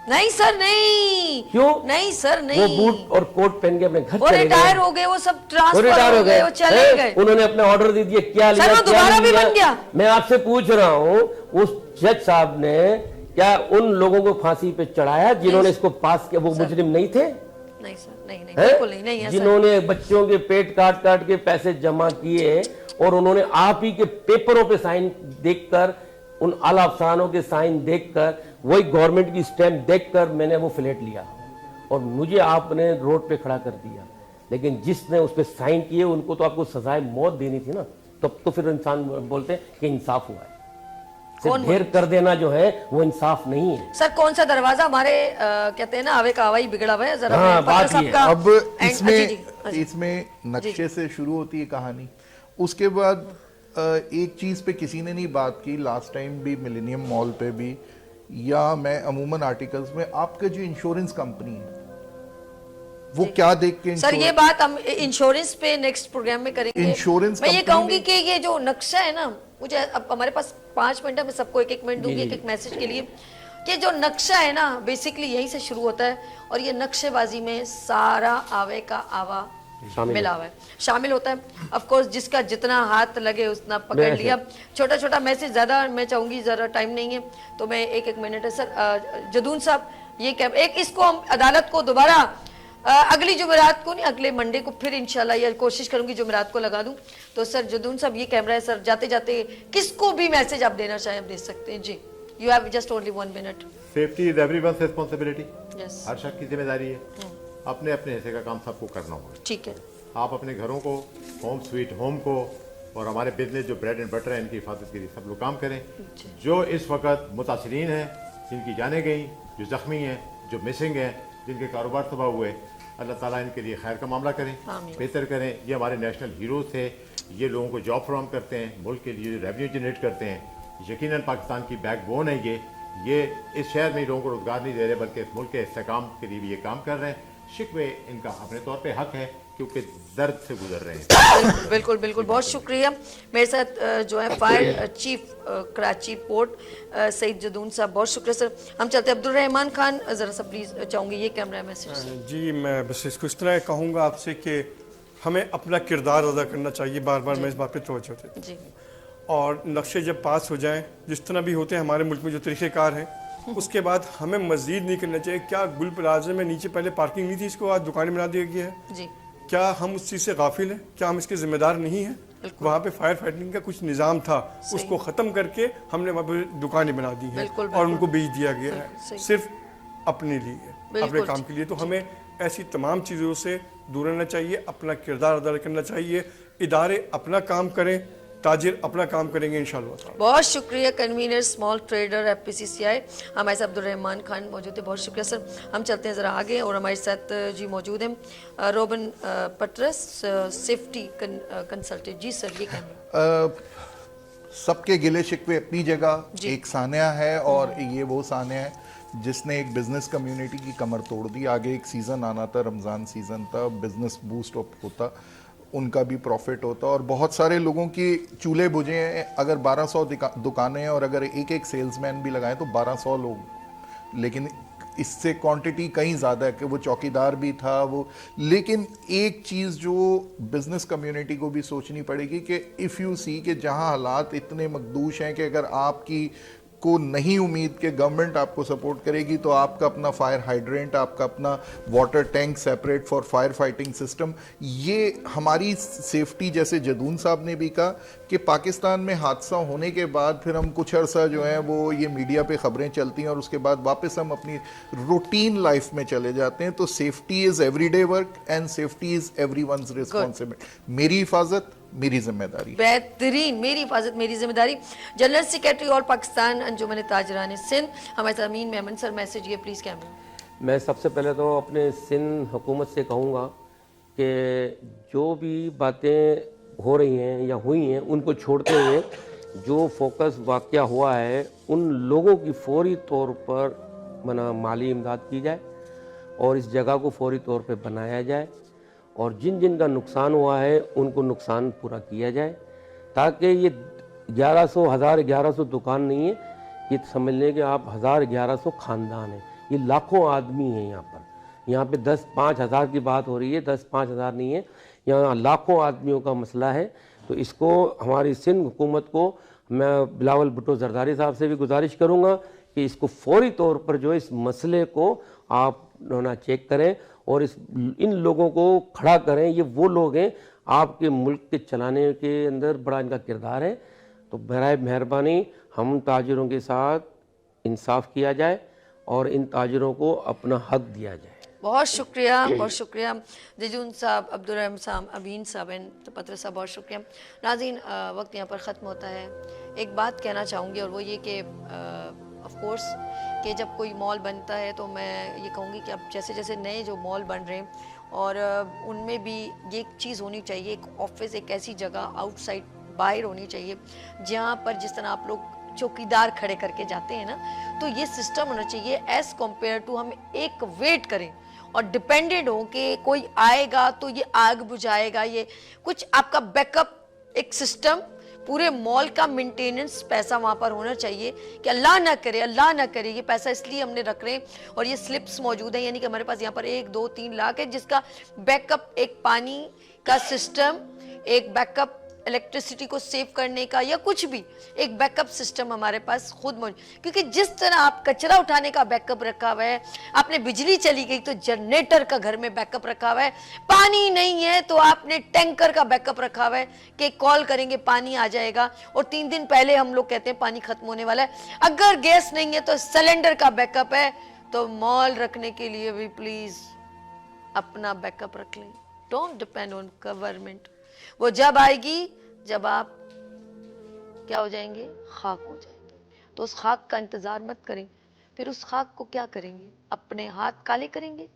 नहीं सर, नहीं। क्यों? नहीं सर, नहीं। वो बूट और कोट पहन के अपने घर वो चले गए। रिटायर हो गए, वो सब वो ट्रांसफर रिटायर हो गए, वो चले हैं? गए। उन्होंने अपने ऑर्डर दे दिए, क्या लिया सर, वो क्या दोबारा नहीं भी लिया? बन गया। मैं आपसे पूछ रहा हूँ, उस जज साहब ने क्या उन लोगों को फांसी पे चढ़ाया जिन्होंने इसको पास किया? वो मुजरिम नहीं थे? नहीं सर, नहीं, हैं? बिल्कुल नहीं है सर। जिन्होंने बच्चों के पेट काट काट के पैसे जमा किए और उन्होंने आप ही के पेपरों पे साइन देखकर, उन आला अफसरानों के साइन देखकर, वही गवर्नमेंट की स्टैंप देखकर मैंने वो फ्लैट लिया और मुझे आपने रोड पे खड़ा कर दिया। लेकिन जिसने उस पे साइन किए उनको तो आपको सजाए मौत देनी थी ना। तब तो फिर इंसान बोलते हैं कि इंसाफ हुआ है। सिर्फ ढेर कर देना जो है वो इंसाफ नहीं है। सर, कौन सा दरवाजा हमारे कहते हैं ना, आवे का आवाई बिगड़ा हुआ है जरा। हाँ, बात ये है। अब जी, इसमें जी। इसमें नक्शे से शुरू होती है कहानी। उसके बाद एक चीज पे किसी ने नहीं बात की लास्ट टाइम भी, मिलेनियम मॉल पे भी, या मैं अमूमन आर्टिकल्स में, आपका जो इंश्योरेंस कंपनी है वो क्या देख के सर ये बात हम इंश्योरेंस पे नेक्स्ट प्रोग्राम में करेंगे। इंश्योरेंस मैं ये कंपनी कहूंगी ने- कि ये जो नक्शा है ना, मुझे अब हमारे पास 5 मिनट है, मैं सबको एक मिनट दूंगी एक मैसेज के लिए, कि जो नक्शा है ना बेसिकली यहीं से शुरू होता है और ये नक्शेबाजी में सारा आवे का आवा मिला हुआ है, शामिल होता है। ऑफ कोर्स जिसका जितना हाथ लगे उतना पकड़ लिया। छोटा छोटा मैसेज, ज्यादा मैं चाहूंगी, जरा टाइम नहीं है तो मैं एक मिनट है सर। जदून साहब ये क्या, एक इसको हम अदालत को दोबारा अगली जुमेरात को नहीं, अगले मंडे को फिर इंशाल्लाह ये कोशिश करूंगी जुमेरात को लगा दूं। तो सर जदून साहब ये कैमरा है सर, जाते जाते किसको भी मैसेज आप देना चाहें आप दे सकते हैं जी। You have just only 1 minute. Safety is everyone's responsibility. Yes, हर शख्स की जिम्मेदारी है, अपने अपने हिस्से का काम सबको करना होगा। ठीक है। आप अपने घरों को, होम स्वीट होम को, और हमारे बिजनेस जो ब्रेड एंड बटर है इनकी हिफाजत के लिए सब लोग काम करें। जो इस वक्त मुतासरीन हैं, जिनकी जानें गई, जो ज़ख्मी हैं, जो मिसिंग हैं, जिनके कारोबार तबाह हुए, अल्लाह ताला इनके लिए खैर का मामला करें, बेहतर करें। ये हमारे नेशनल हीरोज़ थे, ये लोगों को जॉब फ्राहम करते हैं, मुल्क के लिए रेवेन्यू जनरेट करते हैं। यकीनन पाकिस्तान की बैकबोन है ये इस शहर में लोगों को रोजगार नहीं दे रहे बल्कि इस मुल्क के इस्तेहकाम के लिए भी ये काम कर रहे हैं। शिकवे इनका अपने तौर पे हक है क्योंकि दर्द से गुजर रहे हैं। बिल्कुल बिल्कुल, बहुत शुक्रिया। मेरे साथ जो है fire chief Karachi port Saeed Jadoon साहब, बहुत शुक्रिया सर। हम चलते हैं अब्दुल रहमान खान, जरा सा प्लीज चाहूंगी ये कैमरा मैसेज। जी, मैं बस इसको इस तरह कहूँगा आपसे कि हमें अपना किरदार अदा करना चाहिए। बार बार मैं इस बात पे तवज्जो देता हूँ। जी, और नक्शे जब पास हो जाएं, जिस तरह भी होते हैं हमारे मुल्क में जो तरीक़ेकार हैं, उसके बाद हमें मज़ीद नहीं करना चाहिए। क्या गुल प्लाजा में नीचे पहले पार्किंग नहीं थी, इसको आज दुकानें बना दिया गया है? जी, क्या हम उस चीज़ से गाफिल हैं? क्या हम इसके जिम्मेदार नहीं हैं? वहाँ पे फायर फाइटिंग का कुछ निज़ाम था, उसको ख़त्म करके हमने वहाँ पे दुकानें बना दी हैं और उनको बेच दिया गया है सिर्फ अपने लिए, अपने काम के लिए। तो हमें ऐसी तमाम चीज़ों से दूर रहना चाहिए, अपना किरदार अदा करना चाहिए। इदारे अपना काम करें, ताजिर अपना काम करेंगे इंशाल्लाह। बहुत शुक्रिया कन्वीनर स्मॉल ट्रेडर FPCCI हमारे साथ अब्दुल रहमान खान मौजूद है, बहुत शुक्रिया सर। हम चलते हैं ज़रा आगे और हमारे साथ जी मौजूद हैं रोबन पटरस, सेफ्टी कंसल्टेंट। जी सर, ये कैमरा। सबके गिले शिकवे अपनी जगह, एक सानिया है और ये वो सानिया है जिसने एक बिजनेस कम्युनिटी की कमर तोड़ दी। आगे एक सीज़न आना था, रमज़ान सीज़न था, बिजनेस बूस्ट अप होता, उनका भी प्रॉफिट होता और बहुत सारे लोगों की चूल्हे बुझे हैं। अगर 1200 दुकानें हैं और अगर एक एक सेल्समैन भी लगाएं तो 1200 लोग, लेकिन इससे क्वांटिटी कहीं ज़्यादा है कि वो चौकीदार भी था वो। लेकिन एक चीज़ जो बिज़नेस कम्युनिटी को भी सोचनी पड़ेगी कि इफ़ यू सी कि जहां हालात इतने मकदूश हैं कि अगर आपकी को नहीं उम्मीद कि गवर्नमेंट आपको सपोर्ट करेगी तो आपका अपना फायर हाइड्रेंट, आपका अपना water tank separate for fire fighting system, ये हमारी सेफ्टी। जैसे जदून साहब ने भी कहा कि पाकिस्तान में हादसा होने के बाद फिर हम कुछ अर्सा जो है वो ये मीडिया पे खबरें चलती हैं और उसके बाद वापस हम अपनी रूटीन लाइफ में चले जाते हैं। तो safety is everyday work and safety is everyone's responsibility. मेरी हिफाजत मेरी जिम्मेदारी। बेहतरीन, मेरी हिफाजत मेरी जिम्मेदारी। जनरल सेक्रेटरी ऑल पाकिस्तान अंजुमन ताजरान सिंध हमारे साथ अमीन मेमन सर, मैसेज ये प्लीज़ कैमरा। मैं सबसे पहले तो अपने सिंध हुकूमत से कहूँगा कि जो भी बातें हो रही हैं या हुई हैं उनको छोड़ते हुए जो फोकस वाक़या हुआ है उन लोगों की फौरी तौर पर माली इमदाद की जाए और इस जगह को फौरी तौर पे बनाया जाए और जिन जिन का नुकसान हुआ है उनको नुकसान पूरा किया जाए, ताकि ये 1100 दुकान नहीं है, ये समझ लें कि आप 1000-1100 खानदान हैं, ये लाखों आदमी हैं यहाँ पर। यहाँ पे 10-5 हज़ार की बात हो रही है, 10-5 हज़ार नहीं है, यहाँ लाखों आदमियों का मसला है। तो इसको हमारी सिंध हुकूमत को मैं बिलावल भुट्टो जरदारी साहब से भी गुजारिश करूँगा कि इसको फौरी तौर पर जो है इस मसले को आप ना चेक करें और इन लोगों को खड़ा करें। ये वो लोग हैं, आपके मुल्क के चलाने के अंदर बड़ा इनका किरदार है। तो बराए मेहरबानी हम ताजिरों के साथ इंसाफ किया जाए और इन ताजिरों को अपना हक दिया जाए। बहुत शुक्रिया जिजून साहब, अब्दुल रहमान साहब, अबीन साहब एंड पत्र साहब, बहुत शुक्रिया। नाज़रीन, वक्त यहाँ पर ख़त्म होता है। एक बात कहना चाहूँगी और वो ये कि ऑफ कोर्स कि जब कोई मॉल बनता है तो मैं ये कहूँगी कि अब जैसे जैसे नए जो मॉल बन रहे हैं और उनमें भी ये एक चीज़ होनी चाहिए, एक ऑफिस, एक ऐसी जगह आउटसाइड बाहर होनी चाहिए जहाँ पर जिस तरह आप लोग चौकीदार खड़े करके जाते हैं ना, तो ये सिस्टम होना चाहिए एज़ कम्पेयर टू हम एक वेट करें और डिपेंडेंट हो कि कोई आएगा तो ये आग बुझाएगा, ये कुछ आपका बैकअप एक सिस्टम, पूरे मॉल का मेंटेनेंस पैसा वहाँ पर होना चाहिए कि अल्लाह ना करे ये पैसा इसलिए हमने रख रहे हैं और ये स्लिप्स मौजूद हैं, यानी कि हमारे पास यहाँ पर 1-2-3 लाख है जिसका बैकअप एक पानी का सिस्टम, एक बैकअप इलेक्ट्रिसिटी को सेव करने का या कुछ भी एक बैकअप सिस्टम हमारे पास खुद मौजूद। क्योंकि जिस तरह आप कचरा उठाने का बैकअप रखा हुआ है, आपने बिजली चली गई तो जनरेटर का घर में बैकअप रखा हुआ है, पानी नहीं है तो आपने टैंकर का बैकअप रखा हुआ है कि कॉल करेंगे पानी आ जाएगा और 3 दिन पहले हम लोग कहते हैं पानी खत्म होने वाला है। अगर गैस नहीं है तो सिलेंडर का बैकअप है। तो मॉल रखने के लिए भी प्लीज अपना बैकअप रख लें, डोंट डिपेंड ऑन गवर्नमेंट। वो जब आएगी जब आप क्या हो जाएंगे, खाक हो जाएंगे। तो उस खाक का इंतजार मत करें। फिर उस खाक को क्या करेंगे, अपने हाथ काले करेंगे।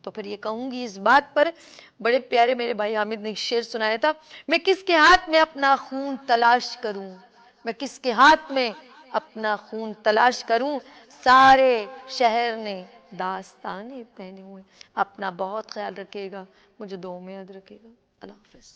तो फिर ये कहूंगी इस बात पर, बड़े प्यारे मेरे भाई हामिद ने शेर सुनाया था, मैं किसके हाथ में अपना खून तलाश करूं, मैं किसके हाथ में अपना खून तलाश करूं, सारे शहर ने दास्ताने पहने हुए। अपना बहुत ख्याल रखिएगा, मुझे दुआ में याद रखिएगा। अल्लाह हाफ़िज़।